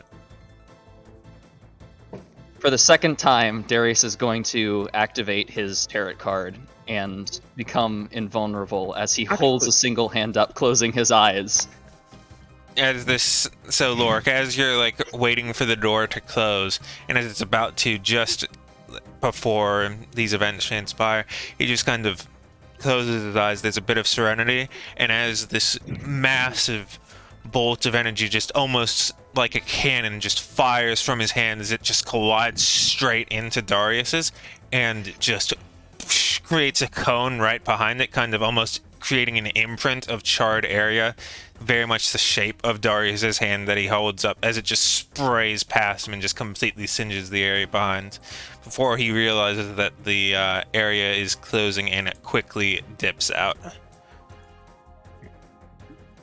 For the second time, Darius is going to activate his tarot card and become invulnerable as he holds a single hand up, closing his eyes. As this, so Lorik, as you're like waiting for the door to close, and as it's about to, just before these events transpire, he just kind of closes his eyes. There's a bit of serenity, and as this massive bolt of energy, just almost like a cannon, just fires from his hand as it just collides straight into Darius's, and just creates a cone right behind it, kind of almost creating an imprint of charred area, very much the shape of Darius's hand that he holds up, as it just sprays past him and just completely singes the area behind, before he realizes that the area is closing and it quickly dips out.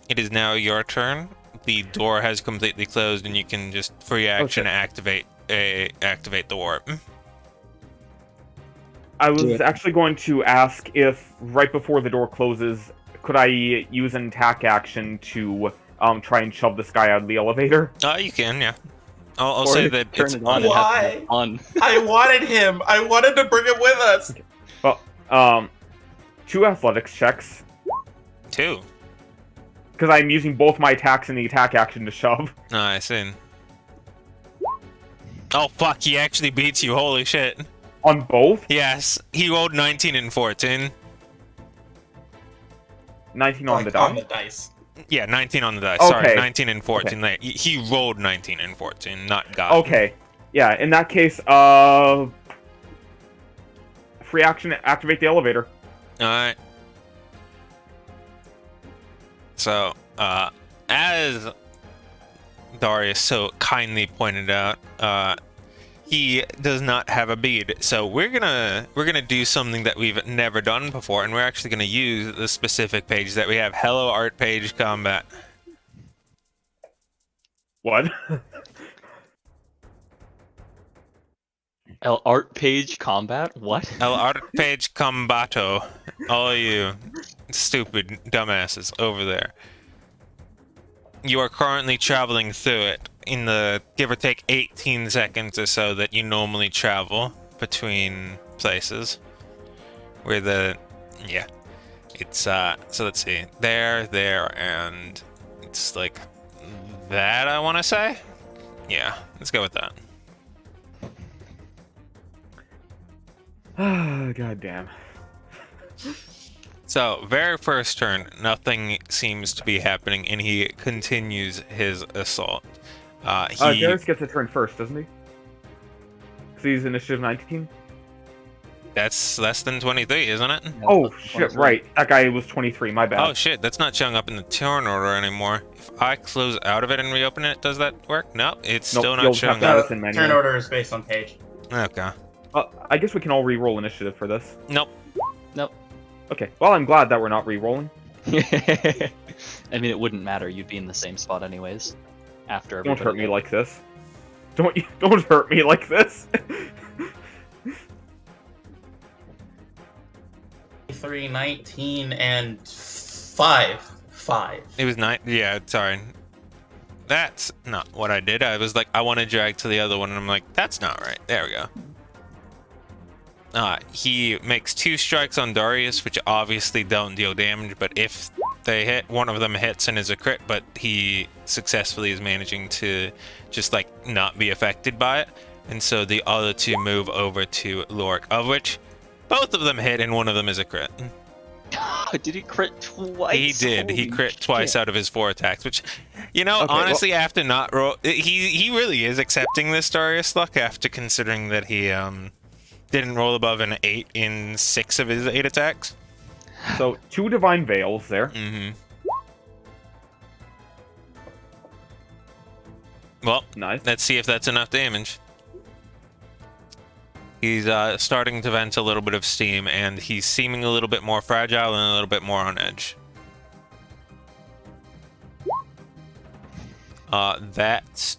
It is now your turn. The door has completely closed, and you can just free action activate the warp. I was actually going to ask if, right before the door closes, could I use an attack action to try and shove this guy out of the elevator? You can, yeah. I'll say that it's on. Why? On. I wanted him. I wanted to bring him with us. Okay. Well, 2 athletics checks. 2. Because I'm using both my attacks and the attack action to shove. Oh, I see. Oh, fuck, he actually beats you. Holy shit. On both? Yes, he rolled 19 and 14. 19 Like, on the die? on the dice. Yeah, 19 on the dice. Okay. Sorry, 19 and 14. Okay. He rolled 19 and 14, not got. Okay. Yeah, in that case, free action, activate the elevator. Alright. So, as Darius so kindly pointed out, he does not have a bead. So we're gonna do something that we've never done before, and we're actually gonna use the specific page that we have. Hello, art page combat. What? El art page combat? What? El art page combato. All you stupid dumbasses over there. You are currently traveling through it in the give or take 18 seconds or so that you normally travel between places. Where the, yeah, it's so let's see, there, and it's like that. I want to say, yeah, let's go with that. Ah, goddamn. So, very first turn, nothing seems to be happening, and he continues his assault. Darius gets a turn first, doesn't he? Because he's initiative 19? That's less than 23, isn't it? Oh, shit, right. That guy was 23, my bad. Oh shit, that's not showing up in the turn order anymore. If I close out of it and reopen it, does that work? No, it's Nope, still you'll not showing have up. to- No, menu. turn order is based on page. Okay. I guess we can all re-roll initiative for this. Nope. Nope. Okay, well, I'm glad that we're not re-rolling. I mean, it wouldn't matter. You'd be in the same spot anyways. after Don't hurt everybody me goes. like this. Don't hurt me like this. 3, 19, and 5. It was 9. Yeah, sorry. That's not what I did. I was like, I want to drag to the other one, and I'm like, that's not right. There we go. He makes 2 strikes on Darius, which obviously don't deal damage, but if they hit, one of them hits and is a crit, but he successfully is managing to just, like, not be affected by it. And so the other 2 move over to Lorik, of which both of them hit, and one of them is a crit. Did he crit twice? He did. He Holy crit twice shit. out of his 4 attacks, which, you know, Okay, well- honestly, after not roll, he really is accepting this Darius luck after considering that he didn't roll above an 8 in 6 of his 8 attacks. So 2 Divine Veils there. Mm-hmm. Well, Nice. let's see if that's enough damage. He's starting to vent a little bit of steam, and he's seeming a little bit more fragile and a little bit more on edge. That's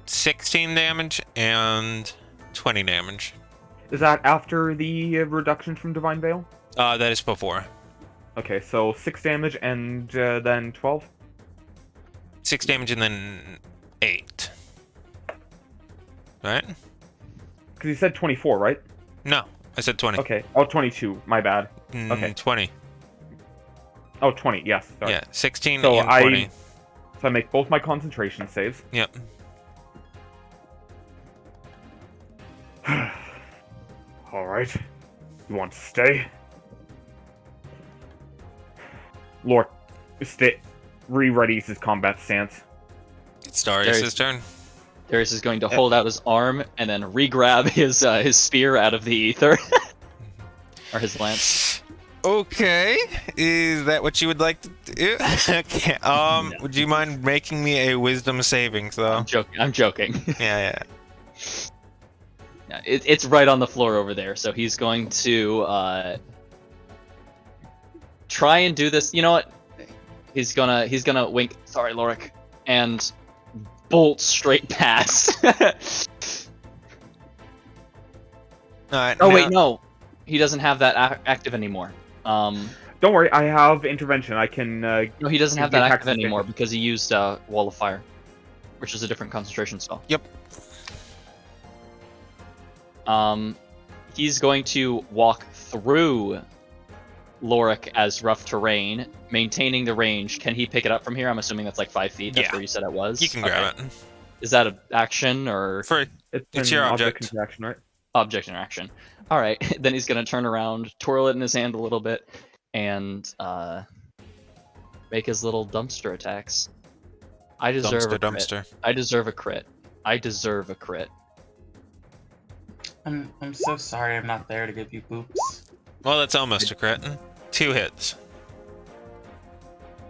16 damage and 20 damage. Is that after the reduction from Divine Veil? That is before. Okay, so 6 damage and then 12? 6 damage and then 8. Right? Because you said 24, right? No, I said 20. Okay. Oh, 22. My bad. Okay. 20. Oh, 20. Yes. Sorry. Yeah, 16 So and 20. So I make both my concentration saves. Yep. Alright. You want to stay? Lord, stay. Re-readies his combat stance. It's Darius' Darius. turn. Darius is going to hold out his arm and then re-grab his spear out of the ether. Or his lance. Okay, is that what you would like to do? Okay. Would you mind making me a wisdom saving throw? I'm joking. Yeah. Yeah, it's right on the floor over there, so he's going to try and do this. You know what? He's gonna wink. Sorry, Lorik, and bolt straight past. Alright. Oh wait, no, he doesn't have that active anymore. Don't worry, I have intervention. I can. No, he doesn't have the that attack active anymore sustain. because he used Wall of Fire, which is a different concentration spell. Yep. He's going to walk through Lorik as rough terrain, maintaining the range. Can he pick it up from here? I'm assuming that's like 5 feet. That's Yeah. where you said it was. You can grab it. Is that an action or It's It's an your object object. interaction, right? object interaction? All right. Then he's going to turn around, twirl it in his hand a little bit, and make his little dumpster attacks. I deserve a crit. Dumpster. I deserve a crit. I deserve a crit. I'm so sorry I'm not there to give you boops. Well, that's almost a crit. 2 hits.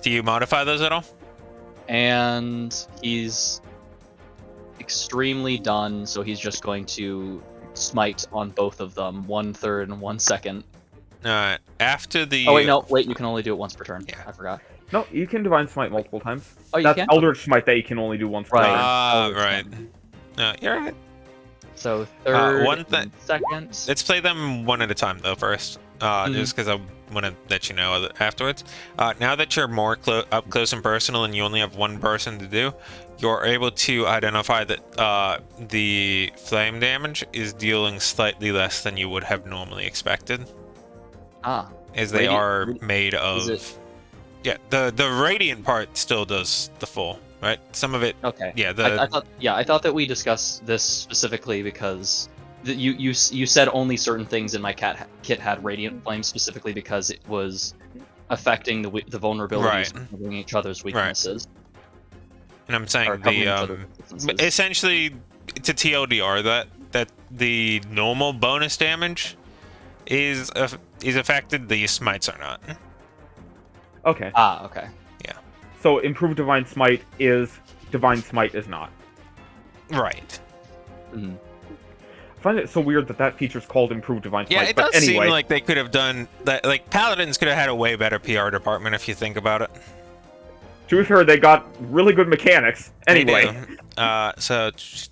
Do you modify those at all? And he's extremely done, so he's just going to smite on both of them, 1/3 and 1 second. Alright. After the. Oh wait, no, wait, you can only do it once per turn. Yeah. I forgot. No, you can Divine Smite multiple times. Oh, you That's can? Eldritch Smite that you can only do once per Right. turn. Ah, Oh, it's right. fine. No, you're right. So third, one and second. Let's play them one at a time, though, first. Just because I want to let you know afterwards. Now that you're more up close and personal and you only have one person to do, you're able to identify that the flame damage is dealing slightly less than you would have normally expected, Ah, as they are made is of... it- Yeah, the radiant part still does the full, right? Some of it... okay. Yeah, I thought that we discussed this specifically because you said only certain things in my kit had radiant flame specifically because it was affecting the vulnerabilities Right. and covering each other's weaknesses. And I'm Or saying covering each the... other's weaknesses. essentially, to TLDR, that the normal bonus damage is affected, the smites are not. Okay. Ah, okay. So improved Divine Smite is not. Right. Mhm. find it so weird that that feature's called Improved Divine Smite. Yeah, it but does anyway, seem like they could have done that. Like, Paladins could have had a way better PR department if you think about it. to be fair, they got really good mechanics. Anyway, They do. So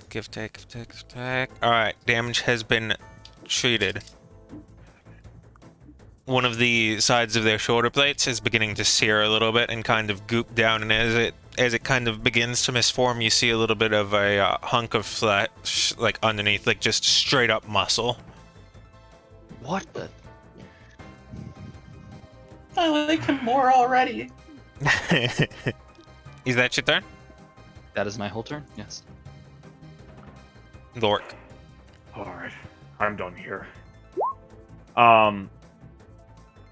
give, take, give, take, give, take. All right, damage has been treated. One of the sides of their shoulder plates is beginning to sear a little bit and kind of goop down, and as it kind of begins to misform, you see a little bit of a hunk of flesh, like underneath, like just straight up muscle. What the? I like him more already. Is that your turn? That is my whole turn. Yes. Lork. alright, I'm done here.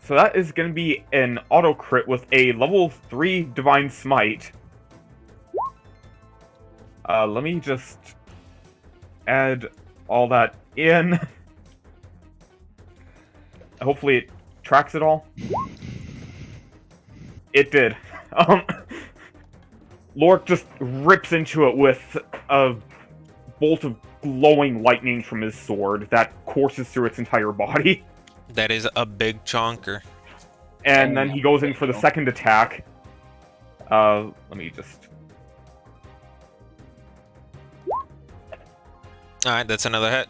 So that is going to be an auto crit with a level 3 Divine Smite. Let me just add all that in. Hopefully it tracks it all. It did. Lork just rips into it with a bolt of glowing lightning from his sword that courses through its entire body. That is a big chonker. And then he goes in for the second attack. Let me just... Alright, that's another hit.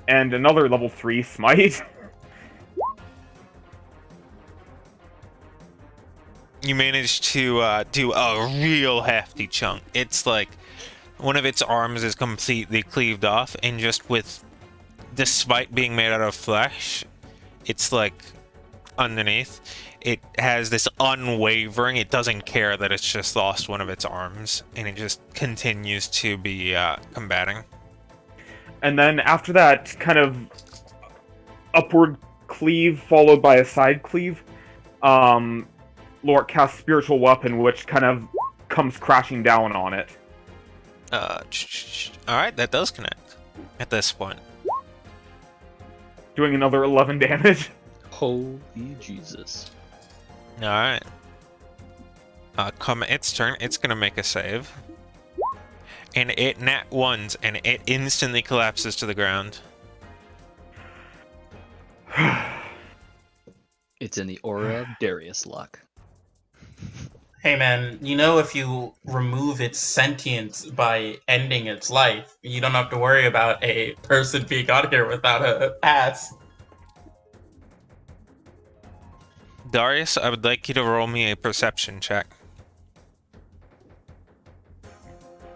And another level 3 smite. You managed to do a real hefty chunk. It's like one of its arms is completely cleaved off, and just with, despite being made out of flesh, it's like underneath, it has this unwavering, it doesn't care that it's just lost one of its arms, and it just continues to be combating. And then after that, kind of upward cleave followed by a side cleave, Lork casts Spiritual Weapon, which kind of comes crashing down on it. Alright, that does connect at this point. Doing another 11 damage. Holy Jesus. Alright. Come its turn, it's gonna make a save. And it nat ones, and it instantly collapses to the ground. It's in the aura of Darius luck. Hey man, you know if you remove its sentience by ending its life, you don't have to worry about a person being out here without a pass. Darius, I would like you to roll me a perception check.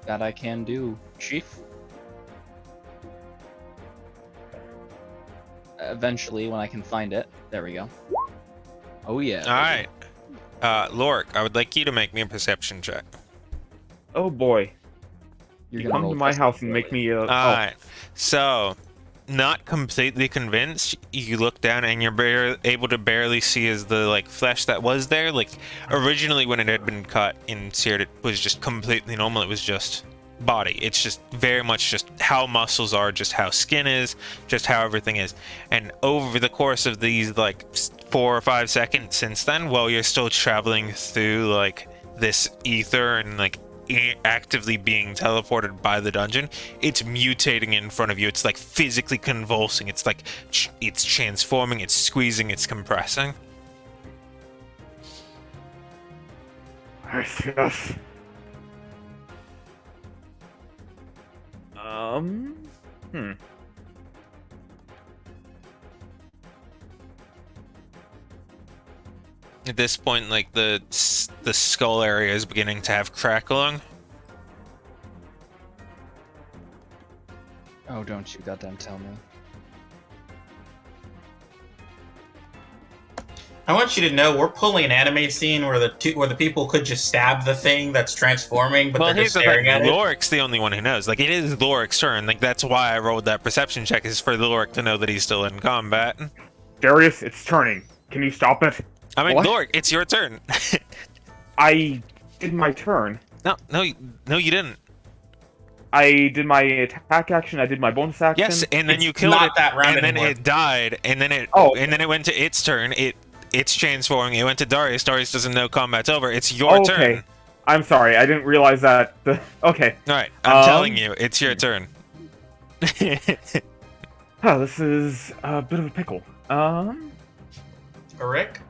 That I can do, Chief. Eventually, when I can find it. There we go. Oh yeah. Alright. Lork, I would like you to make me a perception check. Oh boy. You're You gonna come roll to my just house and really. make me a... Alright. So, not completely convinced, you look down and you're able to barely see as the like flesh that was there. Like, originally when it had been cut and seared, it was just completely normal. It was just body. It's just very much just how muscles are, just how skin is, just how everything is. And over the course of these like 4 or 5 seconds since then, while you're still traveling through like this ether and like actively being teleported by the dungeon, it's mutating in front of you. It's like physically convulsing. It's like it's transforming, it's squeezing, it's compressing. Yes. At this point, like the skull area is beginning to have crackling. Oh, don't you goddamn tell me. I want you to know we're pulling an anime scene where the people could just stab the thing that's transforming, but Well, they're here's just the staring thing. at it. Lorik's the only one who knows. Like, it is Lorik's turn. Like, that's why I rolled that perception check, is for Lorik to know that he's still in combat. Darius, it's turning. Can you stop it? I mean, What? Lorik, it's your turn. I did my turn. No, you didn't. I did my attack action, I did my bonus action. Yes, and then It's you killed not it, that round and then anymore. it died, and then it went to its turn. It's transforming. It went to Darius. Darius doesn't know combat's over. It's your Okay. turn. I'm sorry, I didn't realize that. Okay. All right, I'm telling you, it's your turn. Oh, this is a bit of a pickle. Rick?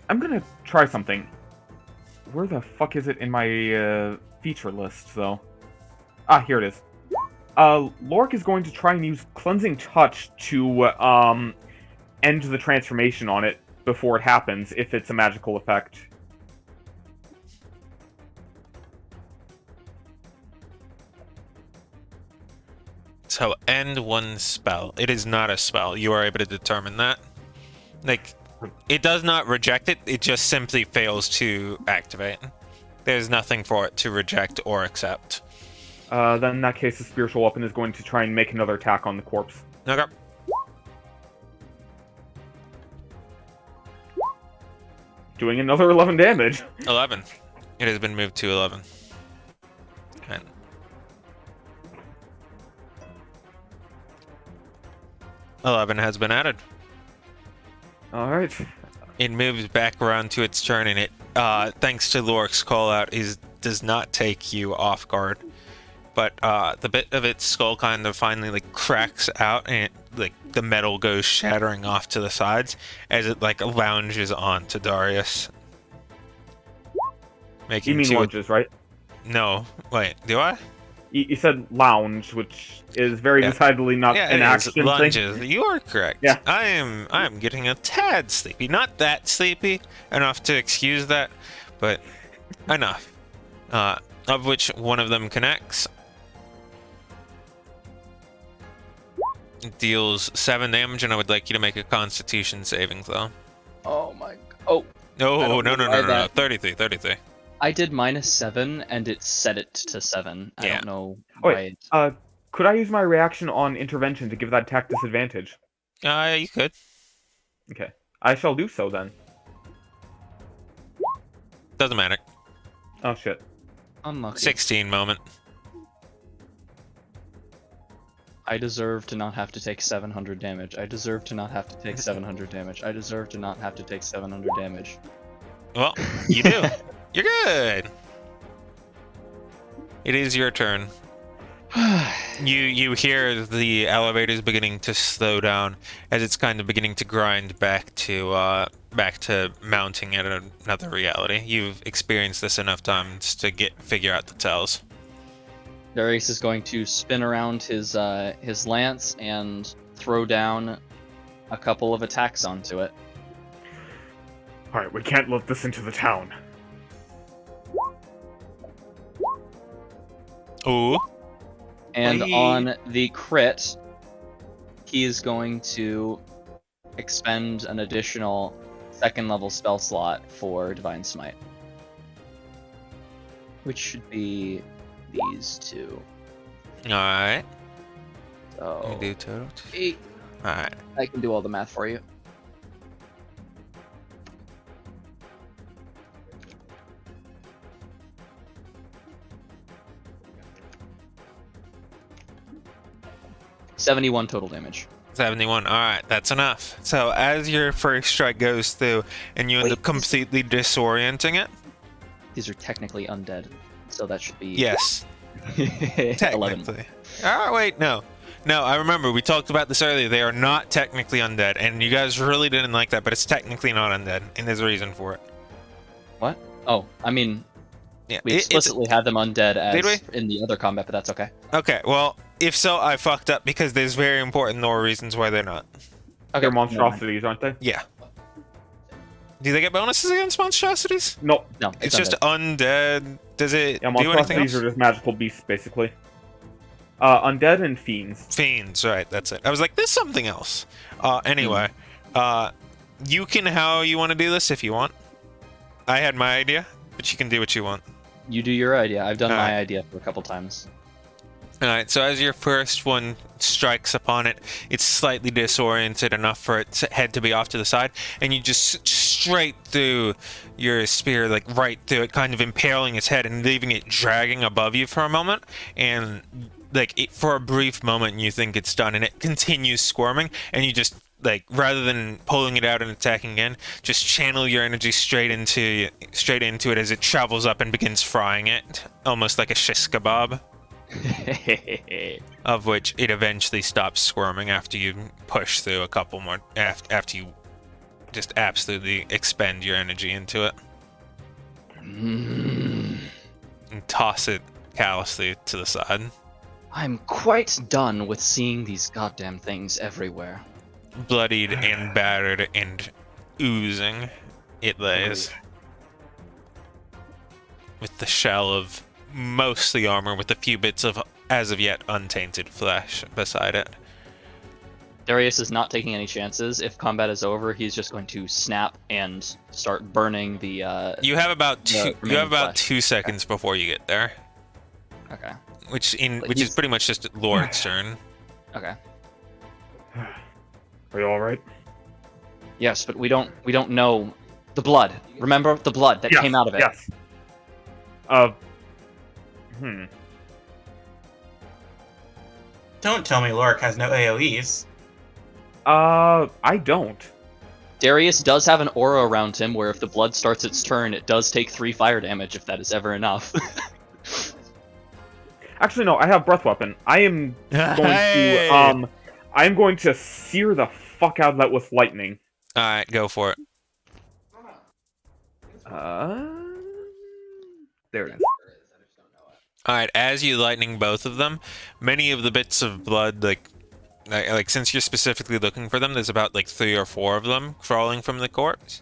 I'm gonna try something. Where the fuck is it in my feature list, though? Ah, here it is. Lork is going to try and use Cleansing Touch to, end the transformation on it before it happens, if it's a magical effect. So end one spell. It is not a spell. You are able to determine that. Like, it does not reject it. It just simply fails to activate. There's nothing for it to reject or accept. Then in that case, the spiritual weapon is going to try and make another attack on the corpse. Okay. Doing another 11 damage. 11. It has been moved to 11. Okay. "11 has been added. Alright. It moves back around to its turn, and it, thanks to Lork's call out, does not take you off guard. But the bit of its skull kind of finally like cracks out, and the metal goes shattering off to the sides as it like lounges onto Darius. Making You mean two... lunges, right? No, wait, do I? You said lounge, which is very Yeah. decidedly not Yeah, an it is. action thing. Lunges. You are correct. Yeah. I am getting a tad sleepy. Not that sleepy enough to excuse that, but enough. Of which one of them connects. It deals 7 damage, and I would like you to make a Constitution saving throw. Oh my. Oh, I No, don't no, know no, why no, no, no. that- 33. I did -7 and it set it to 7. I Yeah. don't know Oh, why. wait. Could I use my reaction on intervention to give that attack disadvantage? You could. Okay. I shall do so then. Doesn't matter. Oh shit. Unlucky. 16 moment. I deserve to not have to take 700 damage. I deserve to not have to take 700 damage. I deserve to not have to take 700 damage. Well, you do. You're good. It is your turn. You hear the elevators beginning to slow down as it's kind of beginning to grind back to mounting at another reality. You've experienced this enough times to figure out the tells. Darius is going to spin around his lance and throw down a couple of attacks onto it. Alright, we can't let this into the town. Ooh. And Wait. on the crit, he is going to expend an additional 2nd level spell slot for Divine Smite. Which should be these two. Alright. So, You do total. 8. Alright. I can do all the math for you. $71 total damage. 71. Alright, that's enough. So as your first strike goes through and you end Wait, up completely disorienting it. These are technically undead, so that should be Yes. 11. Technically. Oh, wait, no. No, I remember, we talked about this earlier. They are not technically undead, and you guys really didn't like that, but it's technically not undead, and there's a reason for it. What? Oh, I mean, Yeah, we explicitly had them undead Did we? as in the other combat, but that's okay. Okay, well, if so, I fucked up because there's very important lore reasons why they're not. Okay, They're never mind. monstrosities, aren't they? Yeah. Do they get bonuses against monstrosities? No. No, It's just undead. Does it Yeah, do anything monstrosities else? are just magical beasts, basically. Undead and fiends. Fiends, right, that's it. I was like, there's something else. Anyway, you can how you want to do this if you want. I had my idea, but you can do what you want. You do your idea. I've done my Alright. idea for a couple times. Alright, so as your first one strikes upon it, it's slightly disoriented enough for its head to be off to the side, and you just straight through your spear, like right through it, kind of impaling its head and leaving it dragging above you for a moment, and for a brief moment you think it's done, and it continues squirming, and you just, rather than pulling it out and attacking again, just channel your energy straight into it as it travels up and begins frying it, almost like a shish kebab. of which it eventually stops squirming after you push through a couple more, after you just absolutely expend your energy into it. And toss it callously to the side. I'm quite done with seeing these goddamn things everywhere. Bloodied and battered and oozing, it lays. With the shell of mostly armor with a few bits of, as of yet, untainted flesh beside it. Darius is not taking any chances. If combat is over, he's just going to snap and start burning the. You have about the you have about flesh. 2 seconds before you get there, Okay. which is he's- pretty much just Lord's turn. Okay. Are you all right? Yes, but we don't know the blood. Remember the blood that Yes, came out of it. Yes. Don't tell me Lorik has no AoEs. I don't. Darius does have an aura around him where if the blood starts its turn, it does take 3 fire damage if that is ever enough. Actually, no. I have breath weapon. I am going I'm going to sear the fuck out of that with lightning. All right, go for it. There it is. All right, as you lightning both of them, many of the bits of blood, like since you're specifically looking for them, there's about like 3 or 4 of them crawling from the corpse,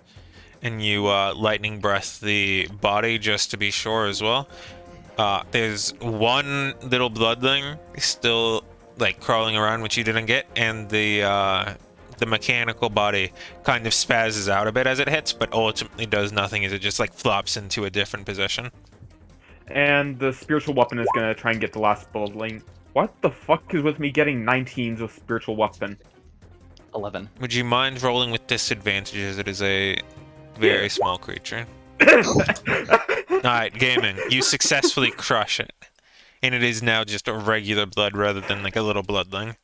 and you lightning breath the body just to be sure as well. There's one little bloodling still like crawling around, which you didn't get, and the mechanical body kind of spazzes out a bit as it hits, but ultimately does nothing as it just like flops into a different position. And the spiritual weapon is gonna try and get the last bloodling. What the fuck is with me getting 19s with spiritual weapon? 11. Would you mind rolling with disadvantage as it is a very small creature? Alright, gaming. You successfully crush it. And it is now just a regular blood rather than like a little bloodling.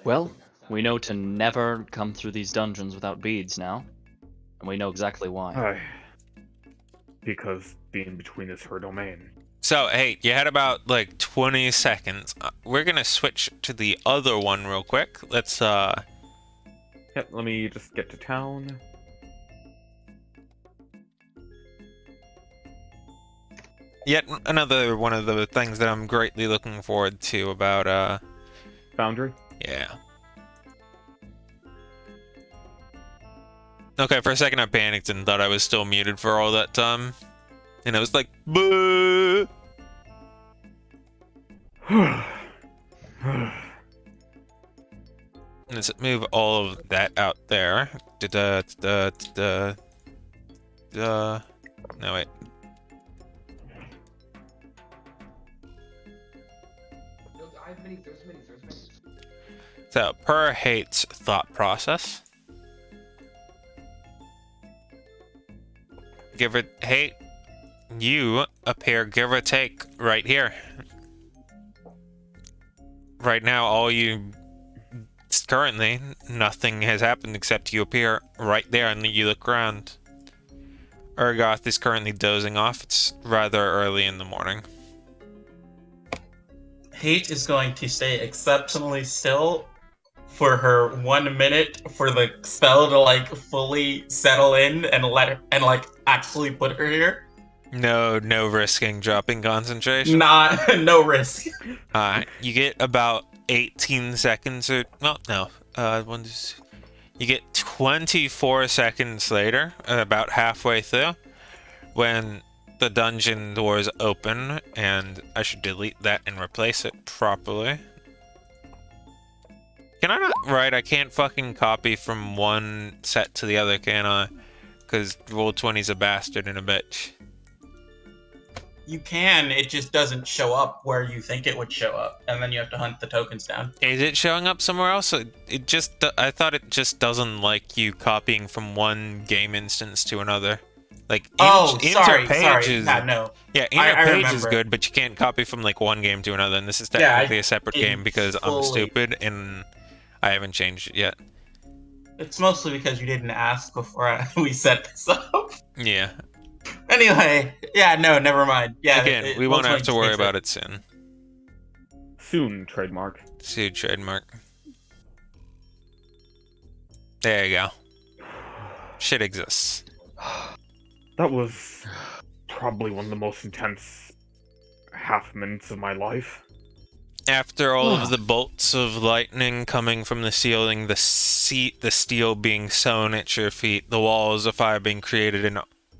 Well, we know to never come through these dungeons without beads now. And we know exactly why. Because being between is her domain. So, hey, you had about like 20 seconds. We're gonna switch to the other one real quick. Let's, Yep, let me just get to town. Yet another one of the things that I'm greatly looking forward to about, Foundry? yeah. Okay, for a second I panicked and thought I was still muted for all that time. And I was like, boo! Let's move all of that out there. No, wait. So, per Hate's thought process. Give or Hate, you appear give or take right here. Right now, currently, nothing has happened except you appear right there and you look around. Urgoth is currently dozing off. It's rather early in the morning. Hate is going to stay exceptionally still for her 1 minute for the spell to like fully settle in and actually put her here. No risking dropping concentration. No risk. You get about 18 seconds or no. You get 24 seconds later, about halfway through, when the dungeon doors open, and I should delete that and replace it properly. Can I not? Right, I can't fucking copy from one set to the other, can I? Because Roll20's a bastard and a bitch. You can, it just doesn't show up where you think it would show up, and then you have to hunt the tokens down. Is it showing up somewhere else? I thought it just doesn't like you copying from one game instance to another. Like, sorry. Interpage No. Yeah, I Interpage is remember. good, but you can't copy from like one game to another, and this is technically a separate game because I'm fully- stupid and I haven't changed it yet. It's mostly because you didn't ask before we set this up. Yeah. Anyway, yeah, no, never mind. Yeah, Again, we roll won't have 20 to just worry makes about it soon. Soon, trademark. See trademark. There you go. Shit exists. That was probably one of the most intense half minutes of my life. After all of the bolts of lightning coming from the ceiling, the steel being sewn at your feet, the walls of fire being created, and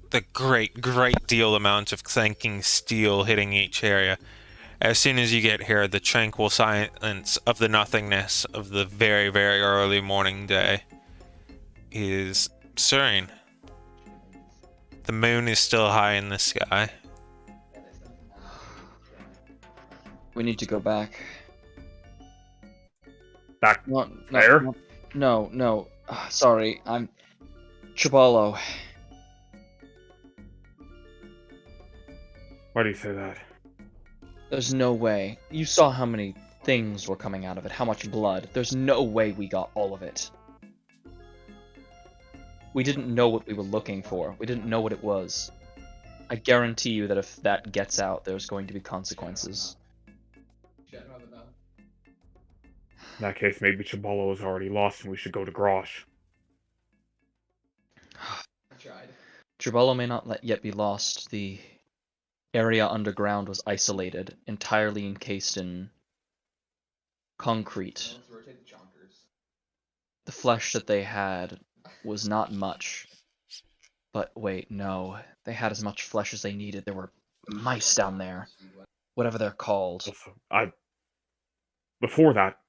the great deal amount of clanking steel hitting each area. As soon as you get here, the tranquil silence of the nothingness of the very, very early morning day is serene. The moon is still high in the sky. We need to go back. Back No, there? no. Sorry, I'm Chibolo. Why do you say that? There's no way. You saw how many things were coming out of it, how much blood. There's no way we got all of it. We didn't know what we were looking for. We didn't know what it was. I guarantee you that if that gets out, there's going to be consequences. In that case, maybe Chibolo is already lost and we should go to Grosh. Chibolo may not yet be lost. The area underground was isolated, entirely encased in concrete. The flesh that they had was not much. But wait, no. They had as much flesh as they needed. There were mice down there. Whatever they're called. Also, before that,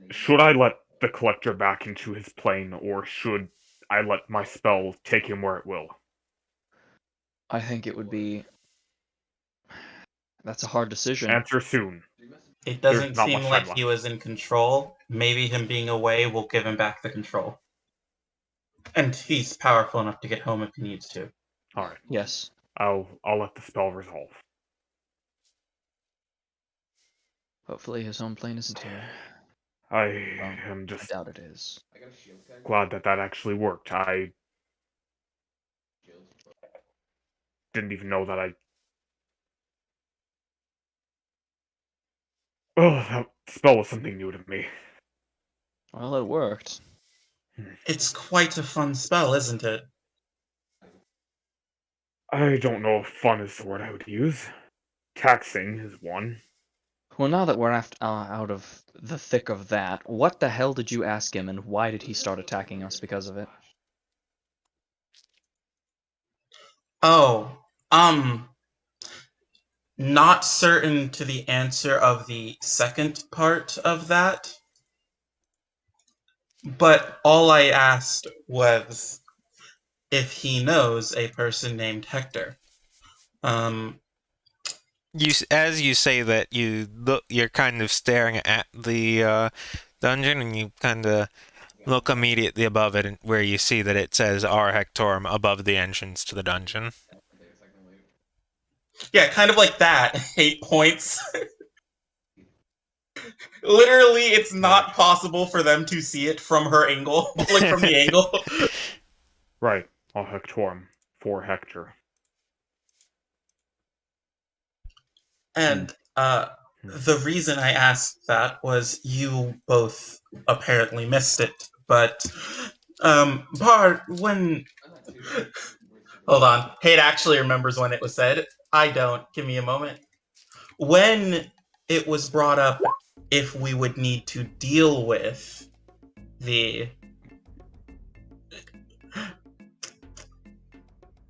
should I let the Collector back into his plane, or should I let my spell take him where it will? I think it would be... That's a hard decision. Answer soon. It There's doesn't not seem much like time he left. was in control. Maybe him being away will give him back the control. And he's powerful enough to get home if he needs to. Alright, Yes. I'll let the spell resolve. Hopefully his home plane isn't here. I Well, am I just doubt it is. glad that actually worked. I didn't even know that Oh, that spell was something new to me. Well, it worked. It's quite a fun spell, isn't it? I don't know if fun is the word I would use. Taxing is one. Well, now that we're out of the thick of that, what the hell did you ask him, and why did he start attacking us because of it? Oh, not certain to the answer of the second part of that. But all I asked was if he knows a person named Hector. As you say that, you're kind of staring at the dungeon, and you kind of look immediately above it, where you see that it says "R Hectorum" above the entrance to the dungeon. Yeah, kind of like that. 8 points. Literally, it's not possible for them to see it from her angle, like from the angle. Right, all Hectorum. For Hector. And the reason I asked that was you both apparently missed it. But Bard, when hold on, Hate actually remembers when it was said. I don't. Give me a moment. When it was brought up if we would need to deal with the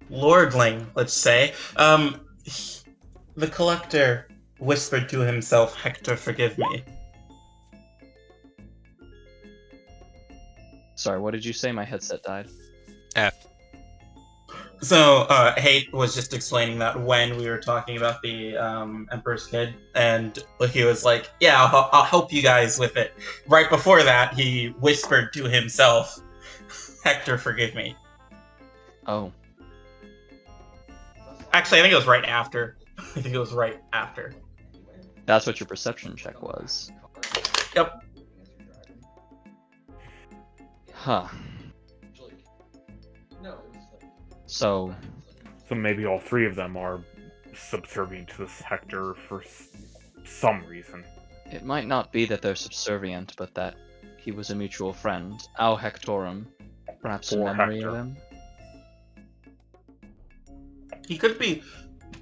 Lordling, let's say, the Collector whispered to himself, "Hector, forgive me." Sorry, what did you say? My headset died. F. So, Hate was just explaining that when we were talking about the Emperor's Kid, and he was like, "Yeah, I'll help you guys with it." Right before that, he whispered to himself, "Hector, forgive me." Oh. Actually, I think it was right after. I think it was right after. That's what your perception check was. Yep. Huh. So, So maybe all three of them are subservient to this Hector for some reason. it might not be that they're subservient, but that he was a mutual friend. Au Hectorum. Perhaps a Poor memory Hector. of him? He could be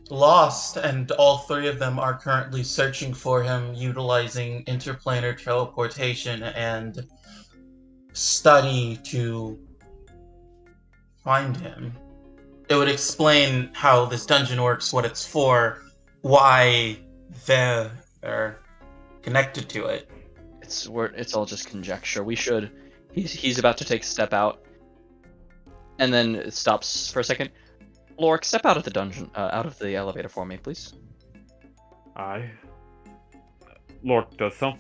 lost, and all three of them are currently searching for him, utilizing interplanar teleportation and study to find him. It would explain how this dungeon works, what it's for, why they're connected to it. It's all just conjecture. We should. He's about to take a step out, and then it stops for a second. Lorik, step out of the dungeon, out of the elevator for me, please. Aye. Lork does so.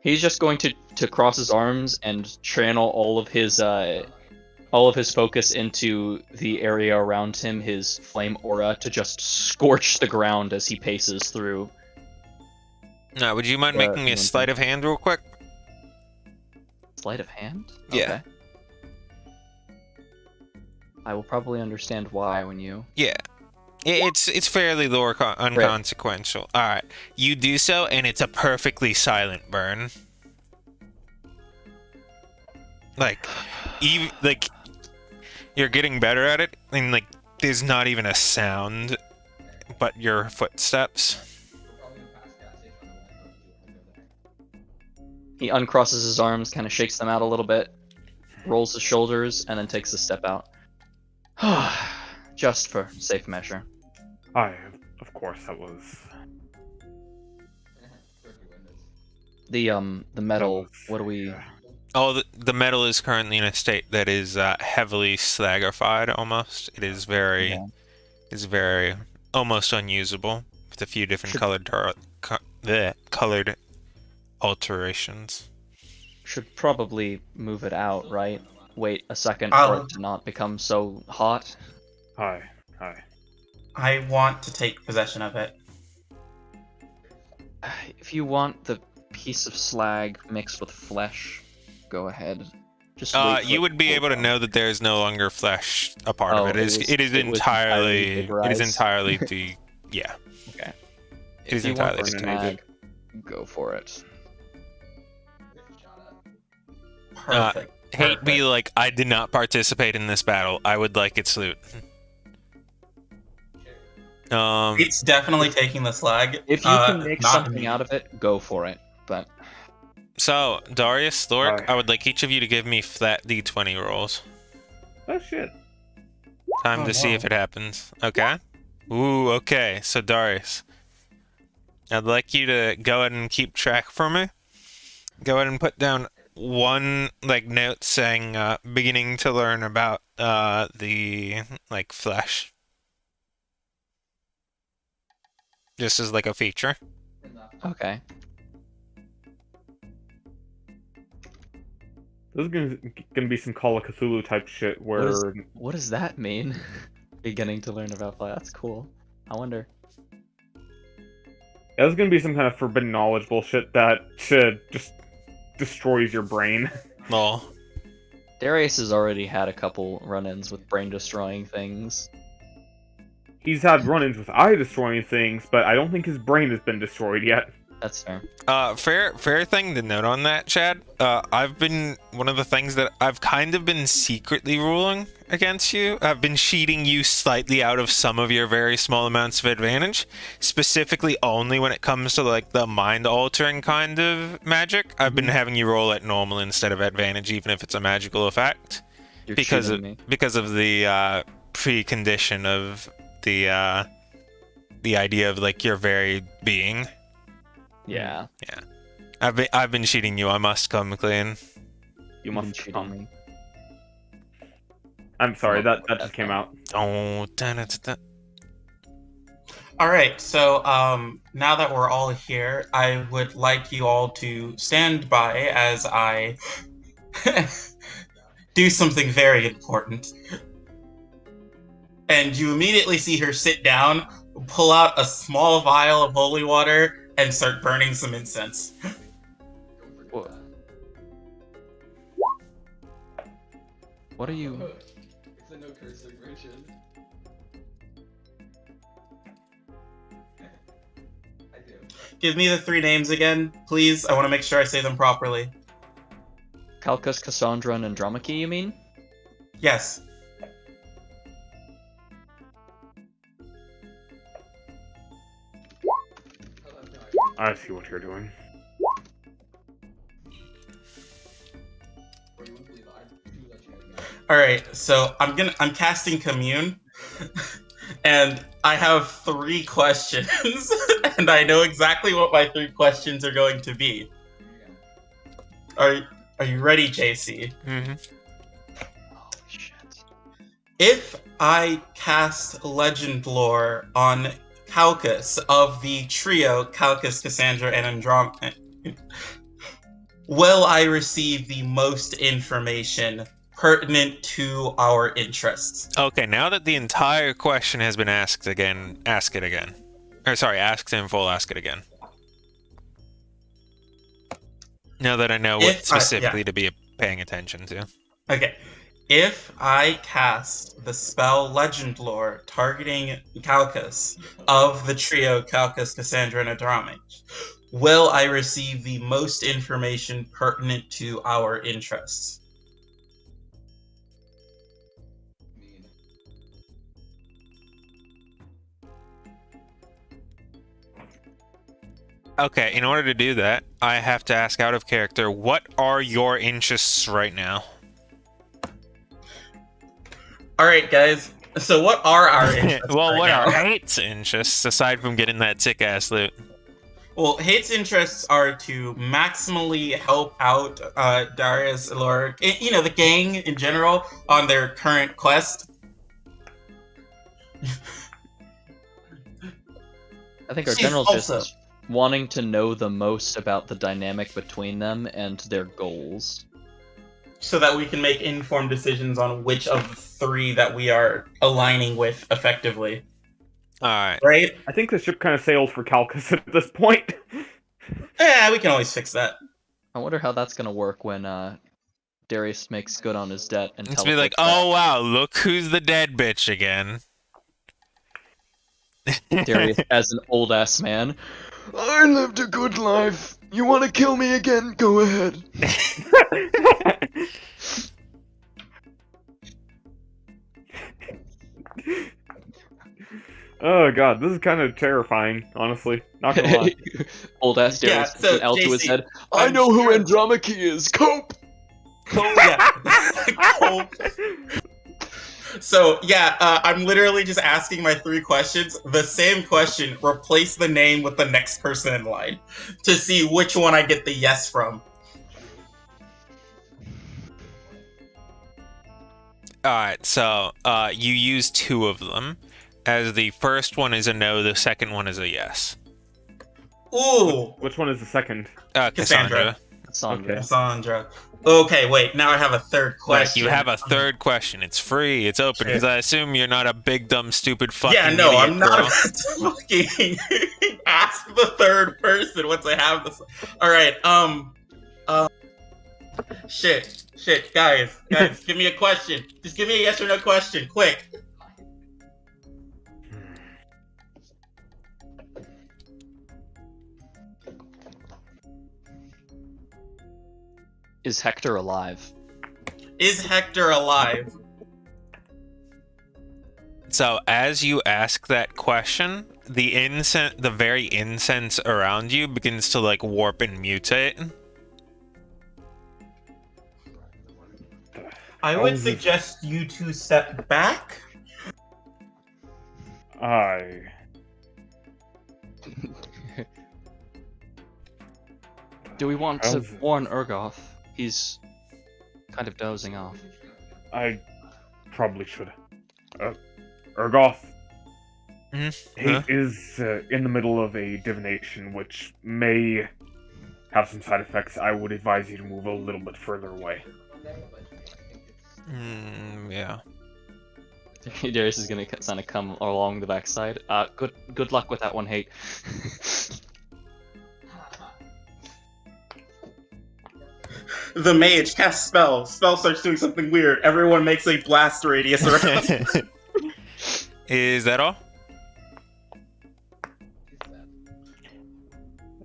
He's just going to cross his arms and channel all of his focus into the area around him, his flame aura, to just scorch the ground as he paces through. Now, would you mind making me a sleight of hand real quick? Sleight of hand? Yeah. Okay. I will probably understand why when you... Yeah. It's fairly lower unconsequential. Alright. You do so, and it's a perfectly silent burn. Like, you're getting better at it, and, like, there's not even a sound but your footsteps. He uncrosses his arms, kind of shakes them out a little bit, rolls his shoulders, and then takes a step out. Just for safe measure. Aye, of course that was... The metal, what do we... Yeah. Oh, the metal is currently in a state that is heavily slaggified, almost. It is very... Yeah. Is very... almost unusable, with a few different colored alterations. Should probably move it out, right? Wait a second I'll- for it to not become so hot. Aye, aye. I want to take possession of it. If you want the piece of slag mixed with flesh, go ahead. Just wait for You it would be cool able to down. know that there is no longer flesh a part Oh, of it. it It is, was- it is it was entirely... It is vaporized. entirely the... Yeah. Okay. It is If you want entirely the the... Burninated. slag, go for it. Perfect. Hate be Perfect. like, I did not participate in this battle. I would like its loot. It's definitely taking the slag. If you can make not something me. out of it, go for it. But So, Darius, Lork, Aye. I would like each of you to give me flat d20 rolls. Oh shit. Time Oh, to see no. if it happens. Okay? Ooh, okay. So, Darius, I'd like you to go ahead and keep track for me. Go ahead and put down one, like, note saying, beginning to learn about, the, like, flesh. Just as, like, a feature. okay. This is gonna be some Call of Cthulhu type shit where What does that mean? Beginning to learn about fire. That's cool. I wonder. yeah, this is gonna be some kind of forbidden knowledge bullshit that just destroys your brain. Lol. Darius has already had a couple run-ins with brain-destroying things. He's had run-ins with eye destroying things, but I don't think his brain has been destroyed yet. That's fair. Fair thing to note on that, Chad. I've been, one of the things that I've kind of been secretly ruling against you. I've been cheating you slightly out of some of your very small amounts of advantage, specifically only when it comes to, like, the mind-altering kind of magic. I've been having you roll at normal instead of advantage, even if it's a magical effect, You're because cheating of me. the precondition of the idea of, like, your very being. Yeah. I've been cheating you. I must come clean. You You've must been cheating come. me. I'm sorry, Well, that just came out. Oh, All right, so now that we're all here, I would like you all to stand by as I do something very important. And you immediately see her sit down, pull out a small vial of holy water, and start burning some incense. Wha- What are you? It's a no cursing version. I do. Give me the 3 names again, please. I want to make sure I say them properly. Calcus, Cassandra, and Andromache, you mean? Yes. I see what you're doing. Or you wouldn't believe it, I do let you know. All right. So I'm casting Commune, and I have 3 questions, and I know exactly what my 3 questions are going to be. Are you ready, JC? Mm-hmm. Holy shit. If I cast Legend Lore on Calcus of the trio Calcus, Cassandra, and Andromache, will I receive the most information pertinent to our interests? Okay, now that the entire question has been asked again, ask it again. Or sorry, asked in full, ask it again. Now that I know what specifically to be paying attention to. Okay. If I cast the spell Legend Lore targeting Calcus of the trio Calcus, Cassandra, and Andromache, will I receive the most information pertinent to our interests? Mean. Okay, in order to do that, I have to ask out of character, what are your interests right now? Alright, guys. So what are our interests Well, right what now? are Hate's interests, aside from getting that sick-ass loot? Well, Hate's interests are to maximally help out Darius, Aloric, you know, the gang in general on their current quest. I think our She's general's also- just wanting to know the most about the dynamic between them and their goals. So that we can make informed decisions on which of the 3 that we are aligning with effectively. Alright. Right? I think the ship kind of sails for Calcus at this point. Yeah, we can always fix that. I wonder how that's gonna work when Darius makes good on his debt and It's be like, teleports oh wow, look who's the dead bitch again. back. Darius as an old ass man. I lived a good life. You want to kill me again? Go ahead. Oh god, this is kind of terrifying, honestly. Not gonna lie. Old ass Darius Yeah, so, with an L to his JC, head. I I'm know who sure- Andromache is. Cope. Yeah. So, yeah, I'm literally just asking my 3 questions. The same question, replace the name with the next person in line to see which one I get the yes from. Alright, so you use 2 of them. As the first one is a no, the second one is a yes. Ooh, Which one is the second? Cassandra. Cassandra. Okay. Cassandra. Okay, wait, now I have a third Right, question. you have a third question. It's free. It's open. Because I assume you're not a big, dumb, stupid fucking Yeah, no, idiot, I'm not bro. about to fucking ask the third person once I have this. Alright, shit, guys, give me a question. Just give me a yes or no question, quick. Is Hector alive? Is Hector alive? So as you ask that question, the very incense around you begins to like warp and mutate. I How would is this- suggest you 2 step back. I... Do we want to How's this? warn Urgoth? He's kind of dozing off. I probably should. Urgoth. Mm-hmm. He is in the middle of a divination, which may have some side effects. I would advise you to move a little bit further away. Yeah. Darius is gonna kind of come along the backside. Good luck with that one, Hate. The mage casts spell. Spell starts doing something weird. Everyone makes a blast radius around. Is that all?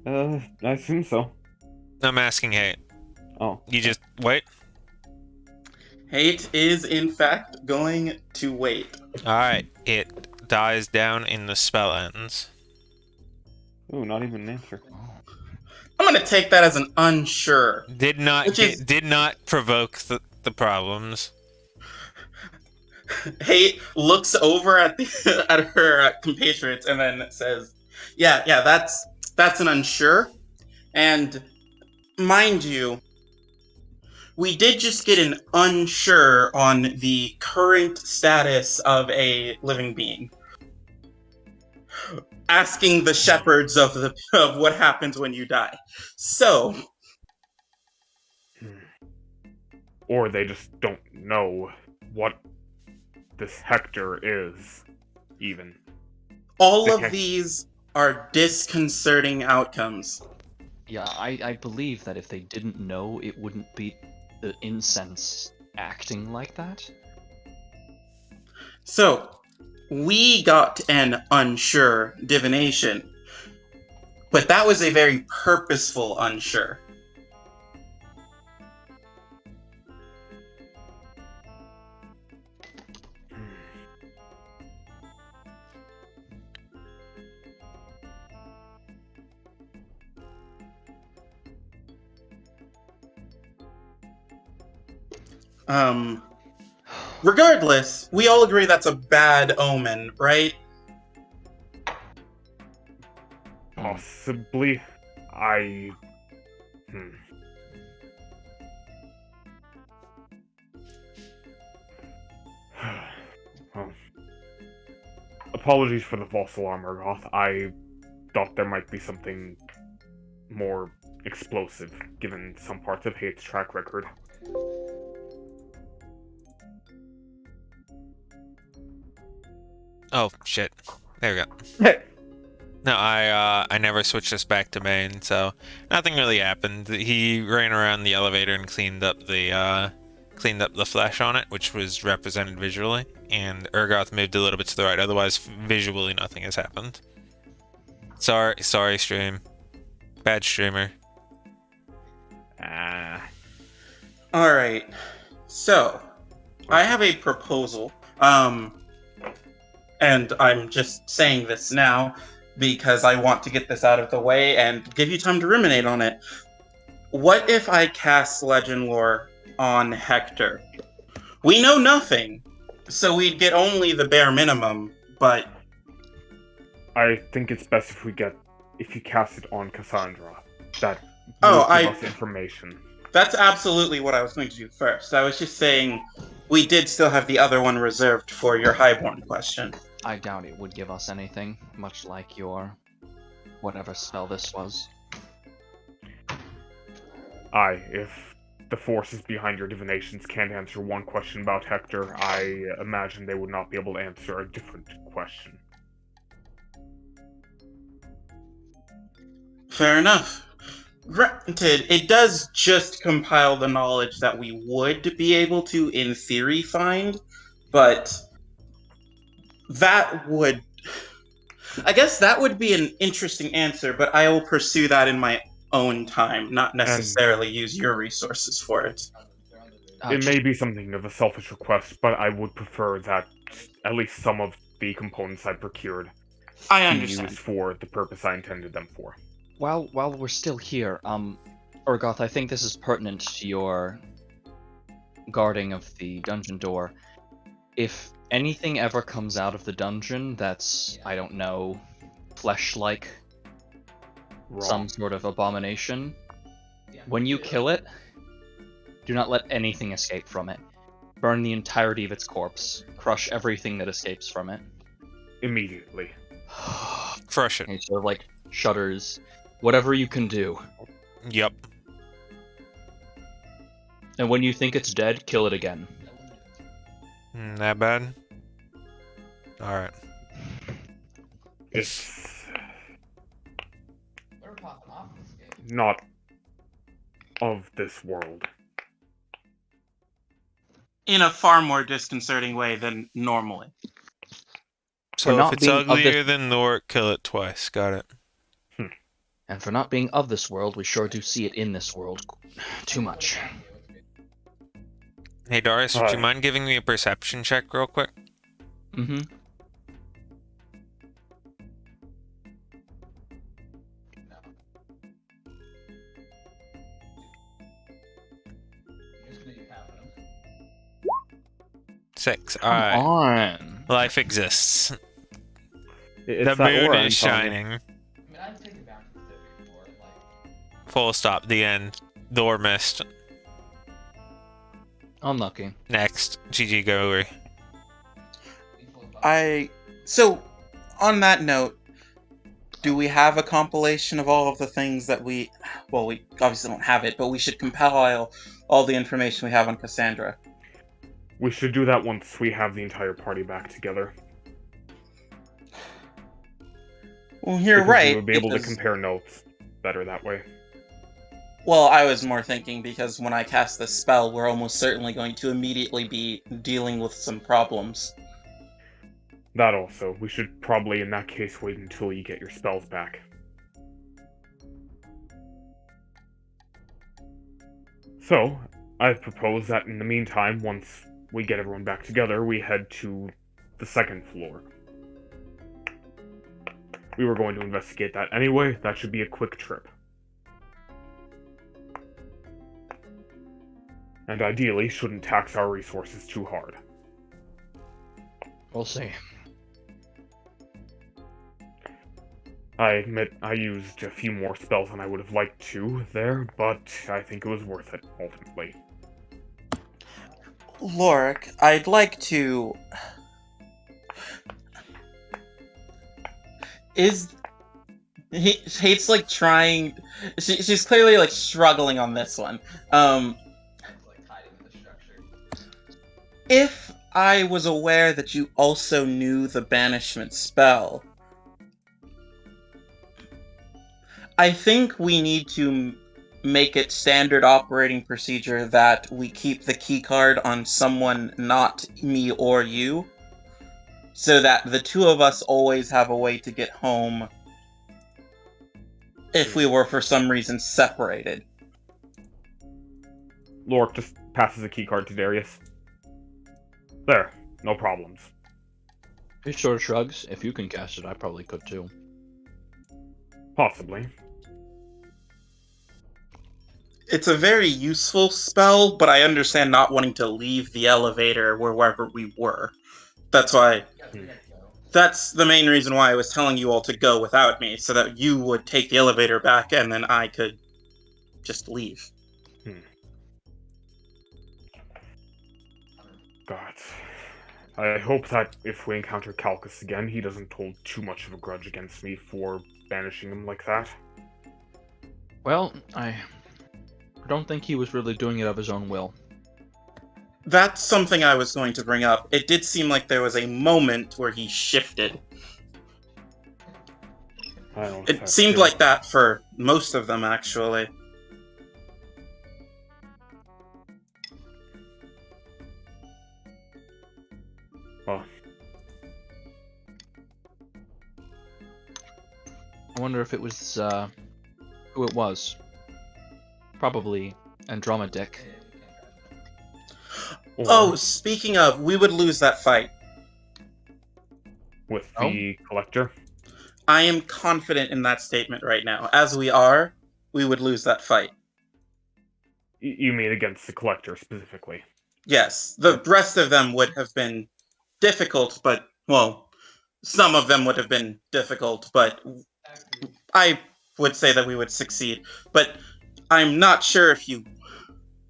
I assume so. I'm asking Hate. Oh. You just wait? Hate is, in fact, going to wait. Alright, it dies down and the spell ends. Ooh, not even an answer. I'm gonna take that as an unsure. Did not Which is- did not provoke the problems. Hate looks over at the at her compatriots and then says, "Yeah, that's an unsure." And mind you, we did just get an unsure on the current status of a living being. Asking the shepherds of what happens when you die. So, Or they just don't know what this Hector is, even. all of Okay. these are disconcerting outcomes. Yeah, I believe that if they didn't know, it wouldn't be the incense acting like that. So, we got an unsure divination, but that was a very purposeful unsure. Regardless, we all agree that's a bad omen, right? Possibly. I... Well, apologies for the false alarm, Urgoth. I thought there might be something more explosive, given some parts of Hate's track record. Oh shit. There we go. No, I never switched this back to main, so nothing really happened. He ran around the elevator and cleaned up the flesh on it, which was represented visually, and Urgoth moved a little bit to the right. Otherwise, visually, nothing has happened. Sorry, stream. Bad streamer. Alright. So, I have a proposal. And I'm just saying this now because I want to get this out of the way and give you time to ruminate on it. What if I cast Legend Lore on Hector? We know nothing, so we'd get only the bare minimum, but I think it's best if you cast it on Cassandra. That Oh, will give us information. that's absolutely what I was going to do first. I was just saying we did still have the other one reserved for your Highborn question. I doubt it would give us anything, much like your whatever spell this was. If the forces behind your divinations can't answer one question about Hector, I imagine they would not be able to answer a different question. Fair enough. Granted, it does just compile the knowledge that we would be able to, in theory, find, but that would... I guess that would be an interesting answer, but I will pursue that in my own time, not necessarily use your resources for it. It may be something of a selfish request, but I would prefer that at least some of the components I procured I be understand. used for the purpose I intended them for. While we're still here, Urgoth, I think this is pertinent to your guarding of the dungeon door. If anything ever comes out of the dungeon that's, I don't know, flesh-like, some sort of abomination, when you kill it, do not let anything escape from it. Burn the entirety of its corpse. Crush everything that escapes from it. Immediately. Crush it. And sort of like shudders. Whatever you can do. Yep. And when you think it's dead, kill it again. That bad? Alright. It's not of this world. In a far more disconcerting way than normally. So if not it's being of this- uglier than Nork, kill it twice. Got it. And for not being of this world, we sure do see it in this world too much. Hey Darius, would you Hi. mind giving me a perception check real quick? Mm-hmm. Just gonna use half of them. 6. Come Alright. on. Life exists. It's The that moon aura, is I'm telling you. shining. I mean, I've taken bounties before, like, Full stop. The end. Door missed. Unlucky. Next. GG Gory. lethal advice. So, on that note, do we have a compilation of all of the things that we obviously don't have it, but we should compile all the information we have on Cassandra. We should do that once we have the entire party back together. Well, you're Because right. we would be able to because- compare notes better that way. Well, I was more thinking because when I cast this spell, we're almost certainly going to immediately be dealing with some problems. That also. We should probably, in that case, wait until you get your spells back. So, I've proposed that in the meantime, once we get everyone back together, we head to the second floor. We were going to investigate that anyway. That should be a quick trip. And ideally, shouldn't tax our resources too hard. We'll see. I admit I used a few more spells than I would have liked to there, but I think it was worth it, ultimately. Lorik, I'd like to... Hate's like trying... She's clearly like struggling on this one. It's like hiding in the structure. If I was aware that you also knew the banishment spell, I think we need to make it standard operating procedure that we keep the keycard on someone not me or you, so that the two of us always have a way to get home if we were for some reason separated. Lork just passes a keycard to Darius. There, no problems. He sort of shrugs. If you can cast it, I probably could too. Possibly. It's a very useful spell, but I understand not wanting to leave the elevator wherever we were. That's why... That's the main reason why I was telling you all to go without me, so that you would take the elevator back and then I could just leave. God. I hope that if we encounter Calcus again, he doesn't hold too much of a grudge against me for banishing him like that. Well, I don't think he was really doing it of his own will. That's something I was going to bring up. It did seem like there was a moment where he shifted. I don't know if It that's seemed true. like that for most of them, actually. Well, I wonder if it was, who it was. Probably Andromedic. Oh, speaking of, we would lose that fight. with the collector. I am confident in that statement right now. As we are, we would lose that fight. You mean against the collector specifically? Yes, the rest of them would have been difficult, but, well, some of them would have been difficult, but I would say that we would succeed. But I'm not sure if you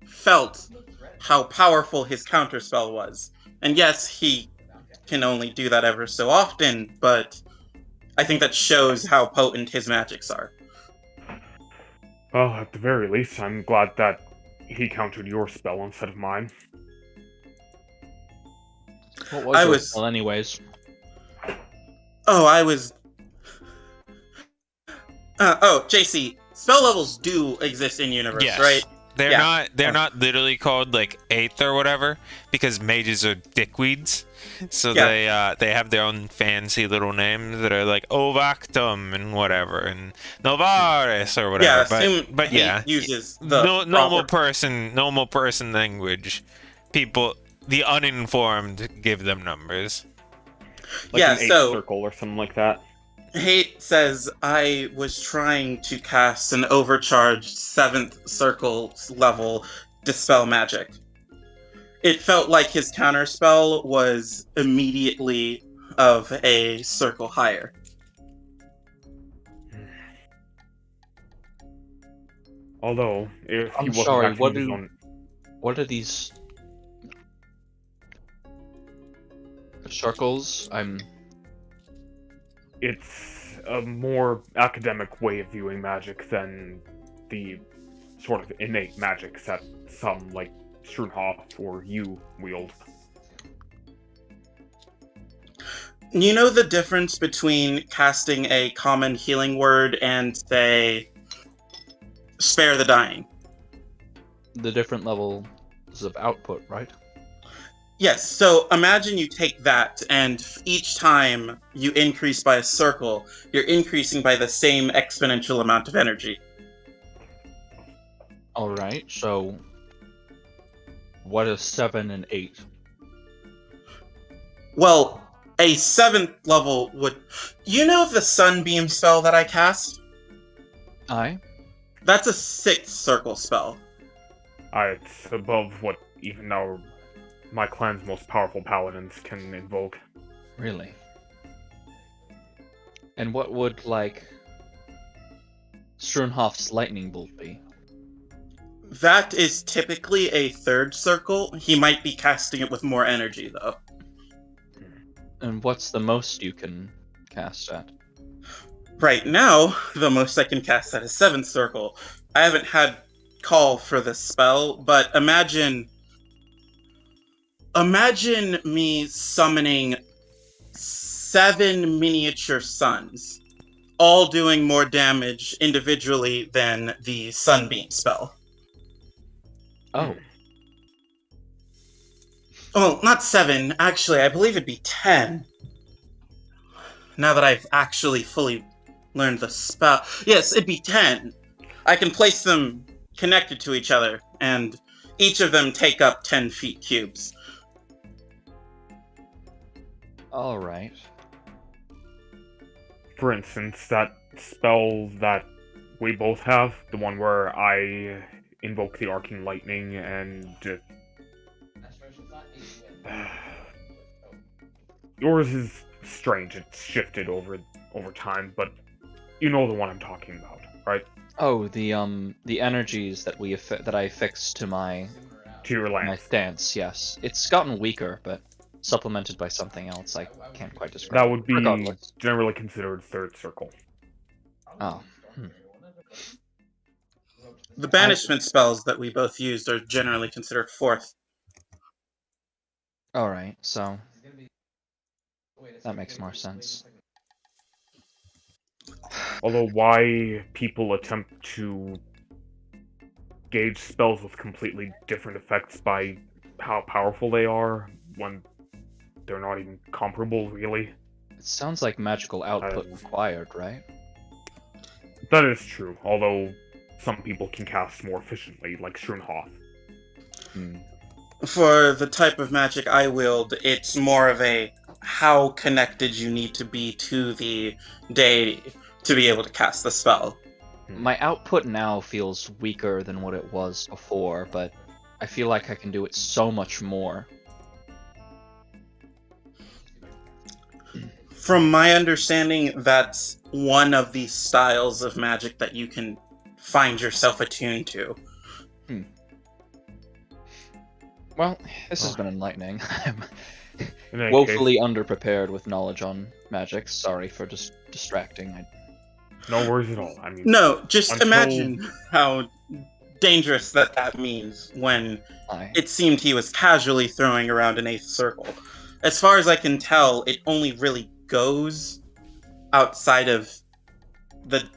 felt how powerful his counterspell was. And yes, he can only do that ever so often, but I think that shows how potent his magics are. Well, at the very least, I'm glad that he countered your spell instead of mine. What was I your was- spell anyways? Oh, I was... JC, spell levels do exist in universe, Yes. right? They're Yeah. not. They're not literally called like eighth or whatever because mages are dickweeds. So they have their own fancy little names that are like Ovactum and whatever and Novaris or whatever. Yeah, assume but hate yeah, uses the normal proper... normal person language. People, the uninformed, give them numbers. Like Yeah, an eighth so circle or something like that. Hate says, I was trying to cast an overcharged 7th circle level Dispel Magic. It felt like his counterspell was immediately of a circle higher. Although, if he I'm wasn't sorry, acting his own... what are these circles? It's a more academic way of viewing magic than the sort of innate magic that some, like Strunhoff or you, wield. You know the difference between casting a common healing word and, say, Spare the Dying? The different levels of output, right? Yes, so imagine you take that, and each time you increase by a circle, you're increasing by the same exponential amount of energy. Alright, so what is 7 and 8? Well, a 7th level would... You know the Sunbeam spell that I cast? Aye? That's a 6th circle spell. It's above what even my clan's most powerful paladins can invoke. Really? And what would, like, Strunhoff's lightning bolt be? That is typically a 3rd circle. He might be casting it with more energy, though. And what's the most you can cast at? Right now, the most I can cast at is 7th circle. I haven't had call for the spell, but imagine me summoning 7 miniature suns, all doing more damage individually than the Sunbeam spell. Oh. Well, not 7, actually, I believe it'd be 10. Now that I've actually fully learned the spell. Yes, it'd be 10. I can place them connected to each other, and each of them take up 10 feet cubes. Alright. For instance, that spell that we both have, the one where I invoke the arcane lightning and yours is strange. It's shifted over time, but you know the one I'm talking about, right? Oh, the energies that that I affixed to my To your my lance. stance, yes. It's gotten weaker, but supplemented by something else I can't quite describe. That would be Regardless. generally considered 3rd circle. Oh. The banishment spells that we both used are generally considered 4th. Alright, so that makes more sense. Although why people attempt to gauge spells with completely different effects by how powerful they are when they're not even comparable, really. It sounds like magical output required, right? That is true, although some people can cast more efficiently, like Strunhoff. For the type of magic I wield, it's more of a how connected you need to be to the deity to be able to cast the spell. My output now feels weaker than what it was before, but I feel like I can do it so much more. From my understanding, that's one of the styles of magic that you can find yourself attuned to. Well, this has been enlightening. I'm In any woefully underprepared with knowledge on magic. Sorry for just distracting. No worries at all. I mean, No, just until- imagine how dangerous that means when I it seemed he was casually throwing around an 8th circle. As far as I can tell, it only really goes outside of the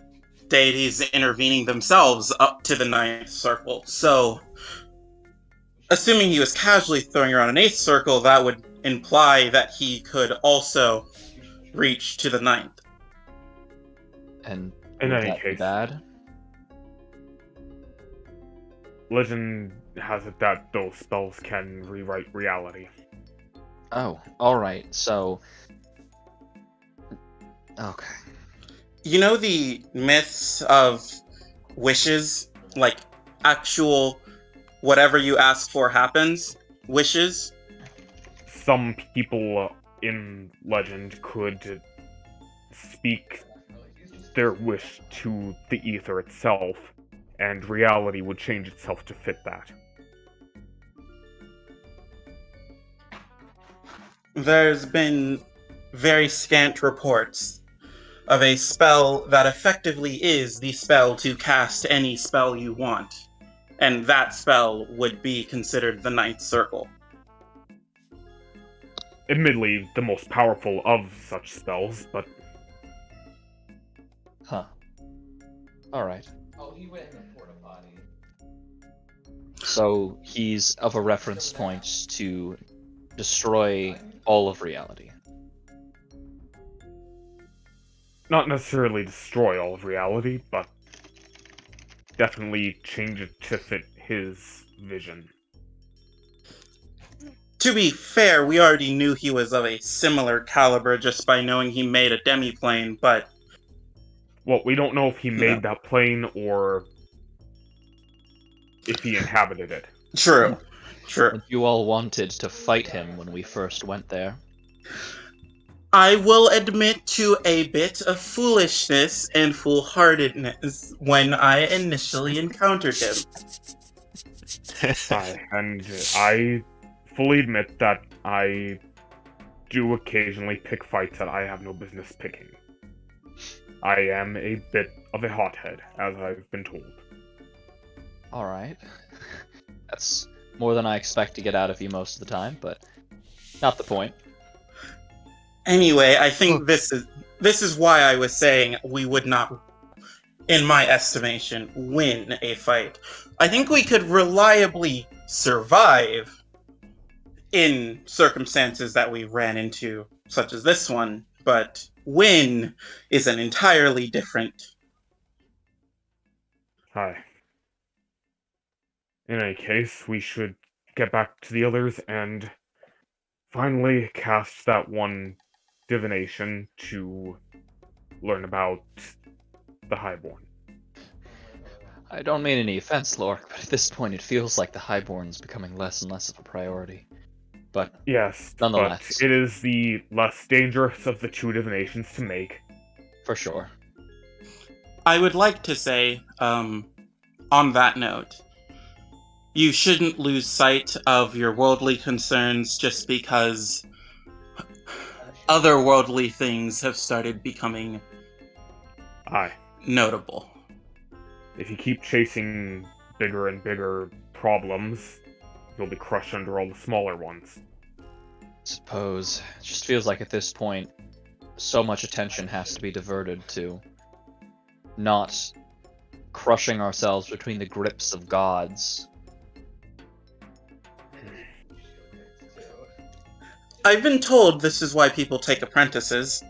deities intervening themselves up to the ninth circle. So, assuming he was casually throwing around an eighth circle, that would imply that he could also reach to the ninth. And In would any that be case. bad? Legend has it that those spells can rewrite reality. Oh, alright, so... Okay. You know the myths of wishes? Like, actual whatever you ask for happens wishes? Some people in legend could speak their wish to the ether itself, and reality would change itself to fit that. There's been very scant reports of a spell that effectively is the spell to cast any spell you want. And that spell would be considered the ninth circle. Admittedly, the most powerful of such spells, but Huh. Alright. Oh, he went in the porta potty. So he's of a reference point to destroy all of reality. not necessarily destroy all of reality, but definitely change it to fit his vision. To be fair, we already knew he was of a similar caliber just by knowing he made a demiplane, but Well, we don't know if he made No. that plane or if he inhabited it. true. True. And you all wanted to fight him when we first went there. I will admit to a bit of foolishness and foolhardiness when I initially encountered him. And I fully admit that I do occasionally pick fights that I have no business picking. I am a bit of a hothead, as I've been told. Alright. That's more than I expect to get out of you most of the time, but not the point. Anyway, I think this is why I was saying we would not, in my estimation, win a fight. I think we could reliably survive in circumstances that we ran into, such as this one, but win is an entirely different. Hi. In any case, we should get back to the others and finally cast that one divination to learn about the Highborn. I don't mean any offense, Lork, but at this point it feels like the Highborn's becoming less and less of a priority. But Yes, nonetheless, but it is the less dangerous of the two divinations to make. for sure. I would like to say, on that note, you shouldn't lose sight of your worldly concerns just because otherworldly things have started becoming Aye. notable. If you keep chasing bigger and bigger problems, you'll be crushed under all the smaller ones. Suppose. It just feels like at this point, so much attention has to be diverted to not crushing ourselves between the grips of gods. I've been told this is why people take apprentices.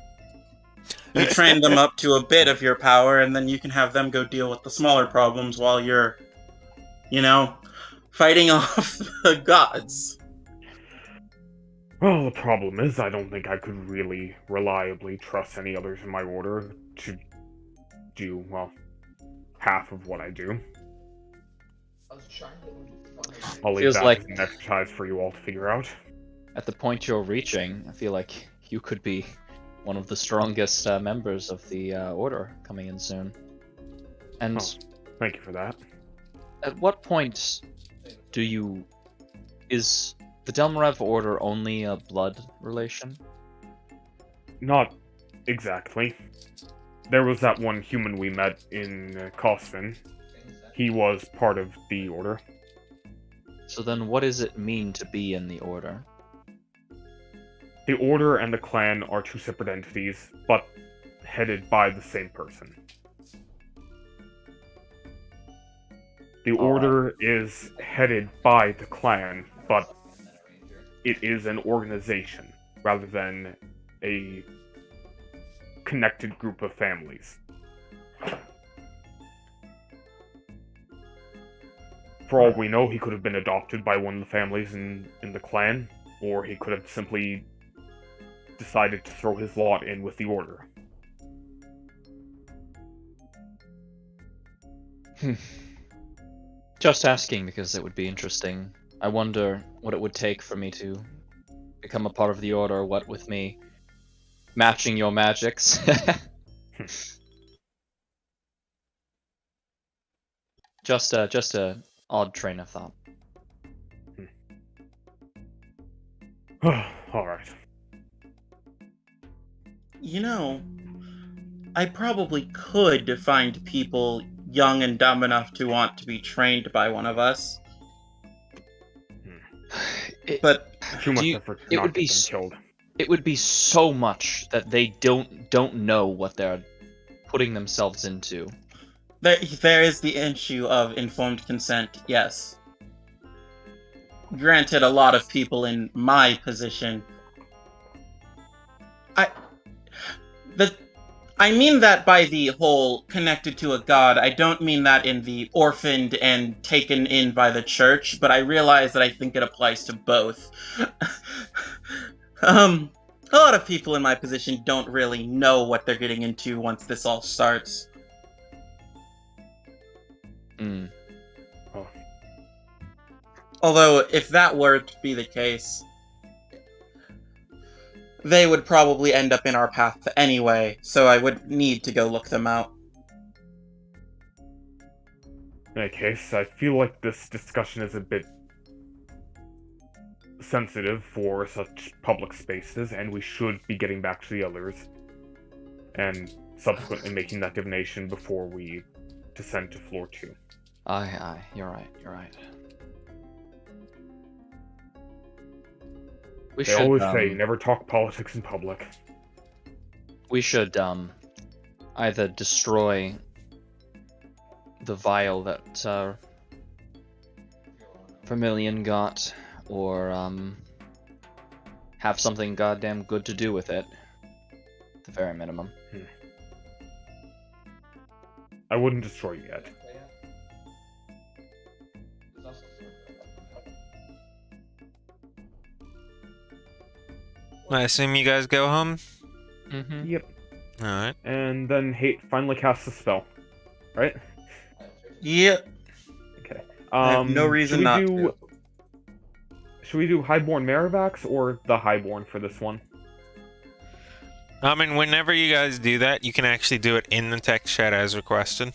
You train them up to a bit of your power, and then you can have them go deal with the smaller problems while you're, fighting off the gods. Well, the problem is, I don't think I could really reliably trust any others in my order to do, well, half of what I do. I was trying to I'll leave Feels that like- as an exercise for you all to figure out. At the point you're reaching, I feel like you could be one of the strongest members of the Order coming in soon. And Oh. Thank you for that. at what point is the Delmarev Order only a blood relation? Not exactly. There was that one human we met in Kostin. He was part of the Order. So then what does it mean to be in the Order? The Order and the Clan are two separate entities, but headed by the same person. The order is headed by the clan, but it is an organization rather than a connected group of families. For all we know, he could have been adopted by one of the families in the clan, or he could have simply decided to throw his lot in with the order. Just asking because it would be interesting. I wonder what it would take for me to become a part of the order, what with me matching your magics. just a odd train of thought. Alright. You know, I probably could find people young and dumb enough to want to be trained by one of us. But Too much you- effort it to not would be get them killed. It would be so much that they don't know what they're putting themselves into. there is the issue of informed consent, yes. Granted, a lot of people in my position... I mean that by the whole connected to a god. I don't mean that in the orphaned and taken in by the church, but I realize that I think it applies to both. A lot of people in my position don't really know what they're getting into once this all starts. Mm. Although, if that were to be the case, they would probably end up in our path anyway, so I would need to go look them out. In any case, I feel like this discussion is a bit sensitive for such public spaces, and we should be getting back to the others, and subsequently making that divination before we descend to floor 2. Aye, you're right. They always say, never talk politics in public. We should either destroy the vial that Vermilion got, or have something goddamn good to do with it. At the very minimum. I wouldn't destroy it yet. I assume you guys go home? Mm-hmm. Yep. Alright. And then Hate finally casts the spell. Right? Yep. Okay. I have no reason not to. Should we do Highborn Marivax or the Highborn for this one? I mean, whenever you guys do that, you can actually do it in the text chat as requested.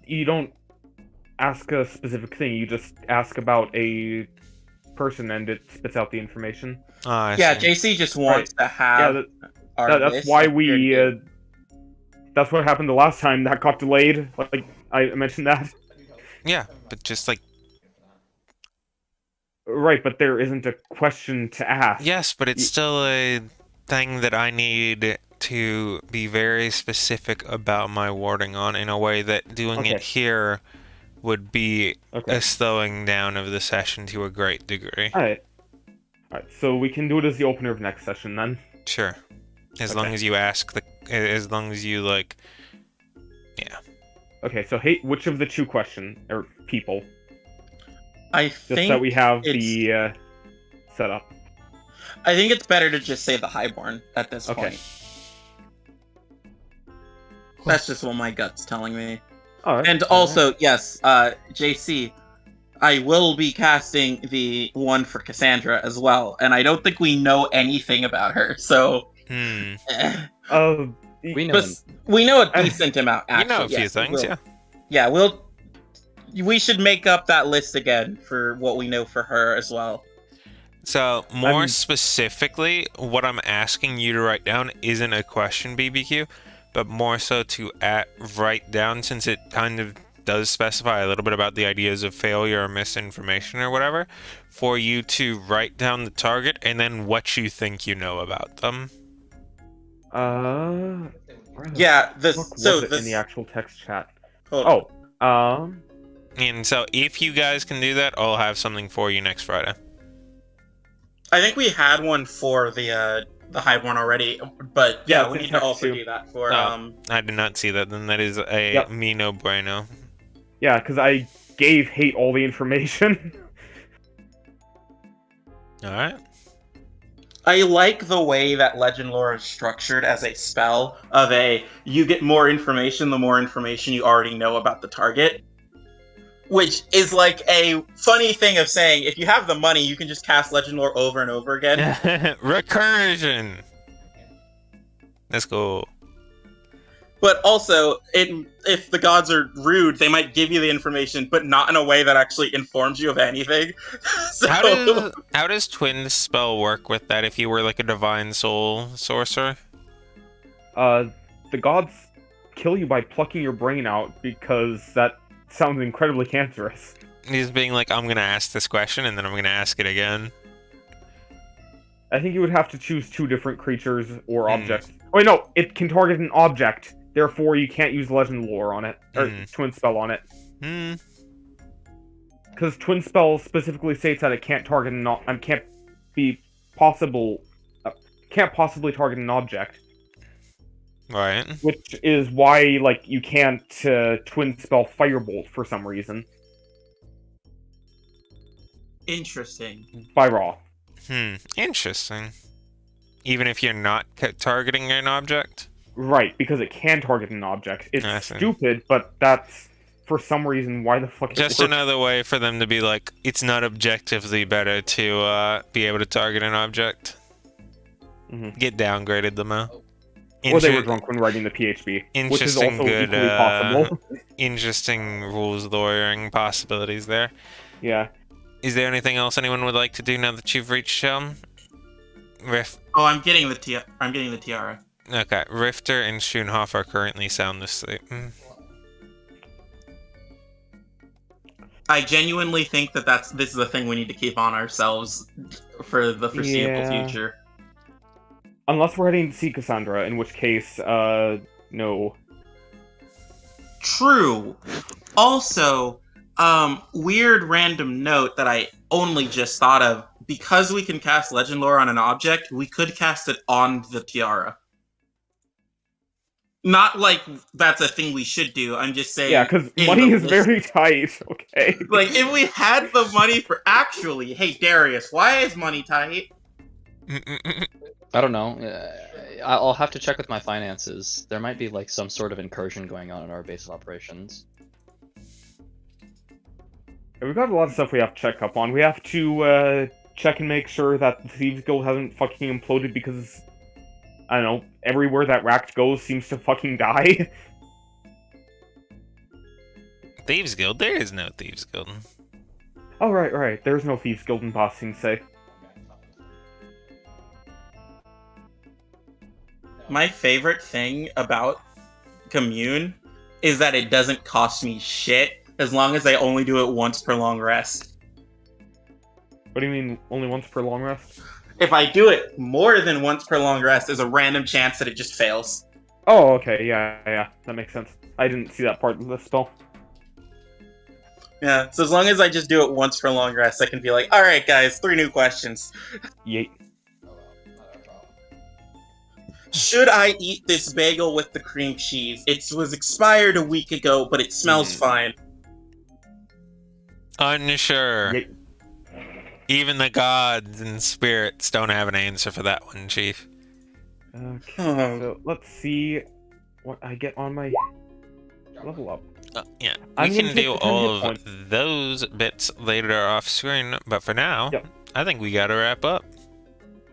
You don't ask a specific thing, you just ask about a person and it spits out the information. I Yeah, see. JC just wants to have our That's list why of we... good- that's what happened the last time that got delayed. Like, I mentioned that. Yeah, but just like... Right, but there isn't a question to ask. Yes, but it's still a thing that I need to be very specific about my wording on in a way that doing it here would be a slowing down of the session to a great degree. Alright, so we can do it as the opener of next session then. Sure. As long as you ask as long as you, like... Yeah. Okay, so Hate, which of the two or people? I Just think that we have the setup. I think it's better to just say the Highborn at this point. That's just what my gut's telling me. Alright. And also, yes, JC, I will be casting the one for Cassandra as well, and I don't think we know anything about her, so... We know But we know a decent amount, actually. You know a few yes, things, yeah. Yeah, we should make up that list again for what we know for her as well. So, more specifically, what I'm asking you to write down isn't a question, BBQ, but more so to write down, since it kind of does specify a little bit about the ideas of failure or misinformation or whatever, for you to write down the target and then what you think you know about them. Where Yeah, the fuck was it in the actual text chat? Hold on. Oh, And so if you guys can do that, I'll have something for you next Friday. I think we had one for the Highborn already, but Yeah, yeah, it's we in need to text also too. do that for I did not see that. Then that is a Yep. me no bueno. yeah, because I gave Hate all the information. All right. I like the way that Legend Lore is structured as a spell of you get more information the more information you already know about the target. Which is like a funny thing of saying, if you have the money, you can just cast Legend Lore over and over again. Recursion. Let's go. But also, if the gods are rude, they might give you the information, but not in a way that actually informs you of anything. So, How does Twin spell work with that? If you were like a divine soul sorcerer, The gods kill you by plucking your brain out because that sounds incredibly cancerous. he's being like, I'm gonna ask this question and then I'm gonna ask it again. I think you would have to choose two different creatures or objects. Wait, no, it can target an object. Therefore, you can't use Legend Lore on it or Twin Spell on it. Hmm. Because Twin Spell specifically states that it can't target can't possibly target an object. Right. Which is why, like, you can't Twin Spell Firebolt for some reason. interesting. By Raw. Interesting. Even if you're not targeting an object? Right, because it can target an object. I It's see. stupid, but that's, for some reason, why the fuck it Just works. another way for them to be like, it's not objectively better to be able to target an object. Get downgraded the mo. Or they were drunk when writing the PHB, which is Interesting, also good, equally possible. interesting rules lawyering possibilities there. Yeah. Is there anything else anyone would like to do now that you've reached Rift? Oh, I'm getting the tiara. Okay, Rifter and Schoonhoff are currently sound asleep. I genuinely think that this is a thing we need to keep on ourselves for the foreseeable Yeah. future. Unless we're heading to see Cassandra, in which case, no. True. Also, weird random note that I only just thought of. Because we can cast Legend Lore on an object, we could cast it on the tiara. Not like that's a thing we should do. I'm just saying. Yeah, because in money the is list- very tight, okay? Like, if we had the money for actually, hey Darius, why is money tight? I don't know. I'll have to check with my finances. There might be like some sort of incursion going on in our base of operations. We've got a lot of stuff we have to check up on. We have to, check and make sure that the Thieves Guild hasn't fucking imploded because, I don't know, everywhere that Racked goes seems to fucking die. Thieves Guild? There is no Thieves Guild. Oh, right. There's no Thieves Guild in Bossing Say. My favorite thing about Commune is that it doesn't cost me shit as long as I only do it once per long rest. What do you mean, only once per long rest? If I do it more than once per long rest, there's a random chance that it just fails. Oh, okay, yeah, that makes sense. I didn't see that part of the spell. Yeah, so as long as I just do it once per long rest, I can be like, alright guys, 3 new questions. Yeet. Should I eat this bagel with the cream cheese? It was expired a week ago, but it smells fine. Unsure. Yeet. Even the gods and spirits don't have an answer for that one, Chief. Okay, Oh. so let's see what I get on my level up. Yeah, I'm we gonna can take do the 10 all hit of points. those bits later off screen, but for now, Yep. I think we gotta wrap up.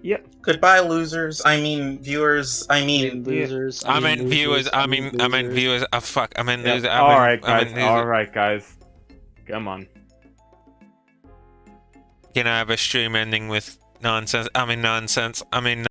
Yep. Goodbye, losers. I mean, viewers. I mean, Losers. I meant viewers. I meant viewers. Oh fuck! I meant losers. Alright, guys. Come on. Can I have a stream ending with nonsense? I mean nonsense. I mean.